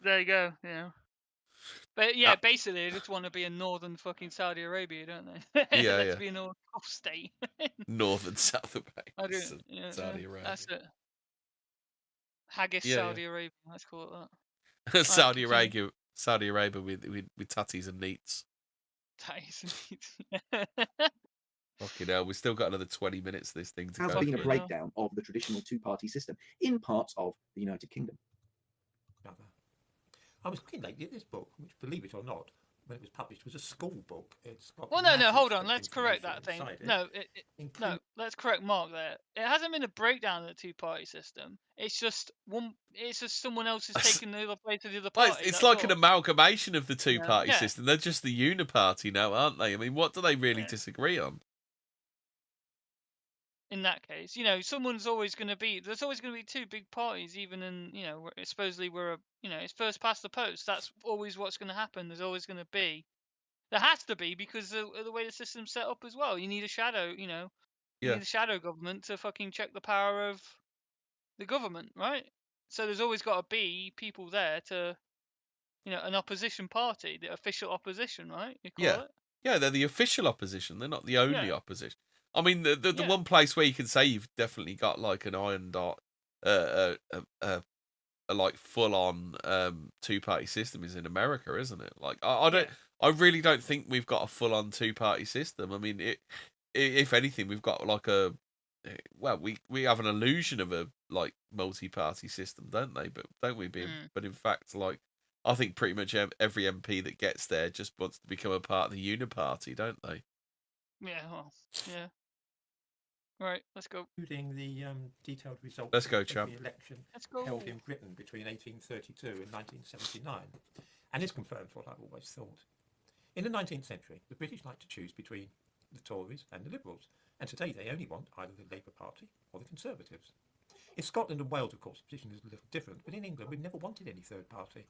there you go. You know, but yeah, basically they just want to be in northern fucking Saudi Arabia, don't they? Yeah, Let's yeah. be a North state. North and South I do. Arabia, Yeah, Saudi Arabia. that's it. Haggis Yeah, Saudi Arabia. Let's call it that. Saudi Arabia with tatties and neats. Tatties and neats. Fucking hell, we've still got another 20 minutes of this thing to Has go. been a breakdown of the traditional two-party system in parts of the United Kingdom. I was looking lately at this book, which, believe it or not, when it was published, was a school book. It's got Well, no, massive hold on. Let's correct that thing. inside it. No, let's correct Mark there. It hasn't been a breakdown of the two-party system. It's just someone else has taken the other place of the other Well, party. it's that's like all. an amalgamation of the two-party Yeah. system. They're just the uniparty now, aren't they? I mean, what do they really disagree on? In that case, you know, there's always going to be two big parties, even in, you know, supposedly it's first past the post. That's always what's going to happen. There has to be, because of the way the system's set up as well. You need a shadow, you need a shadow government to fucking check the power of the government, right? So there's always got to be people there to, an opposition party, the official opposition, right? You call it? Yeah, they're the official opposition. They're not the only Yeah. opposition. I mean, the one place where you can say you've definitely got like an iron dot, a like full on two-party system is in America, isn't it? Like I really don't think we've got a full on two-party system. I mean, if anything, we've got like we have an illusion of a like multi-party system, don't we? But in fact, like I think pretty much every MP that gets there just wants to become a part of the uniparty, don't they? Yeah, well, yeah. Right, let's go. Including the detailed results Let's go, of champ. the election Let's go. held in Britain between 1832 and 1979, and this confirms what I've always thought. In the 19th century, the British liked to choose between the Tories and the Liberals, and today they only want either the Labour Party or the Conservatives. In Scotland and Wales, of course, the position is a little different, but in England we've never wanted any third party.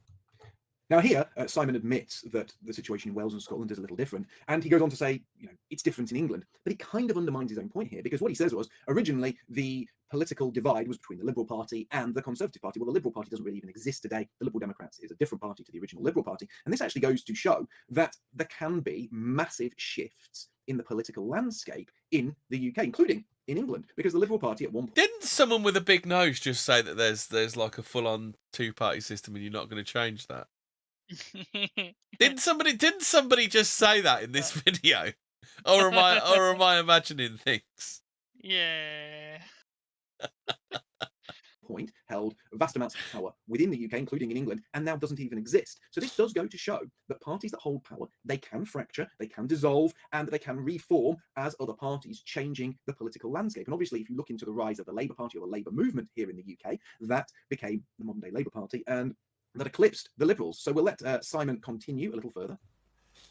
Now here, Simon admits that the situation in Wales and Scotland is a little different, and he goes on to say, it's different in England, but he kind of undermines his own point here, because what he says was, originally, the political divide was between the Liberal Party and the Conservative Party. Well, the Liberal Party doesn't really even exist today. The Liberal Democrats is a different party to the original Liberal Party, and this actually goes to show that there can be massive shifts in the political landscape in the UK, including in England, because the Liberal Party at one point... Didn't someone with a big nose just say that there's like a full-on two-party system and you're not going to change that? Didn't somebody just say that in this video, or am I imagining things? Yeah. point held vast amounts of power within the UK, including in England, and now doesn't even exist. So this does go to show that parties that hold power, they can fracture, they can dissolve, and they can reform as other parties, changing the political landscape. And obviously, if you look into the rise of the Labour Party or the Labour movement here in the UK, that became the modern-day Labour Party, and that eclipsed the Liberals. So we'll let Simon continue a little further.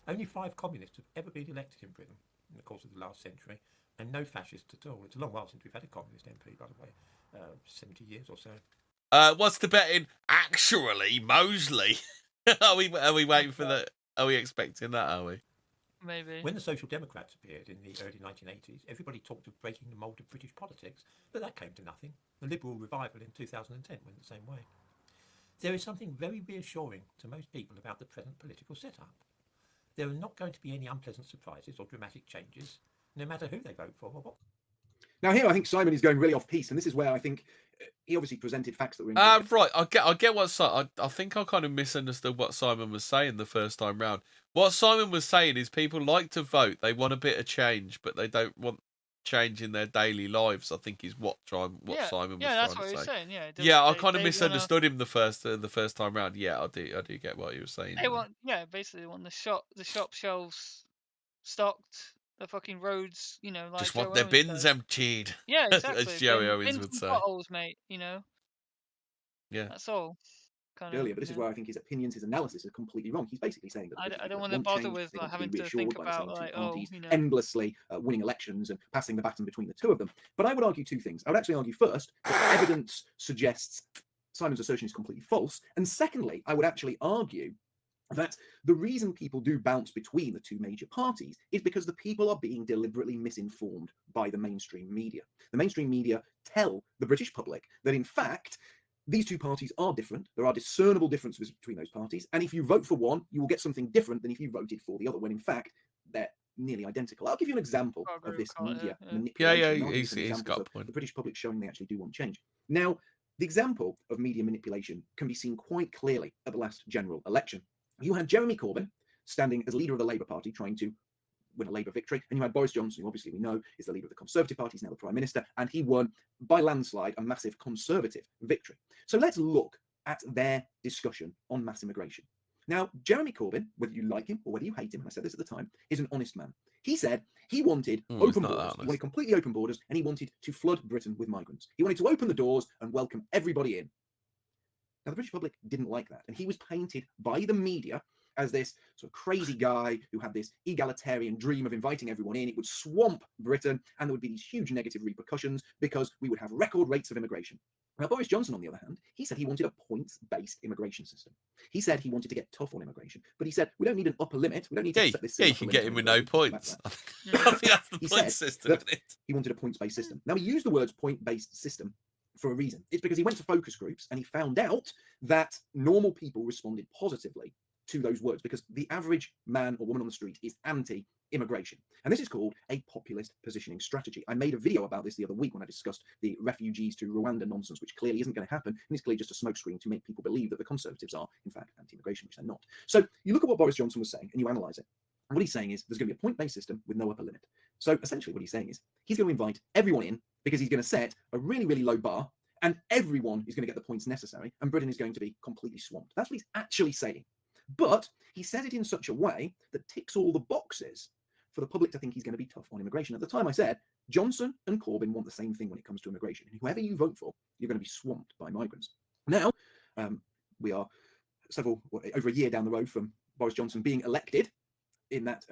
Only 5 communists have ever been elected in Britain in the course of the last century, and no fascists at all. It's a long while since we've had a communist MP, by the way, 70 years or so. What's the betting? Actually, Mosley. Are we waiting for that? Are we expecting that? Are we? Maybe. When the Social Democrats appeared in the early 1980s, everybody talked of breaking the mould of British politics, but that came to nothing. The Liberal revival in 2010 went the same way. There is something very reassuring to most people about the present political setup. There are not going to be any unpleasant surprises or dramatic changes, no matter who they vote for or what. Now here I think Simon is going really off piece, and this is where I think he obviously presented facts that were incorrect. Right, I get what I think I kind of misunderstood what Simon was saying the first time round. What Simon was saying is people like to vote, they want a bit of change, but they don't want change in their daily lives. I think is what Simon was trying to say. Yeah, that's what he was saying. I kind of misunderstood him the first time round. Yeah, I do get what he was saying. They want, basically they want the shop shelves stocked, the fucking roads, like just Joe want their Owens bins does. emptied. Yeah, exactly. As Joey Owens bins would and say. bottles, mate. Yeah, that's all. kind of. Earlier, but this is where I think his opinions, his analysis are completely wrong. He's basically saying that the British I don't people want to want bother change, with they want having to be to reassured think by the about same two like, parties, you know. endlessly winning elections and passing the baton between the two of them. But I would argue two things. I would actually argue first that evidence suggests Simon's assertion is completely false, and secondly, I would actually argue that the reason people do bounce between the two major parties is because the people are being deliberately misinformed by the mainstream media. The mainstream media tell the British public that, in fact, these two parties are different. There are discernible differences between those parties. And if you vote for one, you will get something different than if you voted for the other, when in fact, they're nearly identical. I'll give you an example of this media manipulation. Yeah, he's got a point. The British public showing they actually do want change. Now, the example of media manipulation can be seen quite clearly at the last general election. You had Jeremy Corbyn standing as leader of the Labour Party trying to win a Labour victory, and you had Boris Johnson, who obviously we know is the leader of the Conservative Party, he's now the Prime Minister, and he won by landslide a massive Conservative victory. So let's look at their discussion on mass immigration. Now, Jeremy Corbyn, whether you like him or whether you hate him, and I said this at the time, is an honest man. He said he wanted open borders, he wanted completely open borders, and he wanted to flood Britain with migrants. He wanted to open the doors and welcome everybody in. Now, the British public didn't like that, and he was painted by the media as this sort of crazy guy who had this egalitarian dream of inviting everyone in. It would swamp Britain, and there would be these huge negative repercussions because we would have record rates of immigration. Now, Boris Johnson, on the other hand, he said he wanted a points-based immigration system. He said he wanted to get tough on immigration, but he said we don't need an upper limit. We don't need to set this. Yeah, you can get him with no points. I think that's the point system, isn't it? He wanted a points-based system. Now, he used the words point-based system for a reason. It's because he went to focus groups and he found out that normal people responded positively to those words, because the average man or woman on the street is anti-immigration. And this is called a populist positioning strategy. I made a video about this the other week when I discussed the refugees to Rwanda nonsense, which clearly isn't going to happen, and it's clearly just a smokescreen to make people believe that the Conservatives are, in fact, anti-immigration, which they're not. So you look at what Boris Johnson was saying and you analyse it. And what he's saying is there's going to be a point-based system with no upper limit. So essentially what he's saying is he's going to invite everyone in because he's going to set a really, really low bar, and everyone is going to get the points necessary, and Britain is going to be completely swamped. That's what he's actually saying. But he says it in such a way that ticks all the boxes for the public to think he's going to be tough on immigration. At the time I said, Johnson and Corbyn want the same thing when it comes to immigration. And whoever you vote for, you're going to be swamped by migrants. Now, we are over a year down the road from Boris Johnson being elected in that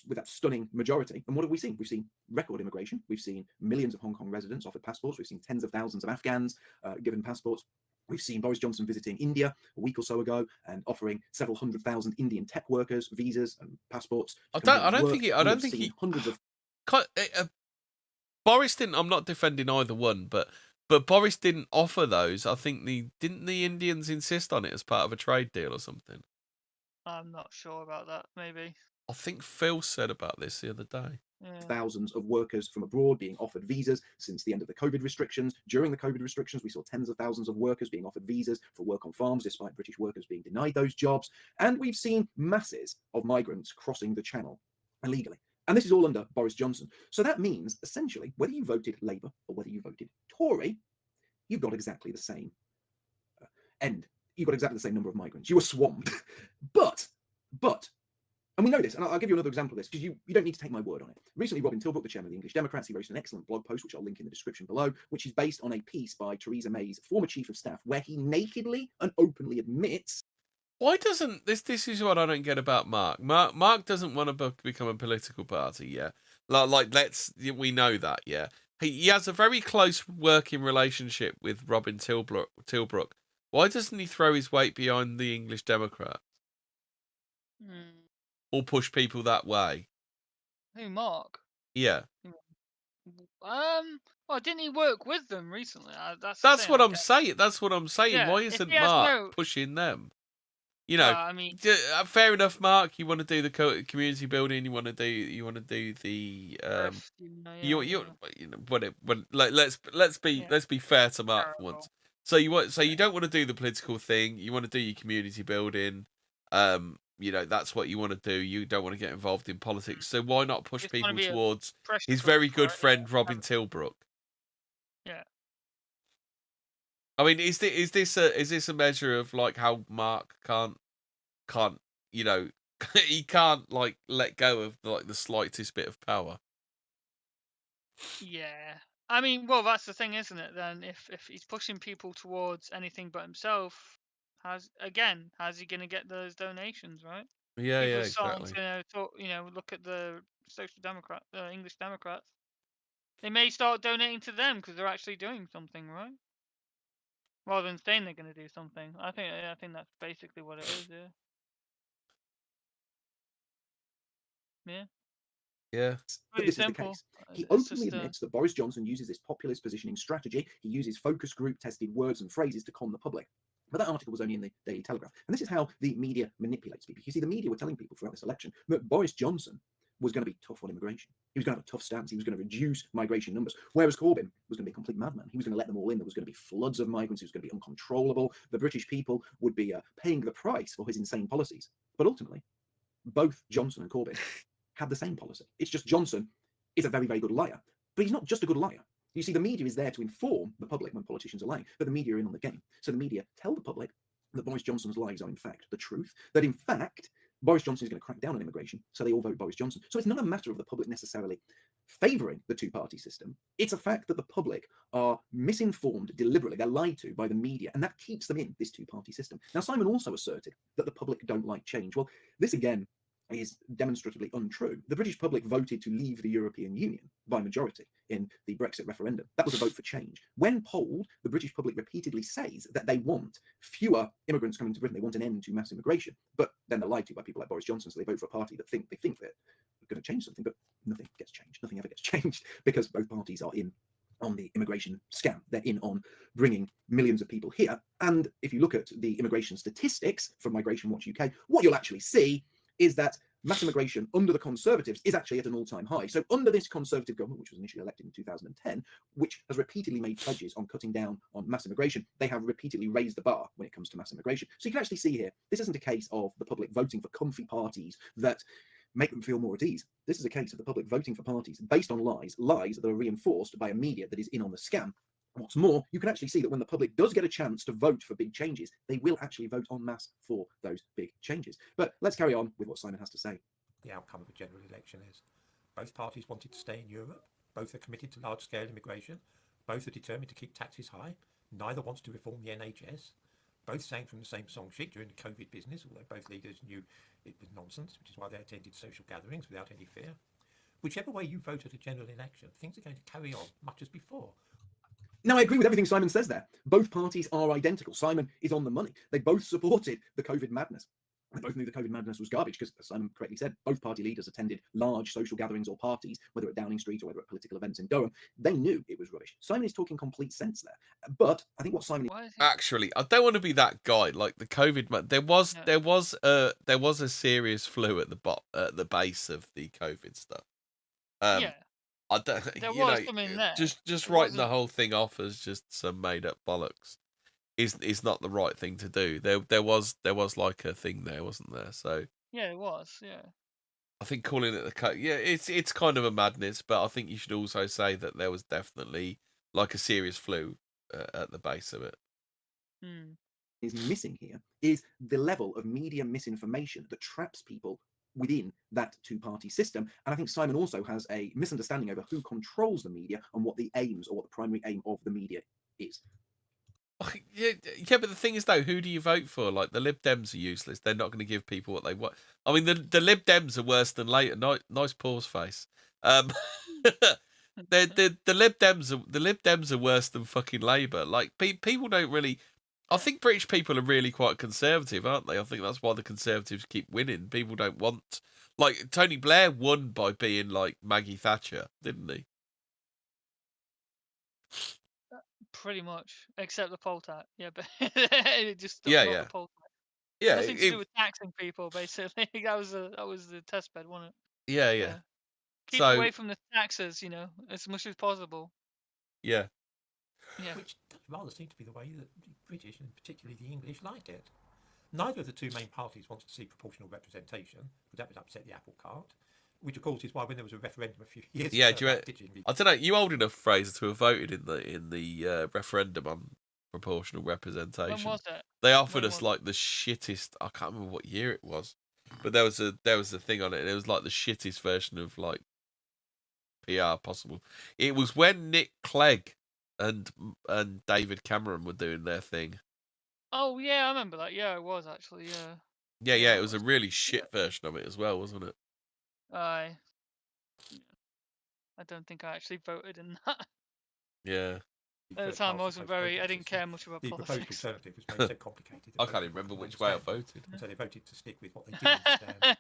with that stunning majority. And what have we seen? We've seen record immigration. We've seen millions of Hong Kong residents offered passports. We've seen tens of thousands of Afghans given passports. We've seen Boris Johnson visiting India a week or so ago and offering several 100,000 Indian tech workers visas and passports. I don't think he hundreds of. Boris didn't. I'm not defending either one, but Boris didn't offer those. I think didn't the Indians insist on it as part of a trade deal or something. I'm not sure about that. Maybe. I think Phil said about this the other day. Yeah. Thousands of workers from abroad being offered visas since the end of the COVID restrictions. During the COVID restrictions, we saw tens of thousands of workers being offered visas for work on farms, despite British workers being denied those jobs. And we've seen masses of migrants crossing the channel illegally. And this is all under Boris Johnson. So that means, essentially, whether you voted Labour or whether you voted Tory, you've got exactly the same end. You've got exactly the same number of migrants. You were swamped. But, and we know this, and I'll give you another example of this, because you don't need to take my word on it. Recently, Robin Tilbrook, the chairman of the English Democrats, he wrote an excellent blog post, which I'll link in the description below, which is based on a piece by Theresa May's former chief of staff, where he nakedly and openly admits. Why doesn't this is what I don't get about Mark. Mark doesn't want to become a political party, yeah. We know that, yeah. He has a very close working relationship with Robin Tilbrook. Why doesn't he throw his weight behind the English Democrat? Or push people that way? Who, Mark? Yeah. Well, didn't he work with them recently? That's what I'm saying. That's what I'm saying. Yeah, why isn't Mark pushing them? You know, I mean, fair enough, Mark. You want to do the community building. You want to do the let's be fair to Mark once. So you don't want to do the political thing. You want to do your community building. That's what you want to do. You don't want to get involved in politics. So why not push people towards his very good friend Robin Tilbrook? Yeah. I mean, is this a measure of like how Mark can't he can't like let go of like the slightest bit of power? Yeah. I mean, well, that's the thing, isn't it? Then if he's pushing people towards anything but himself, how's he going to get those donations, right? Yeah, People yeah, are starting exactly. to look at the Social Democrat, English Democrats. They may start donating to them because they're actually doing something, right? Rather than saying they're going to do something. I think that's basically what it is. Yeah. Yeah. Yeah. But this is the case. He openly admits that Boris Johnson uses this populist positioning strategy. He uses focus group tested words and phrases to con the public. But that article was only in the Daily Telegraph. And this is how the media manipulates people. You see, the media were telling people throughout this election that Boris Johnson was going to be tough on immigration. He was going to have a tough stance. He was going to reduce migration numbers. Whereas Corbyn was going to be a complete madman. He was going to let them all in. There was going to be floods of migrants. It was going to be uncontrollable. The British people would be paying the price for his insane policies. But ultimately, both Johnson and Corbyn had the same policy. It's just Johnson is a very, very good liar. But he's not just a good liar. You see, the media is there to inform the public when politicians are lying, but the media are in on the game. So the media tell the public that Boris Johnson's lies are in fact the truth, that in fact Boris Johnson is going to crack down on immigration, so they all vote Boris Johnson. So it's not a matter of the public necessarily favouring the two-party system. It's a fact that the public are misinformed deliberately. They're lied to by the media, and that keeps them in this two-party system. Now, Simon also asserted that the public don't like change. Well, this again is demonstratively untrue. The British public voted to leave the European Union by majority in the Brexit referendum. That was a vote for change. When polled, the British public repeatedly says that they want fewer immigrants coming to Britain. They want an end to mass immigration. But then they're lied to by people like Boris Johnson, so they vote for a party that think they're going to change something, but nothing gets changed. Nothing ever gets changed because both parties are in on the immigration scam. They're in on bringing millions of people here. And if you look at the immigration statistics from Migration Watch UK, what you'll actually see is that mass immigration under the Conservatives is actually at an all-time high. So under this Conservative government, which was initially elected in 2010, which has repeatedly made pledges on cutting down on mass immigration, they have repeatedly raised the bar when it comes to mass immigration. So you can actually see here, this isn't a case of the public voting for comfy parties that make them feel more at ease. This is a case of the public voting for parties based on lies that are reinforced by a media that is in on the scam. What's more, you can actually see that when the public does get a chance to vote for big changes, they will actually vote en masse for those big changes. But let's carry on with what Simon has to say. The outcome of a general election is both parties wanted to stay in Europe, both are committed to large-scale immigration, both are determined to keep taxes high, neither wants to reform the NHS, both sang from the same song sheet during the COVID business, although both leaders knew it was nonsense, which is why they attended social gatherings without any fear. Whichever way you vote at a general election, things are going to carry on much as before. Now, I agree with everything Simon says there. Both parties are identical. Simon is on the money. They both supported the COVID madness. They both knew the COVID madness was garbage because, as Simon correctly said, both party leaders attended large social gatherings or parties, whether at Downing Street or whether at political events in Durham. They knew it was rubbish. Simon is talking complete sense there. But I think what Simon Actually, I don't want to be that guy. Like the COVID, there was a serious flu at the base of the COVID stuff. Yeah. I don't. There was some in there. Just writing the whole thing off as just some made up bollocks is not the right thing to do. There was like a thing there, wasn't there? So yeah, it was. Yeah. I think calling it it's kind of a madness, but I think you should also say that there was definitely like a serious flu at the base of it. Is missing here is the level of media misinformation that traps people within that two-party system. And I think Simon also has a misunderstanding over who controls the media and what the aims or what the primary aim of the media is. Yeah, but the thing is though, who do you vote for? Like the Lib Dems are useless. They're not going to give people what they want. I mean, the Lib Dems are worse than Labour. Nice pause face. The Lib Dems are worse than fucking Labour. Like people don't really. I think British people are really quite conservative, aren't they? I think that's why the Conservatives keep winning. People don't want... Like, Tony Blair won by being like Maggie Thatcher, didn't he? Pretty much. Except the poll tax. Yeah, but it just... Yeah. The poll tax. Yeah. Nothing to do with taxing people, basically. That was the test bed, wasn't it? Yeah. Keep away from the taxes, as much as possible. Yeah. Yeah. Which does rather seem to be the way that the British, and particularly the English, like it. Neither of the two main parties wanted to see proportional representation, because that would upset the apple cart, which of course is why when there was a referendum a few years ago... I don't know, you old enough, Fraser, to have voted in the referendum on proportional representation. When was it? They offered us like the shittest... I can't remember what year it was, but there was a thing on it, and it was like the shittest version of like PR possible. It was when Nick Clegg and David Cameron were doing their thing. Oh yeah, I remember that. Yeah, it was actually. Yeah. Yeah, it was a really shit version of it as well, wasn't it? I don't think I actually voted in that. Yeah. At the time, I wasn't very. I didn't care much about The proposed politics. alternative was made so complicated. I can't even remember which way I voted. So they voted to stick with what they did understand.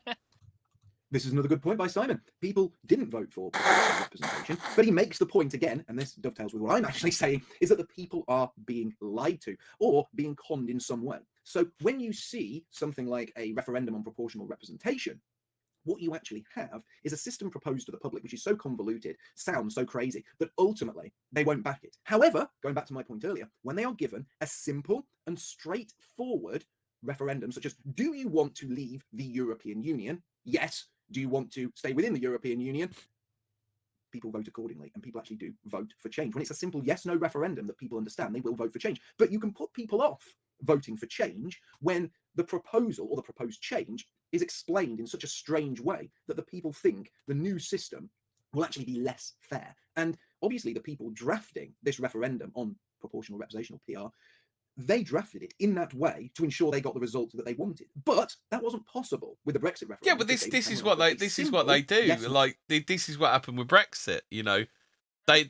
This is another good point by Simon. People didn't vote for proportional representation, but he makes the point again, and this dovetails with what I'm actually saying, is that the people are being lied to or being conned in some way. So when you see something like a referendum on proportional representation, what you actually have is a system proposed to the public which is so convoluted, sounds so crazy, that ultimately they won't back it. However, going back to my point earlier, when they are given a simple and straightforward referendum, such as, do you want to leave the European Union? Yes. Do you want to stay within the European Union? People vote accordingly, and people actually do vote for change. When it's a simple yes-no referendum that people understand, they will vote for change. But you can put people off voting for change when the proposal or the proposed change is explained in such a strange way that the people think the new system will actually be less fair. And obviously the people drafting this referendum on proportional representation or PR, they drafted it in that way to ensure they got the result that they wanted. But that wasn't possible with the Brexit referendum. Yeah, but this is what they do. Yes, like this is what happened with Brexit. You know, they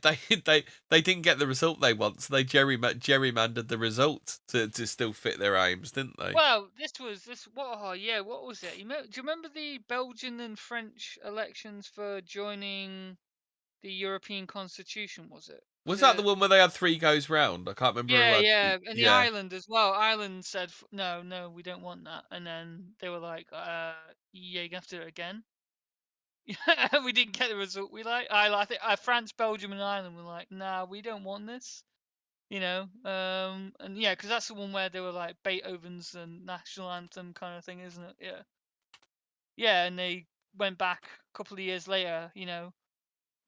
didn't get the result they want, so they gerrymandered the result to still fit their aims, didn't they? Well, what was it? Do you remember the Belgian and French elections for joining the European Constitution? Was it? Was that the one where they had 3 goes round? I can't remember. Yeah, and the Ireland as well. Ireland said no, we don't want that, and then they were like, yeah, you have to do it again. We didn't get the result we like. I think France, Belgium, and Ireland were like, nah, we don't want this. You know, and yeah, because that's the one where they were like Beethoven's and national anthem kind of thing, isn't it? Yeah, and they went back a couple of years later, you know,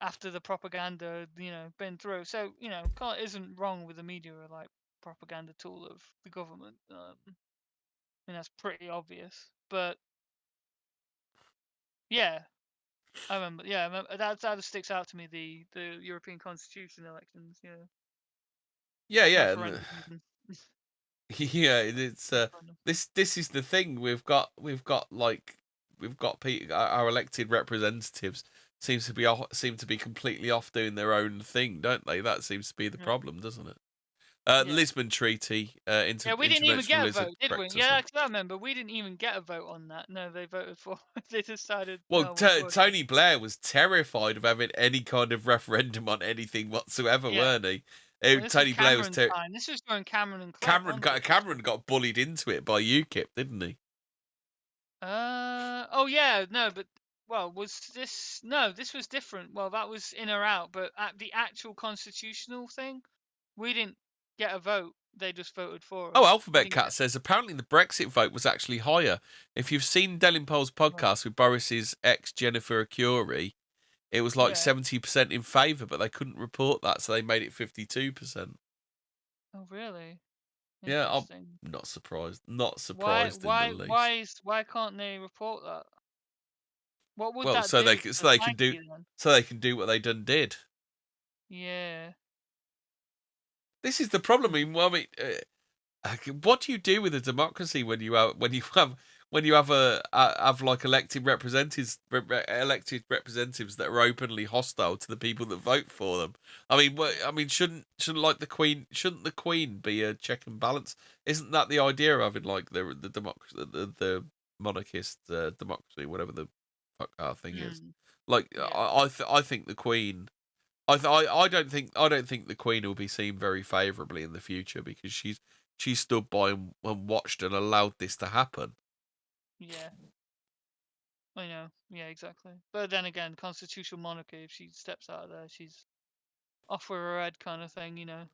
after the propaganda, you know, been through. So, you know, isn't wrong with the media or like propaganda tool of the government. I mean, that's pretty obvious. But yeah, I remember. Yeah, that sticks out to me. The European Constitution elections. Yeah. Referendum. Yeah, it's this is the thing we've got our elected representatives seem to be completely off doing their own thing, don't they? That seems to be the problem, doesn't it? Lisbon Treaty. Yeah, we didn't even get a vote, did we? Yeah, because I remember we didn't even get a vote on that. No, they voted for. They decided. Well, Tony Blair was terrified of having any kind of referendum on anything whatsoever, weren't he? Tony Blair was terrified. This was during Cameron and Collett. Cameron got bullied into it by UKIP, didn't he? Oh yeah, no, but this was different. Well, that was in or out, but at the actual constitutional thing, we didn't get a vote. They just voted for us. Oh, Alphabet Cat says apparently the Brexit vote was actually higher. If you've seen Delingpole's podcast with Boris's ex Jennifer Curie, it was like 70% in favour, but they couldn't report that, so they made it 52%. Oh, really? Yeah, I'm not surprised. Not surprised in the least. Why can't they report that? What would that do? So they can do what they done did. Yeah. This is the problem. I mean, what do you do with a democracy when you have like elected representatives that are openly hostile to the people that vote for them? I mean, shouldn't like the Queen? Shouldn't the Queen be a check and balance? Isn't that the idea of having like the democracy, the monarchist democracy, whatever the fuck our thing is? Like, I think the Queen. I don't think the Queen will be seen very favourably in the future because she stood by and watched and allowed this to happen. Yeah. I know. Yeah, exactly. But then again, constitutional monarchy, if she steps out of there, she's off with her head kind of thing, you know.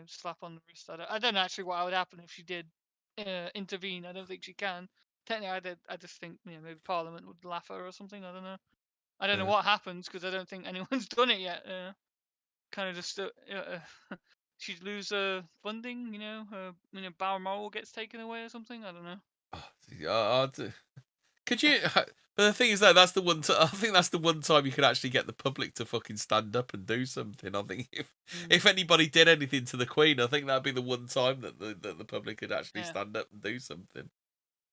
Slap on the wrist. I don't know actually what would happen if she did intervene. I don't think she can. Technically, I just think maybe Parliament would laugh at her or something. I don't know. I don't know what happens because I don't think anyone's done it yet. Kind of just she'd lose funding. Balmoral gets taken away or something. I don't know. Could you? But the thing is, though, that's the one. I think that's the one time you can actually get the public to fucking stand up and do something. I think if anybody did anything to the Queen, I think that'd be the one time that the public could actually stand up and do something.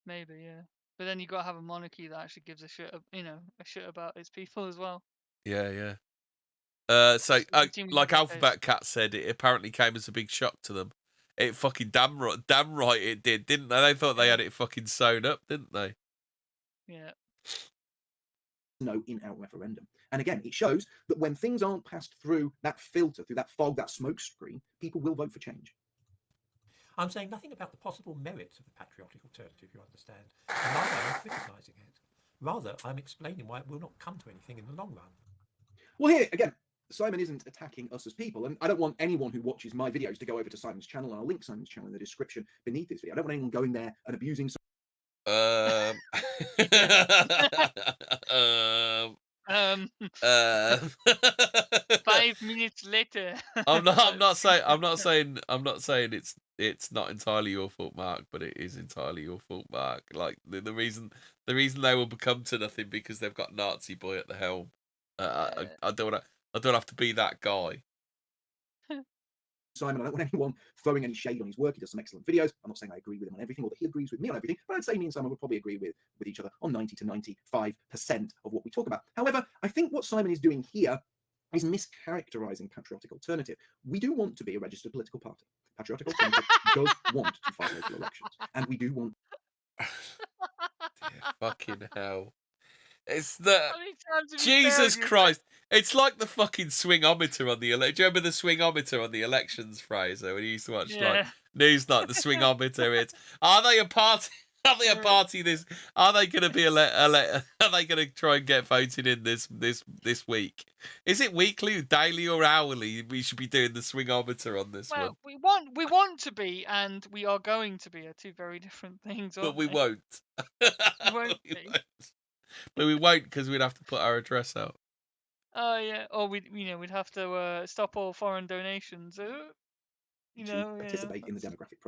Maybe, yeah. But then you got to have a monarchy that actually gives a shit, a shit about its people as well. Yeah, yeah. So, like Alphabet Cat said, it apparently came as a big shock to them. It fucking damn right it did, didn't they? They thought they had it fucking sewn up, didn't they? Yeah. No in-out referendum. And again, it shows that when things aren't passed through that filter, through that fog, that smoke screen, people will vote for change. I'm saying nothing about the possible merits of the patriotic alternative, you understand. And neither am I criticising it. Rather, I'm explaining why it will not come to anything in the long run. Well, here, again, Simon isn't attacking us as people, and I don't want anyone who watches my videos to go over to Simon's channel, and I'll link Simon's channel in the description beneath this video. I don't want anyone going there and abusing Um, 5 minutes later. I'm not saying it's not entirely your fault, Mark, but it is entirely your fault, Mark. Like the reason they will become to nothing because they've got Nazi boy at the helm. I don't have to be that guy. Simon, I don't want anyone throwing any shade on his work. He does some excellent videos. I'm not saying I agree with him on everything or that he agrees with me on everything, but I'd say me and Simon would probably agree with each other on 90 to 95% of what we talk about. However, I think what Simon is doing here is mischaracterizing Patriotic Alternative. We do want to be a registered political party. Patriotic Alternative does want to fight local elections, and we do want... Fucking hell. It's the Jesus Christ. It's like the fucking swingometer on the Do you remember the swingometer on the elections, Fraser? When you used to watch like Newsnight, the swingometer. It's are they a party? Are they a party? Are they going to be are they going to try and get voted in this week? Is it weekly, daily, or hourly? We should be doing the swingometer on this one. We want to be, and we are going to be, are two very different things. But we they? won't. We won't be. But we won't because we'd have to put our address out. Oh yeah, or we'd have to stop all foreign donations. Participate in the democratic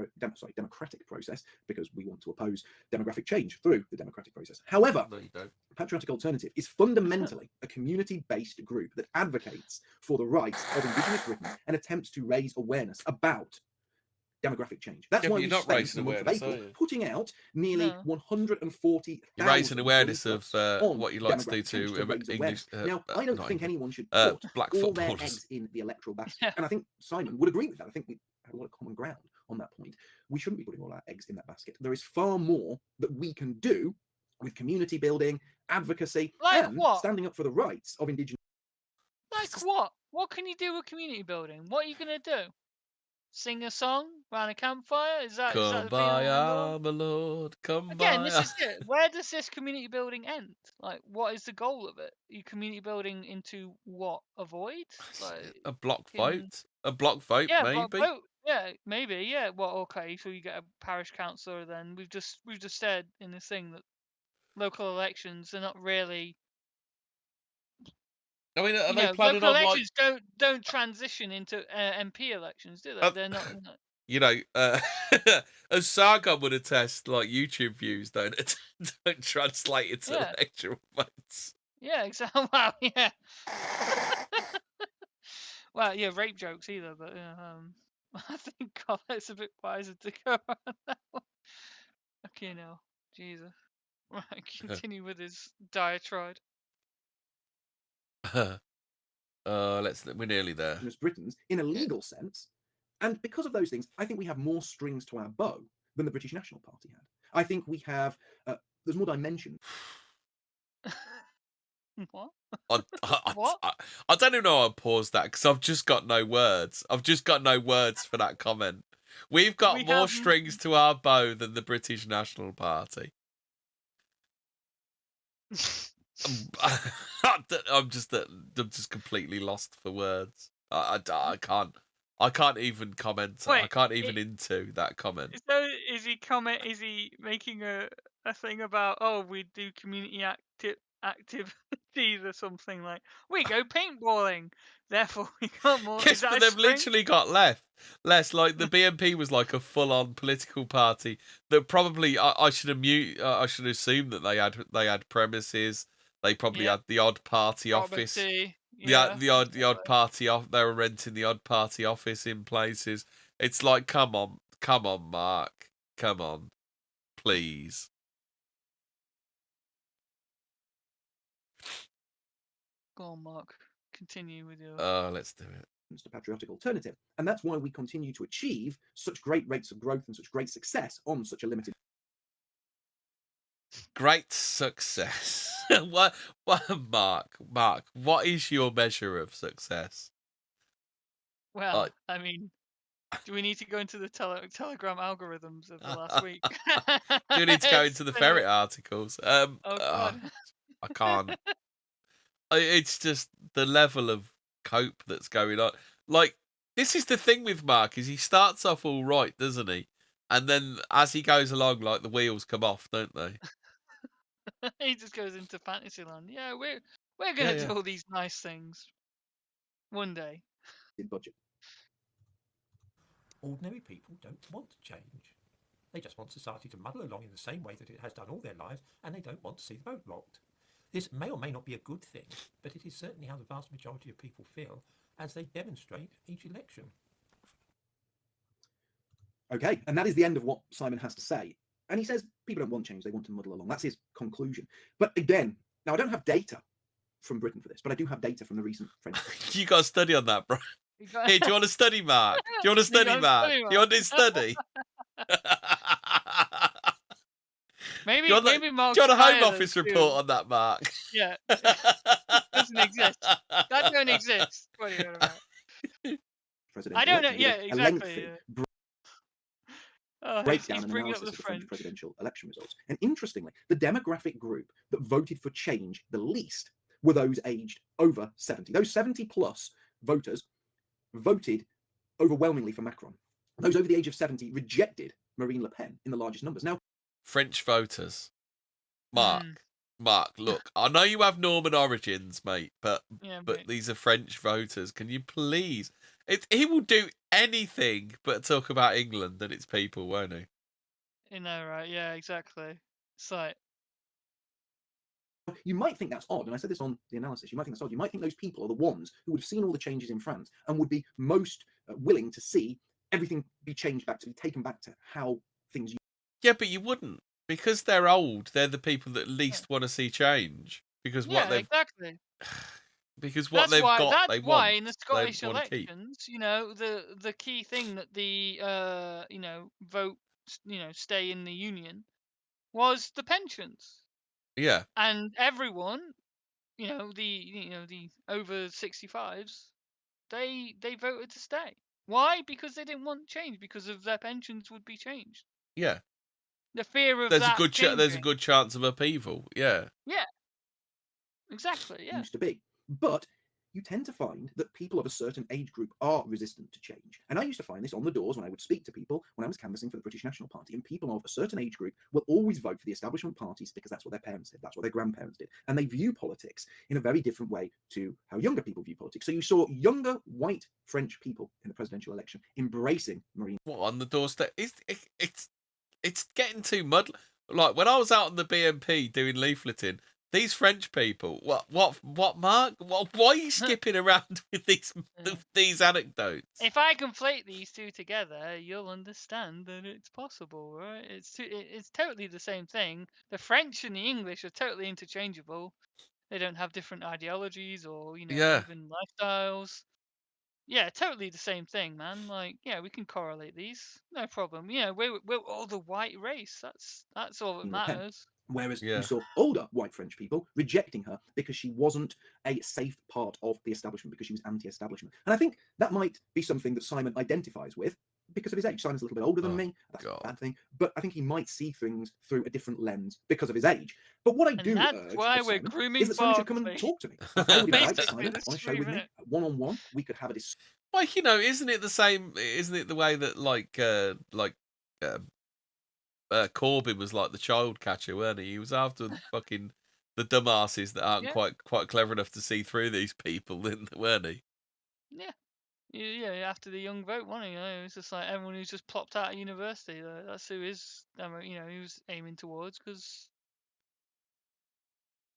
process because we want to oppose demographic change through the democratic process. However, no, you don't. Patriotic Alternative is fundamentally a community-based group that advocates for the rights of Indigenous Britons and attempts to raise awareness about demographic change. That's why we spent the month of April putting out nearly 140,000. You're raising awareness of what you like to do to English. Now, I don't think anyone should put all their eggs in the electoral basket, and I think Simon would agree with that. I think we have a lot of common ground on that point. We shouldn't be putting all our eggs in that basket. There is far more that we can do with community building, advocacy, and standing up for the rights of Indigenous. Like what? What can you do with community building? What are you going to do? Sing a song around a campfire? Is that come by our Lord? Come again, by this is it. Where does this community building end? Like, what is the goal of it? Are you community building into what? A void? Like a block vote? A block vote, yeah, maybe. Block vote. Yeah, maybe. Yeah. Well, okay. So you get a parish councillor. Then we've just said in this thing that local elections are not really. I mean, are they planning local on elections don't transition into MP elections, do they? They're not. You know, as Sargon would attest, like YouTube views don't translate into electoral votes. Yeah, exactly. Wow, yeah. Well, yeah, rape jokes either, but I think Collett's a bit wiser to go on that one. Okay, now, Jesus. Right, continue with his diatribe. We're nearly there. Britons in a legal sense, and because of those things, I think we have more strings to our bow than the British National Party had. I think we have there's more dimension. What? I don't even know how I paused that because I've just got no words. I've just got no words for that comment. We've got more strings to our bow than the British National Party. I'm just completely lost for words. I can't even comment. Wait, I can't even into that comment. So is he making a thing about we do community activities or something like we go paintballing, therefore we got more. Yes, but they've literally got left. less like the BNP was like a full-on political party that probably I should assume that they had premises. They probably had the odd party office. The odd party off. They were renting the odd party office in places. It's like, come on, Mark, come on, please. Go on, Mark. Continue with your. Let's do it. It's a patriotic alternative, and that's why we continue to achieve such great rates of growth and such great success on such a limited. Great success. what, Mark? What is your measure of success? Well, I mean, do we need to go into the Telegram algorithms of the last week? Do we need to go into the ferret articles? Oh God. I can't. It's just the level of cope that's going on. Like, this is the thing with Mark, is he starts off all right, doesn't he? And then as he goes along, like, the wheels come off, don't they? He just goes into Fantasyland. Yeah, we're gonna do all these nice things one day. In budget. Ordinary people don't want to change. They just want society to muddle along in the same way that it has done all their lives, and they don't want to see the boat rocked. This may or may not be a good thing, but it is certainly how the vast majority of people feel as they demonstrate each election. Okay, and that is the end of what Simon has to say. And he says people don't want change, they want to muddle along. That's his conclusion. But again, now I don't have data from Britain for this, but I do have data from the recent French. You got to study on that, bro. Hey, do you want to study, Mark? Do you want to study, Mark? Do you want to study? Maybe Mark. Do you want a Home Office report on that, Mark? Yeah. Doesn't exist. That don't exist. What are you talking about? I don't know. Yeah, exactly. Breakdown and analysis of the French presidential election results. And interestingly, the demographic group that voted for change the least were those aged over 70. Those 70 plus voters voted overwhelmingly for Macron. Those over the age of 70 rejected Marine Le Pen in the largest numbers. Now, French voters. Mark, look, I know you have Norman origins, mate, but these are French voters. Can you please? He will do anything but talk about England and its people, won't he? You know, right? Yeah, exactly. It's like, you might think that's odd, and I said this on the analysis. You might think that's odd. You might think those people are the ones who would have seen all the changes in France and would be most willing to see everything be changed back, to be taken back to how things. Yeah, but you wouldn't, because they're old. They're the people that least want to see change, because what they've exactly. Because what they've got, they want. That's why in the Scottish elections, you know, the key thing that the vote, stay in the union, was the pensions. Yeah. And everyone, the over 65s, they voted to stay. Why? Because they didn't want change, because of their pensions would be changed. Yeah. The fear of there's a good chance of upheaval. Yeah. Yeah. Exactly. Yeah. Used to be, but you tend to find that people of a certain age group are resistant to change. And I used to find this on the doors when I would speak to people when I was canvassing for the British National Party. And people of a certain age group will always vote for the establishment parties because that's what their parents did, that's what their grandparents did. And they view politics in a very different way to how younger people view politics. So you saw younger white French people in the presidential election embracing Marine. What, on the doorstep? It's getting too muddled. Like, when I was out on the BNP doing leafleting, these French people, what, Mark? Why are you skipping around with these anecdotes? If I conflate these two together, you'll understand that it's possible, right? It's totally the same thing. The French and the English are totally interchangeable. They don't have different ideologies or even lifestyles. Yeah, totally the same thing, man. Like, yeah, we can correlate these, no problem. Yeah, we're all the white race. That's all that matters. Whereas you saw older white French people rejecting her because she wasn't a safe part of the establishment, because she was anti-establishment. And I think that might be something that Simon identifies with because of his age. Simon's a little bit older than me. That's a bad thing. But I think he might see things through a different lens because of his age. But what I do urge why of we're Simon grooming is that Simon should come and talk to me. I would invite Simon on a show with me, one-on-one. We could have a discussion. Like, isn't it the same? Isn't it the way that Corbyn was like the child catcher, weren't he? He was after the dumbasses that aren't quite clever enough to see through these people, weren't he? Yeah, after the young vote, wasn't he? You know, it was just like everyone who's just plopped out of university. That's who he was aiming towards, because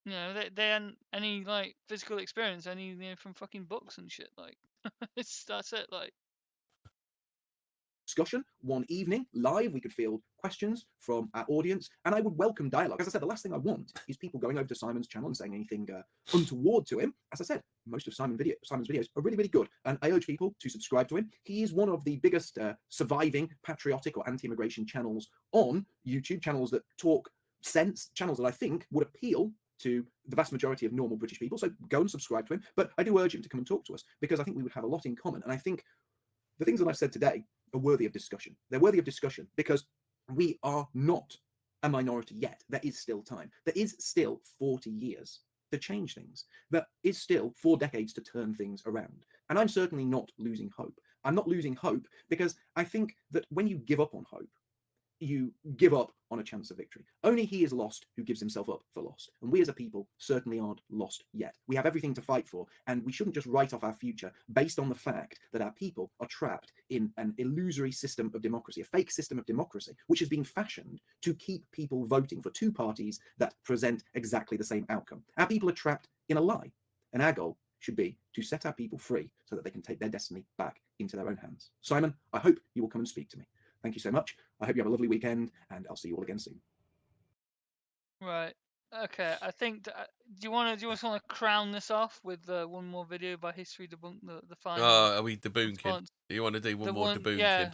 they hadn't any like physical experience, from fucking books and shit. Like, that's it. Like, discussion one evening live. We could field questions from our audience, and I would welcome dialogue. As I said, the last thing I want is people going over to Simon's channel and saying anything untoward to him. As I said, most of Simon's videos are really, really good, and I urge people to subscribe to him. He is one of the biggest surviving patriotic or anti-immigration channels on YouTube, channels that talk sense, channels that I think would appeal to the vast majority of normal British people. So go and subscribe to him. But I do urge him to come and talk to us, because I think we would have a lot in common. And I think the things that I've said today are worthy of discussion. They're worthy of discussion because we are not a minority yet. There is still time. There is still 40 years to change things. There is still 4 decades to turn things around. And I'm certainly not losing hope. I'm not losing hope because I think that when you give up on hope, you give up on a chance of victory. Only he is lost who gives himself up for lost. And we as a people certainly aren't lost yet. We have everything to fight for, and we shouldn't just write off our future based on the fact that our people are trapped in an illusory system of democracy, a fake system of democracy, which has been fashioned to keep people voting for 2 parties that present exactly the same outcome. Our people are trapped in a lie, and our goal should be to set our people free so that they can take their destiny back into their own hands. Simon, I hope you will come and speak to me. Thank you so much. I hope you have a lovely weekend, and I'll see you all again soon. right. Okay, I think. Do you want to crown this off with one more video by History Debunked, the final? Are we debunking? response? You want to do one more debunking? Yeah,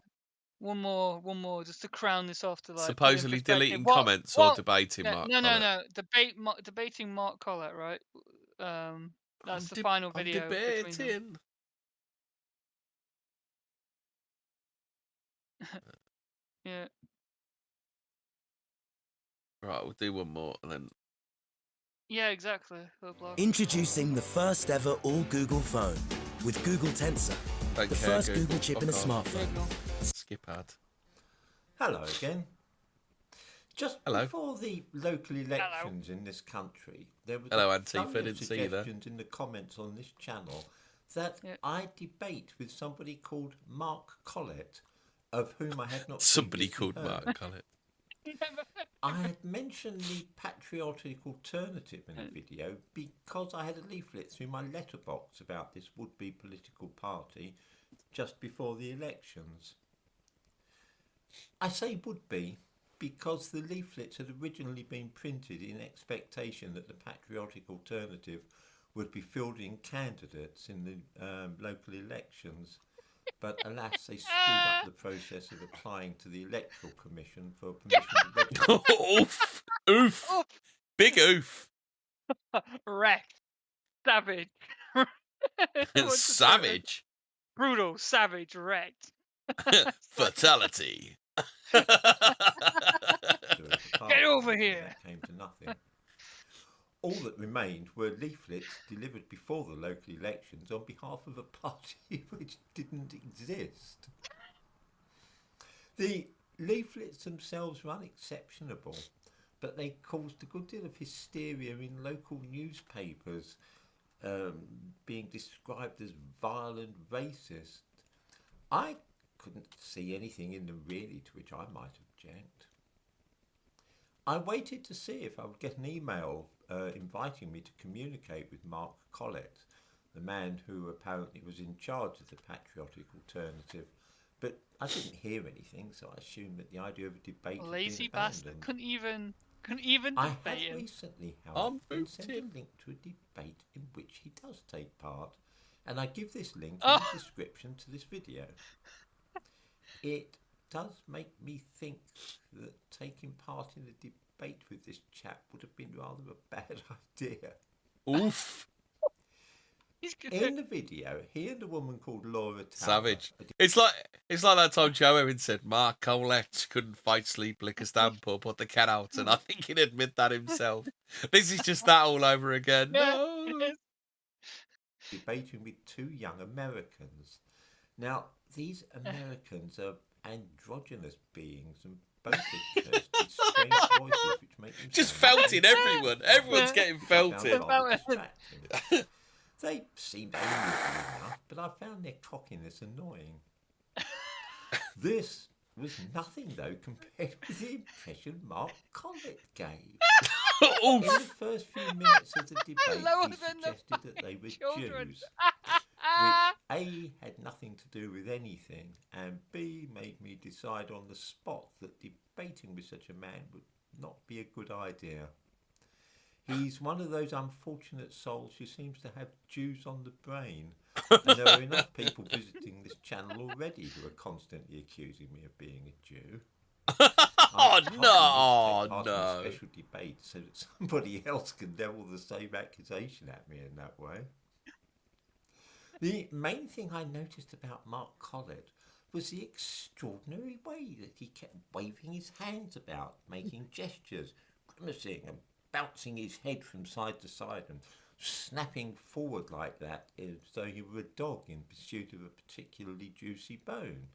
one more, just to crown this off. To like supposedly deleting comments or debating Mark Collett? No. Debating Mark Collett, right? That's the final video. I'm debating. Yeah. Right, we'll do one more and then. Yeah, exactly. Introducing the first ever all Google phone with Google Tensor, the first Google chip in a smartphone. Skip ad. Hello again. Just before the local elections in this country, there was some suggestions in the comments on this channel that I debate with somebody called Mark Collett, of whom I had not somebody called Mark Collett. I had mentioned the patriotic alternative in the video because I had a leaflet through my letterbox about this would-be political party just before the elections. I say would-be because the leaflets had originally been printed in expectation that the patriotic alternative would be fielding candidates in the local elections. But alas, they screwed up the process of applying to the Electoral Commission for permission to register. Oof! Oof! Big oof! Wrecked. Savage. Savage? Brutal, savage, wrecked. Fatality. Get over here! That came to nothing. All that remained were leaflets delivered before the local elections on behalf of a party which didn't exist. The leaflets themselves were unexceptionable, but they caused a good deal of hysteria in local newspapers, being described as violent racist. I couldn't see anything in them really to which I might object. I waited to see if I would get an email inviting me to communicate with Mark Collett, the man who apparently was in charge of the patriotic alternative, but I didn't hear anything, so I assumed that the idea of a debate lazy had been abandoned. bastard couldn't even I debate have him. recently, however, been sent a link to a debate in which he does take part, and I give this link in the description to this video. It does make me think that taking part in a debate with this chap would have been rather a bad idea. Oof. In the video, he and a woman called Laura Tower, Savage. It's like that time Joe Owen said Mark Collett couldn't fight sleep, lick a stamp or put the cat out, and I think he'd admit that himself. This is just that all over again. No. Debating with 2 young Americans. Now, these Americans are androgynous beings, and both are cursed with strange voices which make them just felting everyone. Everyone's getting felted. They seemed amiable enough, but I found their cockiness annoying. This was nothing, though, compared with the impression Mark Collett gave. In the first few minutes of the debate, he suggested that they were Jews, which A, had nothing to do with anything, and B, made me decide on the spot that debating with such a man would not be a good idea. He's one of those unfortunate souls who seems to have Jews on the brain. And there are enough people visiting this channel already who are constantly accusing me of being a Jew. Oh, no. no. Special debate so that somebody else can level the same accusation at me in that way. The main thing I noticed about Mark Collett was the extraordinary way that he kept waving his hands about, making gestures, grimacing and bouncing his head from side to side and snapping forward like that as though he were a dog in pursuit of a particularly juicy bone.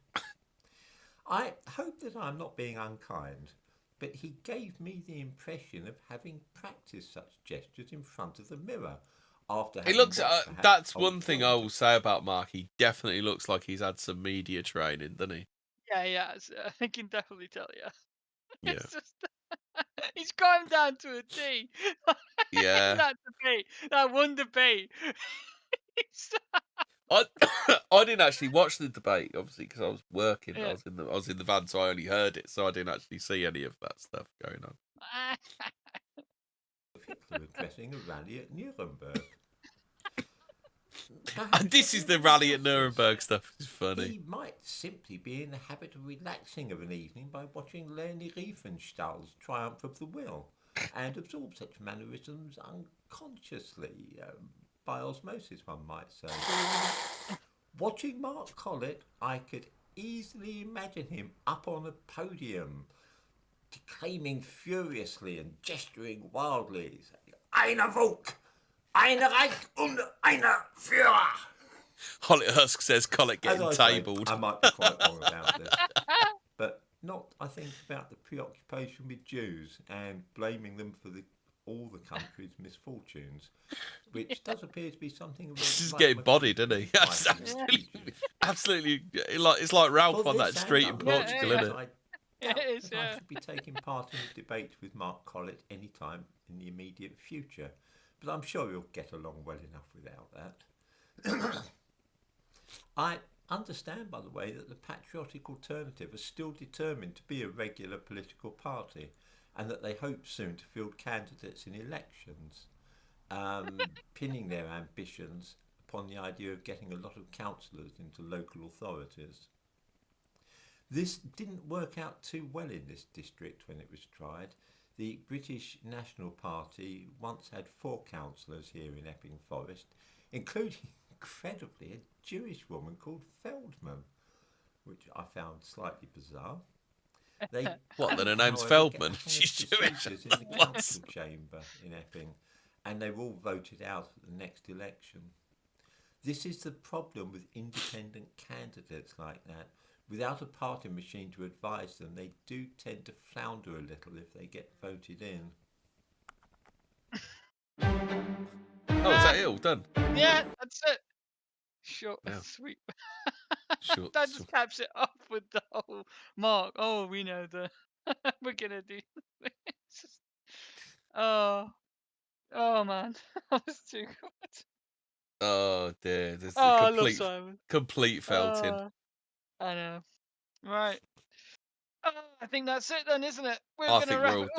I hope that I'm not being unkind, but he gave me the impression of having practiced such gestures in front of the mirror. After He looks. That's one thing I will say about Mark. He definitely looks like he's had some media training, doesn't he? Yeah, yeah. I can definitely tell you. Yeah. It's just, he's got him down to a T. Yeah. That debate, that one debate. I didn't actually watch the debate, obviously, because I was working. Yeah. I was in the van, so I only heard it, so I didn't actually see any of that stuff going on. Hitler addressing a rally at Nuremberg. And this is the rally at Nuremberg stuff. It's funny. He might simply be in the habit of relaxing of an evening by watching Leni Riefenstahl's Triumph of the Will and absorb such mannerisms unconsciously, by osmosis, one might say. Watching Mark Collett, I could easily imagine him up on a podium, declaiming furiously and gesturing wildly, saying, "Eine Volk! Eine Reich und eine Führer!" Holly Husk says Collett getting tabled. I might be quite wrong about this, but not, I think, about the preoccupation with Jews and blaming them for all the country's misfortunes, which does appear to be something. He's getting bodied, isn't he? Absolutely. It's like Ralph on that street in Portugal, isn't it? It is, I should be taking part in a debate with Mark Collett any time in the immediate future, but I'm sure he'll get along well enough without that. I understand, by the way, that the Patriotic Alternative are still determined to be a regular political party and that they hope soon to field candidates in elections, pinning their ambitions upon the idea of getting a lot of councillors into local authorities. This didn't work out too well in this district when it was tried. The British National Party once had 4 councillors here in Epping Forest, including, incredibly, a Jewish woman called Feldman, which I found slightly bizarre. What, then her name's Feldman? She's Jewish. In the council chamber in Epping, and they were all voted out at the next election. This is the problem with independent candidates like that. Without a party machine to advise them, they do tend to flounder a little if they get voted in. Oh, is that it all done? Yeah, that's it. Short Yeah. and sweet. Short, That just caps it off with the whole Mark. Oh, we know we're gonna do. It's just, oh man, that was too good. Oh dear, there's I a love Simon. complete felting. I know. Right. I think that's it then, isn't it? We're I gonna think wrap we're all it